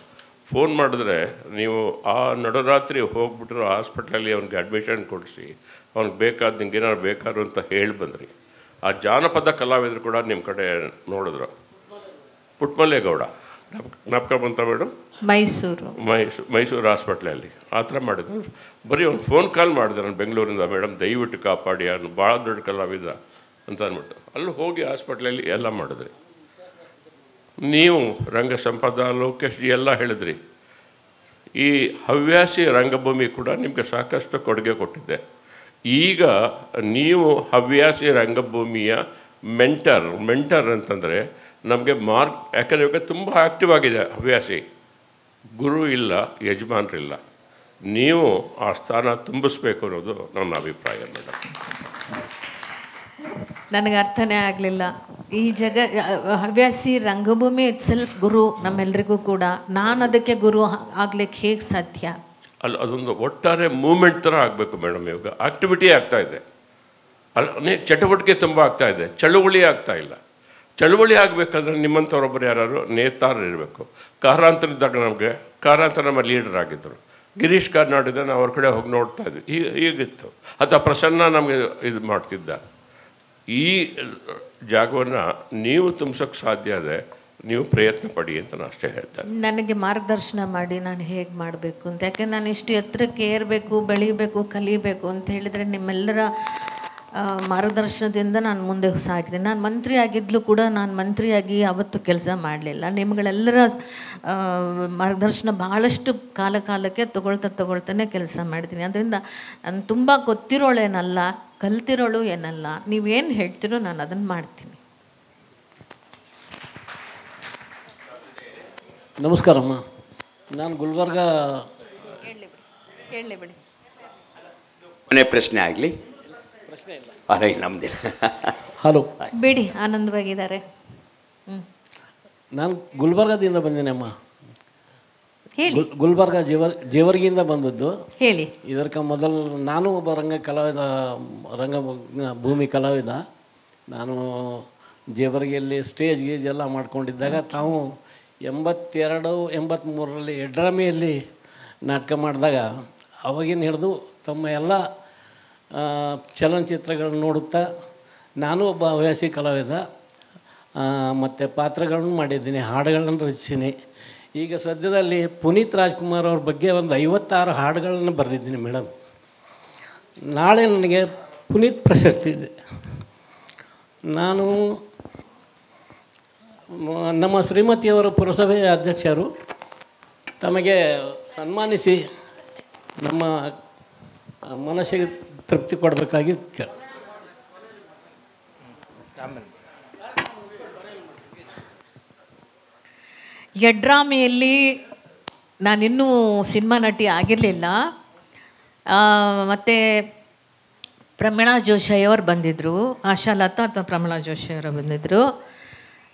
ಫೋನ್ ಮಾಡಿದ್ರೆ ನೀವು ಆ ನಡುರಾತ್ರಿ ಹೋಗ್ಬಿಟ್ರು ಹಾಸ್ಪಿಟ್ಲಲ್ಲಿ ಅವ್ನಿಗೆ ಅಡ್ಮಿಷನ್ ಕೊಡಿಸಿ ಅವ್ನಿಗೆ ಬೇಕಾದ ನಿಮ್ಗೆ ಏನಾದ್ರು ಬೇಕಾದ್ರು ಅಂತ ಹೇಳಿ ಬಂದ್ರಿ. ಆ ಜಾನಪದ ಕಲಾವಿದರು ಕೂಡ ನಿಮ್ಮ ಕಡೆ ನೋಡಿದ್ರು. ಪುಟ್ಟಮಲ್ಲೇಗೌಡ ಜ್ಞಾಪಕ ಬಂತ ಮೇಡಮ್? ಮೈಸೂರು ಹಾಸ್ಪಿಟ್ಲಲ್ಲಿ ಆ ಥರ ಮಾಡಿದ್ರು. ಬರೀ ಒಂದು ಫೋನ್ ಕಾಲ್ ಮಾಡಿದೆ ನಾನು ಬೆಂಗಳೂರಿಂದ, ಮೇಡಮ್ ದಯವಿಟ್ಟು ಕಾಪಾಡಿ, ಅವನು ಭಾಳ ದೊಡ್ಡ ಕಲಾವಿದ ಅಂತ ಅಂದ್ಬಿಟ್ಟು ಅಲ್ಲಿ ಹೋಗಿ ಹಾಸ್ಪಿಟ್ಲಲ್ಲಿ ಎಲ್ಲ ಮಾಡಿದ್ರಿ. ನೀವು ರಂಗ ಸಂಪದ, ಲೋಕೇಶ್ ಜಿ ಎಲ್ಲ ಹೇಳಿದ್ರಿ. ಈ ಹವ್ಯಾಸಿ ರಂಗಭೂಮಿ ಕೂಡ ನಿಮಗೆ ಸಾಕಷ್ಟು ಕೊಡುಗೆ ಕೊಟ್ಟಿದೆ. ಈಗ ನೀವು ಹವ್ಯಾಸಿ ರಂಗಭೂಮಿಯ ಮೆಂಟರ್ ಅಂತಂದರೆ ನಮಗೆ ಯಾಕಂದರೆ ಇವಾಗ ತುಂಬ ಆ್ಯಕ್ಟಿವ್ ಆಗಿದೆ ಹವ್ಯಾಸಿ. ಗುರು ಇಲ್ಲ, ಯಜಮಾನರಿಲ್ಲ. ನೀವು ಆ ಸ್ಥಾನ ತುಂಬಿಸ್ಬೇಕು ಅನ್ನೋದು ನನ್ನ ಅಭಿಪ್ರಾಯ ಮೇಡಮ್. ನನಗೆ ಅರ್ಥನೇ ಆಗಲಿಲ್ಲ. ಈ ಹವ್ಯಾಸಿ ರಂಗಭೂಮಿ ಇಟ್ ಸೆಲ್ಫ್ ಗುರು ನಮ್ಮೆಲ್ರಿಗೂ ಕೂಡ. ನಾನು ಅದಕ್ಕೆ ಗುರು ಆಗ್ಲಿಕ್ಕೆ ಹೇಗೆ ಸಾಧ್ಯ? ಅದೊಂದು ಒಟ್ಟಾರೆ ಮೂಮೆಂಟ್ ಥರ ಆಗಬೇಕು ಮೇಡಮ್. ಇವಾಗ ಆಕ್ಟಿವಿಟಿ ಆಗ್ತಾಯಿದೆ, ಅನೇಕ ಚಟುವಟಿಕೆ ತುಂಬ ಆಗ್ತಾಯಿದೆ, ಚಳುವಳಿ ಆಗ್ತಾಯಿಲ್ಲ. ಚಳುವಳಿ ಆಗಬೇಕಾದ್ರೆ ನಿಮ್ಮಂಥವ್ರೊಬ್ಬರು ಯಾರು ನೇತಾರರು ಇರಬೇಕು. ಕಾರಾಂತರ ಇದ್ದಾಗ ನಮಗೆ ಕಾರಾಂತರ ನಮ್ಮ ಲೀಡರ್ ಆಗಿದ್ದರು. ಗಿರೀಶ್ ಕಾರ್ನಾಡಿದ ನಾವು ಅವ್ರ ಕಡೆ ಹೋಗಿ ನೋಡ್ತಾ ಇದ್ವಿ. ಹೀಗಿತ್ತು. ಅಥವಾ ಪ್ರಸನ್ನ ನಮಗೆ ಇದು ಮಾಡ್ತಿದ್ದ. ಈ ಜಾಗವನ್ನು ನೀವು ತುಂಬಿಸೋಕ್ಕೆ ಸಾಧ್ಯ ಇದೆ, ನೀವು ಪ್ರಯತ್ನ ಪಡಿ ಅಂತ ನಾನು ಅಷ್ಟೇ ಹೇಳ್ತೇನೆ. ನನಗೆ ಮಾರ್ಗದರ್ಶನ ಮಾಡಿ ನಾನು ಹೇಗೆ ಮಾಡಬೇಕು ಅಂತ. ಯಾಕೆ ನಾನು ಇಷ್ಟು ಎತ್ತರಕ್ಕೆ ಏರಬೇಕು, ಬೆಳೀಬೇಕು, ಕಲಿಬೇಕು ಅಂತ ಹೇಳಿದರೆ ನಿಮ್ಮೆಲ್ಲರ ಮಾರ್ಗದರ್ಶನದಿಂದ ನಾನು ಮುಂದೆ ಸಾಗಿದ್ದೀನಿ. ನಾನು ಮಂತ್ರಿ ಆಗಿದ್ದರೂ ಕೂಡ ನಾನು ಮಂತ್ರಿಯಾಗಿ ಯಾವತ್ತೂ ಕೆಲಸ ಮಾಡಲಿಲ್ಲ. ನಿಮ್ಗಳೆಲ್ಲರ ಮಾರ್ಗದರ್ಶನ ಭಾಳಷ್ಟು ಕಾಲಕ್ಕೆ ತಗೊಳ್ತಾನೆ ಕೆಲಸ ಮಾಡಿದ್ದೀನಿ. ಅದರಿಂದ ನಾನು ತುಂಬ ಗೊತ್ತಿರೋಳೇನಲ್ಲ, ಕಲ್ತಿರೋಳು ಏನಲ್ಲ. ನೀವೇನು ಹೇಳ್ತೀರೋ ನಾನು ಅದನ್ನು ಮಾಡ್ತೀನಿ. ನಮಸ್ಕಾರಮ್ಮ. ನಾನು ಗುಲ್ಬರ್ಗ ಕೇಳಲಿ ಬಿಡಿ. ಕೊನೆ ಪ್ರಶ್ನೆ ಆಗಲಿ. ಅರೆ ನಮ್ದಿಲ್ಲ. ಹಲೋ ಬಿಡಿ, ಆನಂದವಾಗಿದ್ದಾರೆ. ನಾನು ಗುಲ್ಬರ್ಗದಿಂದ ಬಂದೇನಮ್ಮ. ಹೇಳಿ. ಗುಲ್ಬರ್ಗ ಜೇವರ್ಗಿಯಿಂದ ಬಂದದ್ದು. ಹೇಳಿ. ಇದಕ್ಕೆ ಮೊದಲು ನಾನು ಒಬ್ಬ ರಂಗಭೂಮಿ ಕಲಾವಿದ. ನಾನು ಜೇವರ್ಗಿಯಲ್ಲಿ ಸ್ಟೇಜ್ ಗೀಜ್ ಎಲ್ಲ ಮಾಡ್ಕೊಂಡಿದ್ದಾಗ ತಾವು 82-83ರಲ್ಲಿ ಎಡ್ರಾಮಿಯಲ್ಲಿ ನಾಟಕ ಮಾಡಿದಾಗ ಅವಾಗಿನ ಹಿಡಿದು ತಮ್ಮ ಎಲ್ಲ ಚಲನಚಿತ್ರಗಳನ್ನ ನೋಡುತ್ತಾ ನಾನು ಒಬ್ಬ ಹವ್ಯಾಸಿ ಕಲಾವಿದ. ಮತ್ತು ಪಾತ್ರಗಳನ್ನು ಮಾಡಿದ್ದೀನಿ, ಹಾಡುಗಳನ್ನು ರಚಿಸಿನಿ. ಈಗ ಸದ್ಯದಲ್ಲಿ ಪುನೀತ್ ರಾಜ್ಕುಮಾರ್ ಅವ್ರ ಬಗ್ಗೆ ಒಂದು 56 ಹಾಡುಗಳನ್ನು ಬರೆದಿದ್ದೀನಿ ಮೇಡಮ್. ನಾಳೆ ನನಗೆ ಪುನೀತ್ ಪ್ರಶಸ್ತಿ ಇದೆ. ನಾನು ನಮ್ಮ ಶ್ರೀಮತಿಯವರ ಪುರಸಭೆಯ ಅಧ್ಯಕ್ಷರು ತಮಗೆ ಸನ್ಮಾನಿಸಿ ನಮ್ಮ ಮನಸ್ಸಿಗೆ ತೃಪ್ತಿ ಕೊಡಬೇಕಾಗಿ ಯಡ್ರಾಮಿಯಲ್ಲಿ ನಾನಿನ್ನೂ ಸಿನಿಮಾ ನಟಿ ಆಗಿರಲಿಲ್ಲ. ಮತ್ತು ಪ್ರಮೀಳಾ ಜೋಶಿಯವರು ಬಂದಿದ್ದರು, ಆಶಾಲತಾ ಅಥವಾ ಪ್ರಮೀಳಾ ಜೋಶಿಯವರು ಬಂದಿದ್ದರು.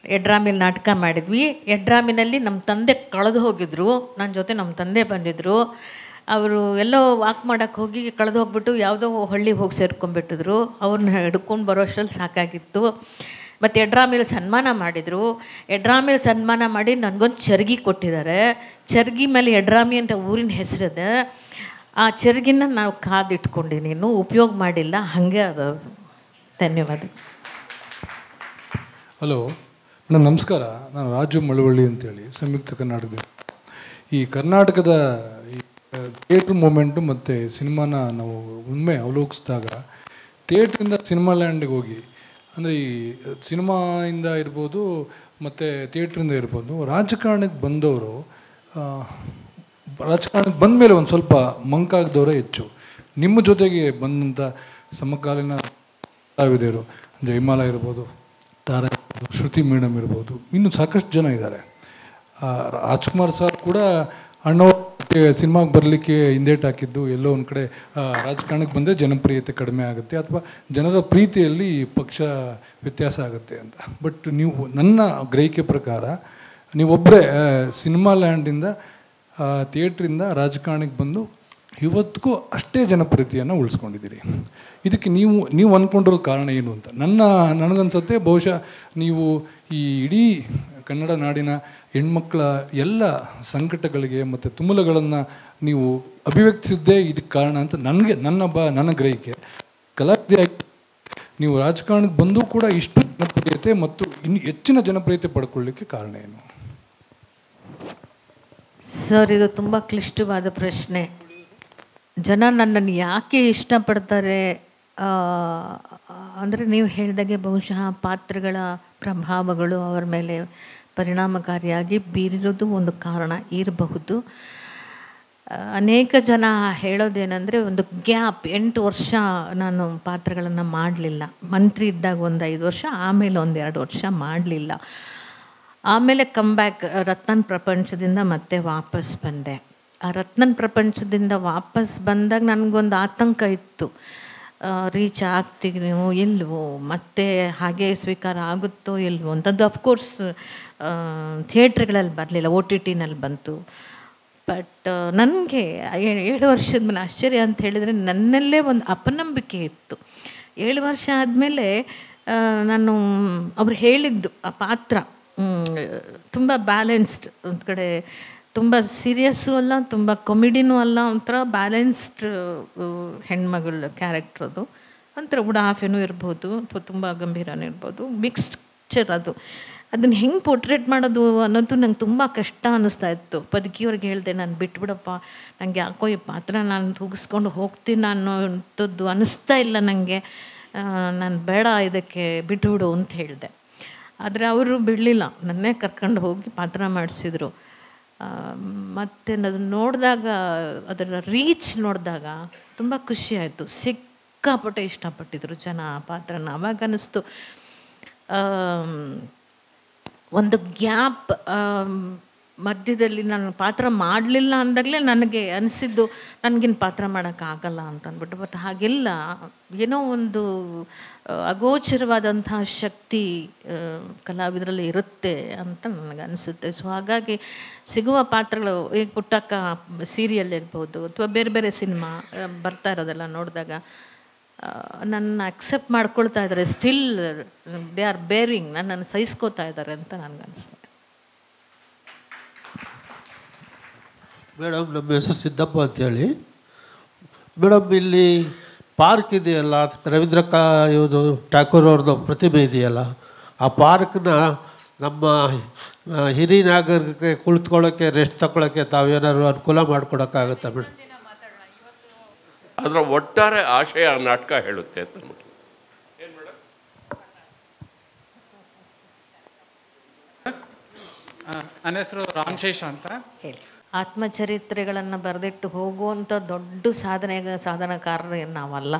ಯಡ್ರಾಮಿಲಿ ನಾಟಕ ಮಾಡಿದ್ವಿ. ಯಡ್ರಾಮಿನಲ್ಲಿ ನಮ್ಮ ತಂದೆ ಕಳೆದು ಹೋಗಿದ್ರು, ನನ್ನ ಜೊತೆ ನಮ್ಮ ತಂದೆ ಬಂದಿದ್ದರು. ಅವರು ಎಲ್ಲೋ ವಾಕ್ ಮಾಡೋಕ್ಕೆ ಹೋಗಿ ಕಳೆದು ಹೋಗ್ಬಿಟ್ಟು ಯಾವುದೋ ಹಳ್ಳಿಗೆ ಹೋಗಿ ಸೇರ್ಕೊಂಡ್ಬಿಟ್ಟಿದ್ರು. ಅವ್ರನ್ನ ಹಿಡ್ಕೊಂಡು ಬರೋ ಅಷ್ಟರಲ್ಲಿ ಸಾಕಾಗಿತ್ತು. ಮತ್ತು ಯಡ್ರಾಮಿಲಿ ಸನ್ಮಾನ ಮಾಡಿದರು. ಯಡ್ರಾಮಿಲಿ ಸನ್ಮಾನ ಮಾಡಿ ನನಗೊಂದು ಚರ್ಗಿ ಕೊಟ್ಟಿದ್ದಾರೆ. ಚರ್ಗಿ ಮೇಲೆ ಯಡ್ರಾಮಿ ಅಂತ ಊರಿನ ಹೆಸರಿದೆ. ಆ ಚರ್ಗಿನ ನಾವು ಕಾದಿಟ್ಕೊಂಡಿನಿ, ಇನ್ನೂ ಉಪಯೋಗ ಮಾಡಿಲ್ಲ, ಹಾಗೆ ಅದು. ಧನ್ಯವಾದ. ಹಲೋ ಮೇಡಮ್, ನಮಸ್ಕಾರ. ನಾನು ರಾಜು ಮಳವಳ್ಳಿ ಅಂತೇಳಿ, ಸಂಯುಕ್ತ ಕರ್ನಾಟಕದ. ಈ ಕರ್ನಾಟಕದ ಈ ಥಿಯೇಟ್ರ್ ಮೂಮೆಂಟು ಮತ್ತು ಸಿನಿಮಾನ ನಾವು ಒಮ್ಮೆ ಅವಲೋಕಿಸಿದಾಗ ಥಿಯೇಟ್ರಿಂದ ಸಿನಿಮಾ ಲ್ಯಾಂಡಿಗೆ ಹೋಗಿ, ಅಂದರೆ ಈ ಸಿನಿಮಾಯಿಂದ ಇರ್ಬೋದು ಮತ್ತು ಥಿಯೇಟ್ರಿಂದ ಇರ್ಬೋದು, ರಾಜಕಾರಣಕ್ಕೆ ಬಂದವರು ರಾಜಕಾರಣಕ್ಕೆ ಬಂದ ಮೇಲೆ ಒಂದು ಸ್ವಲ್ಪ ಮಂಕಾಗದವರೇ ಹೆಚ್ಚು. ನಿಮ್ಮ ಜೊತೆಗೆ ಬಂದಂಥ ಸಮಕಾಲೀನ ಕಲಾವಿದರು ಜಯಮಾಲ ಇರ್ಬೋದು, ತಾರಾ, ಶ್ರುತಿ ಮೇಡಮ್ ಇರ್ಬೋದು, ಇನ್ನೂ ಸಾಕಷ್ಟು ಜನ ಇದ್ದಾರೆ. ರಾಜ್ಕುಮಾರ್ ಸರ್ ಕೂಡ ಅಣ್ಣವ್ರ ಸಿನಿಮಾಗೆ ಬರಲಿಕ್ಕೆ ಹಿಂದೇಟು ಹಾಕಿದ್ದು ಎಲ್ಲೋ ಒಂದು ಕಡೆ ರಾಜಕಾರಣಕ್ಕೆ ಬಂದರೆ ಜನಪ್ರಿಯತೆ ಕಡಿಮೆ ಆಗುತ್ತೆ ಅಥವಾ ಜನರ ಪ್ರೀತಿಯಲ್ಲಿ ಪಕ್ಷ ವ್ಯತ್ಯಾಸ ಆಗುತ್ತೆ ಅಂತ. ಬಟ್ ನೀವು, ನನ್ನ ಗ್ರಹಿಕೆ ಪ್ರಕಾರ ನೀವೊಬ್ಬರೇ ಸಿನಿಮಾ ಲ್ಯಾಂಡಿಂದ ಥಿಯೇಟ್ರಿಂದ ರಾಜಕಾರಣಕ್ಕೆ ಬಂದು ಇವತ್ತಿಗೂ ಅಷ್ಟೇ ಜನಪ್ರಿಯತೆಯನ್ನು ಉಳಿಸ್ಕೊಂಡಿದ್ದೀರಿ. ಇದಕ್ಕೆ ನೀವು ಅಂದ್ಕೊಂಡಿರೋ ಕಾರಣ ಏನು ಅಂತ ನನಗನ್ಸುತ್ತೆ. ಬಹುಶಃ ನೀವು ಈ ಇಡೀ ಕನ್ನಡ ನಾಡಿನ ಹೆಣ್ಮಕ್ಳ ಎಲ್ಲ ಸಂಕಟಗಳಿಗೆ ಮತ್ತು ತುಮುಲಗಳನ್ನು ನೀವು ಅಭಿವ್ಯಕ್ತಿಸಿದ್ದೇ ಇದಕ್ಕೆ ಕಾರಣ ಅಂತ ನನ್ನ ಗ್ರಹಿಕೆ. ಕಲಾವಿದೆಯಾಗಿ ನೀವು ರಾಜಕಾರಣಕ್ಕೆ ಬಂದರೂ ಕೂಡ ಇಷ್ಟು ಜನಪ್ರಿಯತೆ ಮತ್ತು ಇನ್ನು ಹೆಚ್ಚಿನ ಜನಪ್ರಿಯತೆ ಪಡ್ಕೊಳ್ಳಿಕ್ಕೆ ಕಾರಣ ಏನು? ಸರ್, ಇದು ತುಂಬ ಕ್ಲಿಷ್ಟವಾದ ಪ್ರಶ್ನೆ. ಜನ ನನ್ನನ್ನು ಯಾಕೆ ಇಷ್ಟಪಡ್ತಾರೆ ಅಂದರೆ, ನೀವು ಹೇಳಿದಾಗೆ ಬಹುಶಃ ಪಾತ್ರಗಳ ಪ್ರಭಾವಗಳು ಅವರ ಮೇಲೆ ಪರಿಣಾಮಕಾರಿಯಾಗಿ ಬೀರಿರೋದು ಒಂದು ಕಾರಣ ಇರಬಹುದು. ಅನೇಕ ಜನ ಹೇಳೋದೇನೆಂದರೆ, ಒಂದು ಗ್ಯಾಪ್ 8 ವರ್ಷ ನಾನು ಪಾತ್ರಗಳನ್ನು ಮಾಡಲಿಲ್ಲ. ಮಂತ್ರಿ ಇದ್ದಾಗ ಒಂದು 5 ವರ್ಷ, ಆಮೇಲೆ 1-2 ವರ್ಷ ಮಾಡಲಿಲ್ಲ. ಆಮೇಲೆ ಕಮ್ಬ್ಯಾಕ್ ರತ್ನನ್ ಪ್ರಪಂಚದಿಂದ ಮತ್ತೆ ವಾಪಸ್ ಬಂದೆ. ಆ ರತ್ನನ್ ಪ್ರಪಂಚದಿಂದ ವಾಪಸ್ ಬಂದಾಗ ನನಗೊಂದು ಆತಂಕ ಇತ್ತು, ರೀಚ್ ಆಗ್ತೀನೋ ಇಲ್ವೋ, ಮತ್ತೆ ಹಾಗೆ ಸ್ವೀಕಾರ ಆಗುತ್ತೋ ಇಲ್ವೋ ಅಂತದ್ದು. ಅಫ್ಕೋರ್ಸ್ ಥಿಯೇಟ್ರ್ಗಳಲ್ಲಿ ಬರಲಿಲ್ಲ, OTTನಲ್ಲಿ ಬಂತು. ಬಟ್ ನನಗೆ 7 ವರ್ಷದ ಮೇಲೆ ಆಶ್ಚರ್ಯ ಅಂತ ಹೇಳಿದರೆ, ನನ್ನಲ್ಲೇ ಒಂದು ಅಪನಂಬಿಕೆ ಇತ್ತು. 7 ವರ್ಷ ಆದಮೇಲೆ ನಾನು ಅವ್ರು ಹೇಳಿದ್ದು ಆ ಪಾತ್ರ ತುಂಬ ಬ್ಯಾಲೆನ್ಸ್ಡ್, ಒಂದು ಕಡೆ ತುಂಬ ಸೀರಿಯಸ್ಸು ಅಲ್ಲ, ತುಂಬ ಕಾಮಿಡಿನೂ ಅಲ್ಲ, ಒಂಥರ ಬ್ಯಾಲೆನ್ಸ್ಡ್ ಹೆಣ್ಮಗಳ ಕ್ಯಾರೆಕ್ಟರ್ ಅದು. ಒಂಥರ ಉಡಾಫೆನೂ ಇರ್ಬೋದು ಅಥವಾ ತುಂಬ ಗಂಭೀರನೂ ಇರ್ಬೋದು, ಮಿಕ್ಸ್ಚರ್ ಅದು. ಅದನ್ನು ಹೆಂಗೆ ಪೋರ್ಟ್ರೇಟ್ ಮಾಡೋದು ಅನ್ನೋದು ನಂಗೆ ತುಂಬ ಕಷ್ಟ ಅನ್ನಿಸ್ತಾ ಇತ್ತು. ಪದಕಿಯವ್ರಿಗೆ ಹೇಳಿದೆ, ನಾನು ಬಿಟ್ಬಿಡಪ್ಪ, ನನಗೆ ಯಾಕೋ ಈ ಪಾತ್ರ ನಾನು ರೂಗಿಸ್ಕೊಂಡು ಹೋಗ್ತೀನಿ ಅನ್ನೋಂಥದ್ದು ಅನ್ನಿಸ್ತಾ ಇಲ್ಲ ನನಗೆ. ನಾನು ಬೇಡ ಇದಕ್ಕೆ ಬಿಟ್ಟುಬಿಡು ಅಂತ ಹೇಳಿದೆ. ಆದರೆ ಅವರು ಬಿಡಲಿಲ್ಲ, ನನ್ನೇ ಕರ್ಕೊಂಡು ಹೋಗಿ ಪಾತ್ರ ಮಾಡಿಸಿದ್ರು. ಮತ್ತು ಅದನ್ನು ನೋಡಿದಾಗ, ಅದರ ರೀಚ್ ನೋಡಿದಾಗ ತುಂಬ ಖುಷಿಯಾಯಿತು. ಸಿಕ್ಕಾಪಟ್ಟೆ ಇಷ್ಟಪಟ್ಟಿದ್ರು ಜನ ಆ ಪಾತ್ರನ. ಆವಾಗ ಅನ್ನಿಸ್ತು ಒಂದು ಗ್ಯಾಪ್ ಮಧ್ಯದಲ್ಲಿ ನಾನು ಪಾತ್ರ ಮಾಡಲಿಲ್ಲ ಅಂದಾಗಲೇ ನನಗೆ ಅನಿಸಿದ್ದು ನನಗಿನ್ನು ಪಾತ್ರ ಮಾಡೋಕ್ಕಾಗಲ್ಲ ಅಂತ ಅಂದ್ಬಿಟ್ಟು. ಬಟ್ ಹಾಗೆಲ್ಲ ಏನೋ ಒಂದು ಅಗೋಚರವಾದಂತಹ ಶಕ್ತಿ ಕಲಾವಿದರಲ್ಲಿ ಇರುತ್ತೆ ಅಂತ ನನಗೆ ಅನಿಸುತ್ತೆ. ಸೊ ಹಾಗಾಗಿ ಸಿಗುವ ಪಾತ್ರಗಳು, ಈಗ ಪುಟ್ಟಕ್ಕ ಸೀರಿಯಲ್ ಇರ್ಬೋದು ಅಥವಾ ಬೇರೆ ಬೇರೆ ಸಿನಿಮಾ ಬರ್ತಾ ಇರೋದೆಲ್ಲ ನೋಡಿದಾಗ ನನ್ನ ಅಕ್ಸೆಪ್ಟ್ ಮಾಡ್ಕೊಳ್ತಾ ಇದ್ದಾರೆ. ಸ್ಟಿಲ್ ದೇ ಆರ್ ಬೇರಿಂಗ್, ನನ್ನನ್ನು ಸಹಿಸ್ಕೋತಾ ಇದ್ದಾರೆ ಅಂತ ನನಗನ್ನಿಸ್ತದೆ. ಮೇಡಮ್, ನಮ್ಮ ಹೆಸರು ಸಿದ್ದಪ್ಪ ಅಂತೇಳಿ. ಮೇಡಮ್, ಇಲ್ಲಿ ಪಾರ್ಕ್ ಇದೆಯಲ್ಲ, ರವೀಂದ್ರ ಇವರು ಠಾಕೂರ್ ಅವ್ರದ್ದು ಪ್ರತಿಮೆ ಇದೆಯಲ್ಲ, ಆ ಪಾರ್ಕ್ನ ನಮ್ಮ ಹಿರಿಯ ನಾಗರಿಕರಿಗೆ ಕುಳಿತುಕೊಳ್ಳೋಕ್ಕೆ, ರೆಸ್ಟ್ ತಗೊಳ್ಳೋಕ್ಕೆ ತಾವೇನಾದ್ರು ಅನುಕೂಲ ಮಾಡಿಕೊಡೋಕ್ಕಾಗುತ್ತಾ ಮೇಡಮ್? ಅದರ ಒಟ್ಟಾರೆ ಆಶಯ ನಾಟಕ ಹೇಳುತ್ತೆ ಅಂತ. ನನ್ನ ಹೆಸರು ರಾಮಶೇಷ ಅಂತ ಹೇಳಿ. ಆತ್ಮಚರಿತ್ರೆಗಳನ್ನು ಬರೆದಿಟ್ಟು ಹೋಗುವಂಥ ದೊಡ್ಡ ಸಾಧನಕಾರರು ನಾವಲ್ಲ.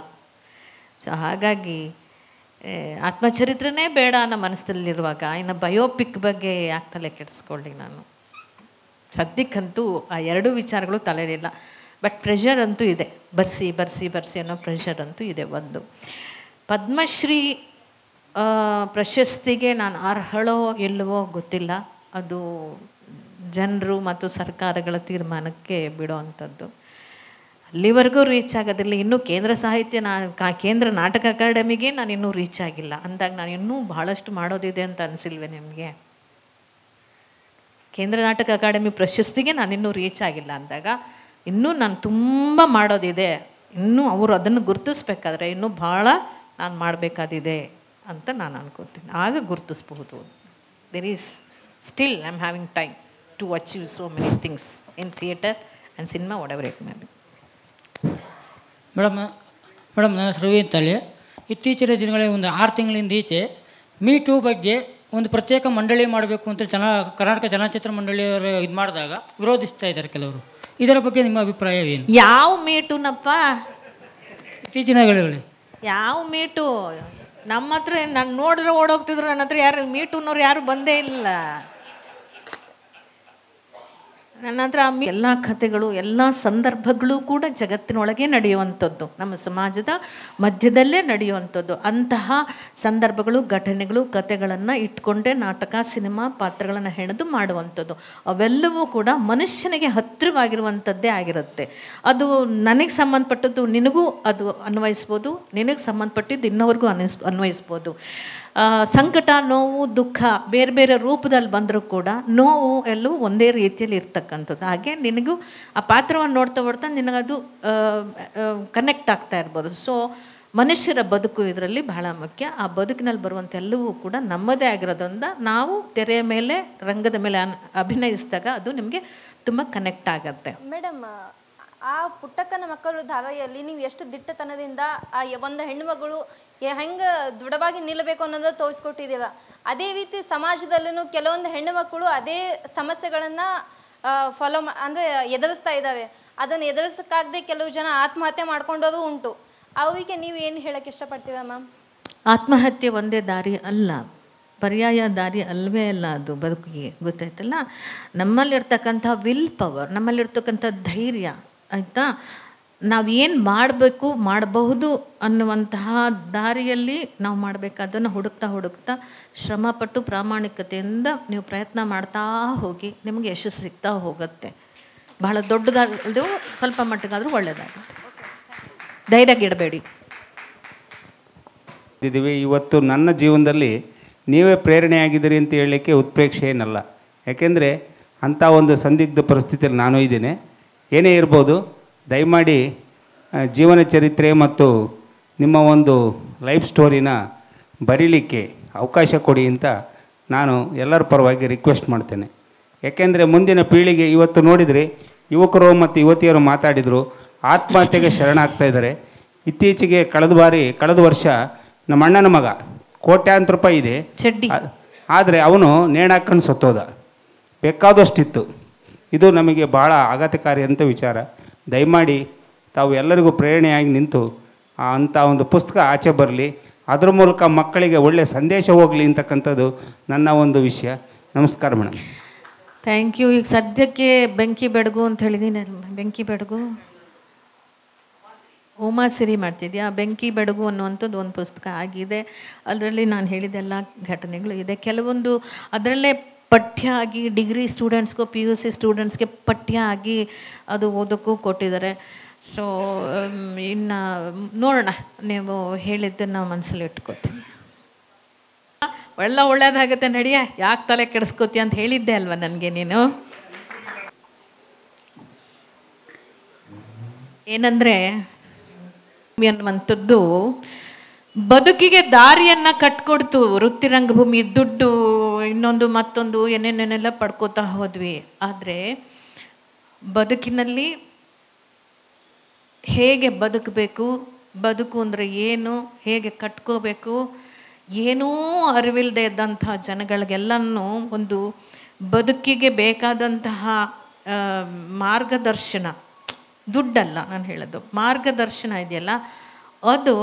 ಸೊ ಹಾಗಾಗಿ ಆತ್ಮಚರಿತ್ರೆನೇ ಬೇಡ ಅನ್ನೋ ಮನಸ್ಸಲ್ಲಿರುವಾಗ ಇನ್ನು ಬಯೋಪಿಕ್ ಬಗ್ಗೆ ಯಾಕೆ ತಲೆ ಕೆಡಿಸ್ಕೊಳ್ಳಿ ನಾನು. ಸದ್ಯಕ್ಕಂತೂ ಆ ಎರಡೂ ವಿಚಾರಗಳು ತಲೆಯಲ್ಲಿಲ್ಲ. ಬಟ್ ಪ್ರೆಷರ್ ಅಂತೂ ಇದೆ, ಬರ್ಸಿ ಬರ್ಸಿ ಬರ್ಸಿ ಅನ್ನೋ ಪ್ರೆಷರ್ ಅಂತೂ ಇದೆ. ಒಂದು ಪದ್ಮಶ್ರೀ ಪ್ರಶಸ್ತಿಗೆ ನಾನು ಅರ್ಹಳೋ ಇಲ್ಲವೋ ಗೊತ್ತಿಲ್ಲ, ಅದು ಜನರು ಮತ್ತು ಸರ್ಕಾರಗಳ ತೀರ್ಮಾನಕ್ಕೆ ಬಿಡೋವಂಥದ್ದು. ಅಲ್ಲಿವರೆಗೂ ರೀಚ್ ಆಗೋದಿಲ್ಲ. ಇನ್ನೂ ಕೇಂದ್ರ ನಾಟಕ ಅಕಾಡೆಮಿಗೆ ನಾನು ಇನ್ನೂ ರೀಚ್ ಆಗಿಲ್ಲ ಅಂದಾಗ ನಾನು ಇನ್ನೂ ಬಹಳಷ್ಟು ಮಾಡೋದಿದೆ ಅಂತ ಅನಿಸಿಲ್ವೇ ನಿಮಗೆ? ಕೇಂದ್ರ ನಾಟಕ ಅಕಾಡೆಮಿ ಪ್ರಶಸ್ತಿಗೆ ನಾನು ಇನ್ನೂ ರೀಚ್ ಆಗಿಲ್ಲ ಅಂದಾಗ ಇನ್ನೂ ನಾನು ತುಂಬ ಮಾಡೋದಿದೆ. ಇನ್ನೂ ಅವರು ಅದನ್ನು ಗುರುತಿಸ್ಬೇಕಾದ್ರೆ ಇನ್ನೂ ಭಾಳ ನಾನು ಮಾಡಬೇಕಾದಿದೆ ಅಂತ ನಾನು ಅನ್ಕೋತೀನಿ. ಆಗ ಗುರುತಿಸ್ಬಹುದು. There is still I am having time to achieve so many things in theatre and cinema, whatever it may be. Madam, ನನ್ನ ಹೆಸರು ರವಿ ಅಂತೇಳಿ. ಇತ್ತೀಚಿನ ದಿನಗಳಲ್ಲಿ ಒಂದು 6 ತಿಂಗಳಿಂದ ಈಚೆ ಮೀ ಟೂ ಬಗ್ಗೆ ಒಂದು ಪ್ರತ್ಯೇಕ ಮಂಡಳಿ ಮಾಡಬೇಕು ಅಂತ ಕರ್ನಾಟಕ ಚಲನಚಿತ್ರ ಮಂಡಳಿಯವರು ಇದು ಮಾಡಿದಾಗ ವಿರೋಧಿಸ್ತಾ ಇದ್ದಾರೆ ಕೆಲವರು. ಇದರ ಬಗ್ಗೆ ನಿಮ್ಮ ಅಭಿಪ್ರಾಯ ಏನು? ಯಾವ ಮೀಟುನಪ್ಪ? ಇತ್ತೀಚಿನ ಹೇಳಿ ಯಾವ ಮೀಟು? ನಮ್ಮ ಹತ್ರ ನಾನು ನೋಡಿದ್ರೆ ಓಡೋಗ್ತಿದ್ರು, ನನ್ನ ಹತ್ರ ಯಾರು ಮೀಟುನವ್ರು ಯಾರು ಬಂದೇ ಇಲ್ಲ. ನನ್ನ ಹತ್ರ ಎಲ್ಲ ಕಥೆಗಳು, ಎಲ್ಲ ಸಂದರ್ಭಗಳು ಕೂಡ ಜಗತ್ತಿನೊಳಗೆ ನಡೆಯುವಂಥದ್ದು, ನಮ್ಮ ಸಮಾಜದ ಮಧ್ಯದಲ್ಲೇ ನಡೆಯುವಂಥದ್ದು. ಅಂತಹ ಸಂದರ್ಭಗಳು, ಘಟನೆಗಳು, ಕಥೆಗಳನ್ನು ಇಟ್ಕೊಂಡೇ ನಾಟಕ, ಸಿನಿಮಾ ಪಾತ್ರಗಳನ್ನು ಹೆಣೆದು ಮಾಡುವಂಥದ್ದು. ಅವೆಲ್ಲವೂ ಕೂಡ ಮನುಷ್ಯನಿಗೆ ಹತ್ತಿರವಾಗಿರುವಂಥದ್ದೇ ಆಗಿರುತ್ತೆ. ಅದು ನನಗೆ ಸಂಬಂಧಪಟ್ಟದ್ದು ನಿನಗೂ ಅದು ಅನ್ವಯಿಸ್ಬೋದು, ನಿನಗೆ ಸಂಬಂಧಪಟ್ಟಿದ್ದು ಇನ್ನೊವ್ರಿಗೂ ಅನ್ವಯಿಸ್ಬೋದು. ಸಂಕಟ, ನೋವು, ದುಃಖ ಬೇರೆ ಬೇರೆ ರೂಪದಲ್ಲಿ ಬಂದರೂ ಕೂಡ ನೋವು ಎಲ್ಲವೂ ಒಂದೇ ರೀತಿಯಲ್ಲಿ ಇರ್ತಕ್ಕಂಥದ್ದು. ಹಾಗೆ ನಿನಗೂ ಆ ಪಾತ್ರವನ್ನು ನೋಡ್ತಾ ನಿನಗದು ಕನೆಕ್ಟ್ ಆಗ್ತಾ ಇರ್ಬೋದು. ಸೊ ಮನುಷ್ಯರ ಬದುಕು ಇದರಲ್ಲಿ ಬಹಳ ಮುಖ್ಯ. ಆ ಬದುಕಿನಲ್ಲಿ ಬರುವಂಥ ಎಲ್ಲವೂ ಕೂಡ ನಮ್ಮದೇ ಆಗಿರೋದ್ರಿಂದ ನಾವು ತೆರೆಯ ಮೇಲೆ, ರಂಗದ ಮೇಲೆ ಅಭಿನಯಿಸಿದಾಗ ಅದು ನಿಮಗೆ ತುಂಬ ಕನೆಕ್ಟ್ ಆಗುತ್ತೆ. ಮೇಡಮ್, ಆ ಪುಟ್ಟಕ್ಕನ ಮಕ್ಕಳು ಧಾರಾವಾಹಿಯಲ್ಲಿ ನೀವು ಎಷ್ಟು ದಿಟ್ಟತನದಿಂದ ಆ ಒಂದು ಹೆಣ್ಣುಮಗಳು ಹೆಂಗೆ ದೃಢವಾಗಿ ನಿಲ್ಲಬೇಕು ಅನ್ನೋದು ತೋರಿಸ್ಕೊಟ್ಟಿದ್ದೀರ. ಅದೇ ರೀತಿ ಸಮಾಜದಲ್ಲೂ ಕೆಲವೊಂದು ಹೆಣ್ಣು ಮಕ್ಕಳು ಅದೇ ಸಮಸ್ಯೆಗಳನ್ನು ಅಂದರೆ ಎದುರಿಸ್ತಾ ಇದ್ದಾವೆ. ಅದನ್ನು ಎದುರಿಸೋಕ್ಕಾಗದೆ ಕೆಲವು ಜನ ಆತ್ಮಹತ್ಯೆ ಮಾಡ್ಕೊಂಡೋದು ಉಂಟು. ಅವರಿಗೆ ನೀವು ಏನು ಹೇಳೋಕ್ಕೆ ಇಷ್ಟಪಡ್ತೀರ ಮ್ಯಾಮ್? ಆತ್ಮಹತ್ಯೆ ಒಂದೇ ದಾರಿ ಅಲ್ಲ, ಪರ್ಯಾಯ ದಾರಿ ಅಲ್ಲವೇ ಅಲ್ಲ ಅದು ಬದುಕಿಗೆ, ಗೊತ್ತಾಯ್ತಲ್ಲ. ನಮ್ಮಲ್ಲಿರ್ತಕ್ಕಂಥ ವಿಲ್ ಪವರ್, ನಮ್ಮಲ್ಲಿರ್ತಕ್ಕಂಥ ಧೈರ್ಯ, ಆಯಿತಾ, ನಾವೇನು ಮಾಡಬೇಕು, ಮಾಡಬಹುದು ಅನ್ನುವಂತಹ ದಾರಿಯಲ್ಲಿ ನಾವು ಮಾಡಬೇಕಾದನ್ನು ಹುಡುಕ್ತಾ ಶ್ರಮಪಟ್ಟು ಪ್ರಾಮಾಣಿಕತೆಯಿಂದ ನೀವು ಪ್ರಯತ್ನ ಮಾಡ್ತಾ ಹೋಗಿ ನಿಮಗೆ ಯಶಸ್ಸು ಸಿಗ್ತಾ ಹೋಗುತ್ತೆ. ಬಹಳ ದೊಡ್ಡದಾಗದು, ಸ್ವಲ್ಪ ಮಟ್ಟಿಗಾದರೂ ಒಳ್ಳೆಯದಾಗುತ್ತೆ. ಧೈರ್ಯಗಿಡಬೇಡಿ. ಇವತ್ತು ನನ್ನ ಜೀವನದಲ್ಲಿ ನೀವೇ ಪ್ರೇರಣೆಯಾಗಿದ್ದೀರಿ ಅಂತ ಹೇಳಲಿಕ್ಕೆ ಉತ್ಪ್ರೇಕ್ಷೆ ಏನಲ್ಲ. ಯಾಕೆಂದರೆ ಅಂಥ ಒಂದು ಸಂದಿಗ್ಧ ಪರಿಸ್ಥಿತಿಯಲ್ಲಿ ನಾನು ಇದ್ದೇನೆ. ಏನೇ ಇರ್ಬೋದು, ದಯಮಾಡಿ ಜೀವನ ಚರಿತ್ರೆ ಮತ್ತು ನಿಮ್ಮ ಒಂದು ಲೈಫ್ ಸ್ಟೋರಿನ ಬರೀಲಿಕ್ಕೆ ಅವಕಾಶ ಕೊಡಿ ಅಂತ ನಾನು ಎಲ್ಲರ ಪರವಾಗಿ ರಿಕ್ವೆಸ್ಟ್ ಮಾಡ್ತೇನೆ. ಯಾಕೆಂದರೆ ಮುಂದಿನ ಪೀಳಿಗೆ ಇವತ್ತು ನೋಡಿದರೆ ಯುವಕರು ಮತ್ತು ಯುವತಿಯರು ಮಾತಾಡಿದರು, ಆತ್ಮಹತ್ಯೆಗೆ ಶರಣಾಗ್ತಾ ಇದ್ದಾರೆ. ಇತ್ತೀಚೆಗೆ ಕಳೆದ ವರ್ಷ ನಮ್ಮ ಅಣ್ಣನ ಮಗ, ಕೋಟ್ಯಾಂತರ ರೂಪಾಯಿ ಇದೆ, ಆದರೆ ಅವನು ನೇಣಾಕೊಂಡು ಸತ್ತೋದ. ಬೇಕಾದಷ್ಟಿತ್ತು. ಇದು ನಮಗೆ ಭಾಳ ಆಘಾತಕಾರಿ ಅಂತ ವಿಚಾರ. ದಯಮಾಡಿ ತಾವು ಎಲ್ಲರಿಗೂ ಪ್ರೇರಣೆಯಾಗಿ ನಿಂತು ಅಂಥ ಒಂದು ಪುಸ್ತಕ ಆಚೆ ಬರಲಿ, ಅದರ ಮೂಲಕ ಮಕ್ಕಳಿಗೆ ಒಳ್ಳೆಯ ಸಂದೇಶ ಹೋಗಲಿ ಅಂತಕ್ಕಂಥದ್ದು ನನ್ನ ಒಂದು ವಿಷಯ. ನಮಸ್ಕಾರ ಮೇಡಮ್. Thank you. ಈಗ ಸದ್ಯಕ್ಕೆ ಬೆಂಕಿ ಬೆಳಗು ಅಂತ ಹೇಳಿದ್ದೀನಿ. ಬೆಂಕಿ ಬೆಳಗು ಉಮಾಸಿರಿ ಮಾಡ್ತಿದ್ಯಾ? ಬೆಂಕಿ ಬೆಳಗು ಅನ್ನುವಂಥದ್ದು ಒಂದು ಪುಸ್ತಕ ಆಗಿದೆ. ಅದರಲ್ಲಿ ನಾನು ಹೇಳಿದೆಲ್ಲ ಘಟನೆಗಳು ಇದೆ. ಕೆಲವೊಂದು ಅದರಲ್ಲೇ ಪಠ್ಯ ಆಗಿ ಡಿಗ್ರಿ ಸ್ಟೂಡೆಂಟ್ಸ್ಗೂ PUC ಸ್ಟೂಡೆಂಟ್ಸ್ಗೆ ಪಠ್ಯ ಆಗಿ ಅದು ಓದೋಕ್ಕೂ ಕೊಟ್ಟಿದ್ದಾರೆ. ಸೊ ಇನ್ನು ನೋಡೋಣ, ನೀವು ಹೇಳಿದ್ದನ್ನು ಮನಸ್ಸಲ್ಲಿ ಇಟ್ಕೋತೀನಿ. ಒಳ್ಳೇದಾಗುತ್ತೆ ನಡಿಯ, ಯಾಕೆ ತಲೆ ಕೆಡಿಸ್ಕೋತೀಯ ಅಂತ ಹೇಳಿದ್ದೆ ಅಲ್ವ ನನಗೆ ನೀನು. ಏನಂದರೆ ಅನ್ನುವಂಥದ್ದು ಬದುಕಿಗೆ ದಾರಿಯನ್ನು ಕಟ್ಕೊಡ್ತು. ವೃತ್ತಿ ರಂಗಭೂಮಿ, ದುಡ್ಡು, ಇನ್ನೊಂದು ಮತ್ತೊಂದು ಏನೇನೇನೆಲ್ಲ ಪಡ್ಕೋತಾ ಹೋದ್ವಿ. ಆದರೆ ಬದುಕಿನಲ್ಲಿ ಹೇಗೆ ಬದುಕಬೇಕು, ಬದುಕು ಅಂದರೆ ಏನು, ಹೇಗೆ ಕಟ್ಕೋಬೇಕು, ಏನೂ ಅರಿವಿಲ್ಲದೆ ಇದ್ದಂಥ ಜನಗಳಿಗೆಲ್ಲನೂ ಒಂದು ಬದುಕಿಗೆ ಬೇಕಾದಂತಹ ಮಾರ್ಗದರ್ಶನ, ದುಡ್ಡಲ್ಲ ನಾನು ಹೇಳೋದು, ಮಾರ್ಗದರ್ಶನ ಇದೆಯಲ್ಲ, ಅದು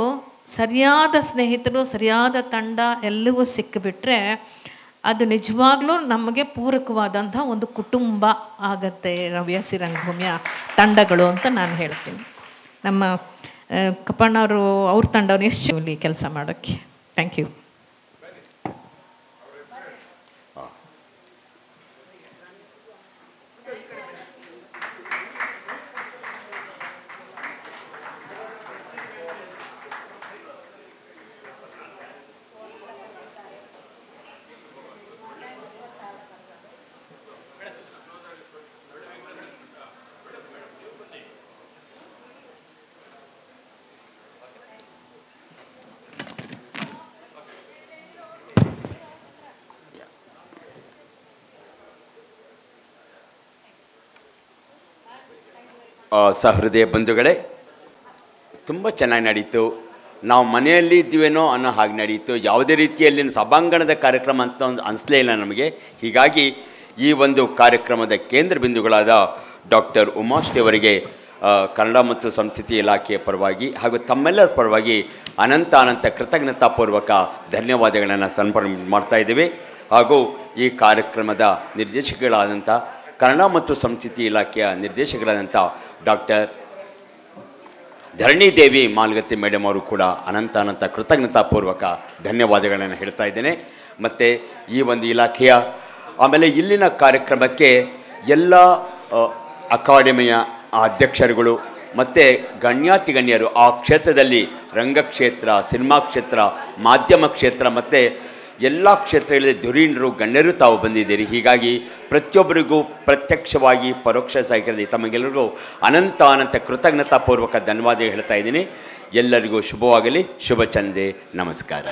ಸರಿಯಾದ ಸ್ನೇಹಿತರು, ಸರಿಯಾದ ತಂಡ ಎಲ್ಲವೂ ಸಿಕ್ಕಿಬಿಟ್ರೆ ಅದು ನಿಜವಾಗ್ಲೂ ನಮಗೆ ಪೂರಕವಾದಂಥ ಒಂದು ಕುಟುಂಬ ಆಗತ್ತೆ ಹವ್ಯಾಸಿ ರಂಗಭೂಮಿಯ ತಂಡಗಳು ಅಂತ ನಾನು ಹೇಳ್ತೀನಿ. ನಮ್ಮ ಕಪ್ಪಣ್ಣವರು ಅವ್ರ ತಂಡವನ್ನು ಎಷ್ಟು ಇಲ್ಲಿ ಕೆಲಸ ಮಾಡೋಕ್ಕೆ. Thank you. ಸಹೃದಯ ಬಂಧುಗಳೇ, ತುಂಬ ಚೆನ್ನಾಗಿ ನಡೀತು. ನಾವು ಮನೆಯಲ್ಲಿ ಇದ್ದೀವೇನೋ ಅನ್ನೋ ಹಾಗೆ ನಡೀತು. ಯಾವುದೇ ರೀತಿಯಲ್ಲಿ ಸಭಾಂಗಣದ ಕಾರ್ಯಕ್ರಮ ಅಂತ ಒಂದು ಅನಿಸ್ಲೇ ಇಲ್ಲ ನಮಗೆ. ಹೀಗಾಗಿ ಈ ಒಂದು ಕಾರ್ಯಕ್ರಮದ ಕೇಂದ್ರ ಬಿಂದುಗಳಾದ ಡಾಕ್ಟರ್ ಉಮಾಶ್ರೀ ಅವರಿಗೆ ಕನ್ನಡ ಮತ್ತು ಸಂಸ್ಕೃತಿ ಇಲಾಖೆಯ ಪರವಾಗಿ ಹಾಗೂ ತಮ್ಮೆಲ್ಲರ ಪರವಾಗಿ ಅನಂತ ಕೃತಜ್ಞತಾಪೂರ್ವಕ ಧನ್ಯವಾದಗಳನ್ನು ಸಮರ್ಪಣೆ ಮಾಡ್ತಾ ಇದ್ದೇವೆ. ಹಾಗೂ ಈ ಕಾರ್ಯಕ್ರಮದ ನಿರ್ದೇಶಕಗಳಾದಂಥ ಕನ್ನಡ ಮತ್ತು ಸಂಸ್ಕೃತಿ ಇಲಾಖೆಯ ನಿರ್ದೇಶಕರಾದಂಥ ಡಾಕ್ಟರ್ ಧರಣಿದೇವಿ ಮಾಲ್ಗತ್ತಿ ಮೇಡಮ್ ಅವರು ಕೂಡ ಅನಂತ ಕೃತಜ್ಞತಾಪೂರ್ವಕ ಧನ್ಯವಾದಗಳನ್ನು ಹೇಳ್ತಾ ಇದ್ದೇನೆ. ಮತ್ತು ಈ ಒಂದು ಇಲಾಖೆಯ ಆಮೇಲೆ ಇಲ್ಲಿನ ಕಾರ್ಯಕ್ರಮಕ್ಕೆ ಎಲ್ಲ ಅಕಾಡೆಮಿಯ ಅಧ್ಯಕ್ಷರುಗಳು ಮತ್ತು ಗಣ್ಯರು ಆ ಕ್ಷೇತ್ರದಲ್ಲಿ ರಂಗಕ್ಷೇತ್ರ, ಸಿನಿಮಾ ಕ್ಷೇತ್ರ, ಮಾಧ್ಯಮ ಕ್ಷೇತ್ರ ಮತ್ತು ಎಲ್ಲ ಕ್ಷೇತ್ರಗಳಲ್ಲಿ ಧುರೀಣರು ಗಣ್ಯರು ತಾವು ಬಂದಿದ್ದೀರಿ. ಹೀಗಾಗಿ ಪ್ರತಿಯೊಬ್ಬರಿಗೂ ಪ್ರತ್ಯಕ್ಷವಾಗಿ ಪರೋಕ್ಷ ಸಹಕಾರದಲ್ಲಿ ತಮಗೆಲ್ಲರಿಗೂ ಅನಂತ ಕೃತಜ್ಞತಾಪೂರ್ವಕ ಧನ್ಯವಾದ ಹೇಳ್ತಾ ಇದ್ದೀನಿ. ಎಲ್ಲರಿಗೂ ಶುಭವಾಗಲಿ. ಶುಭ ಚಂದೆ. ನಮಸ್ಕಾರ.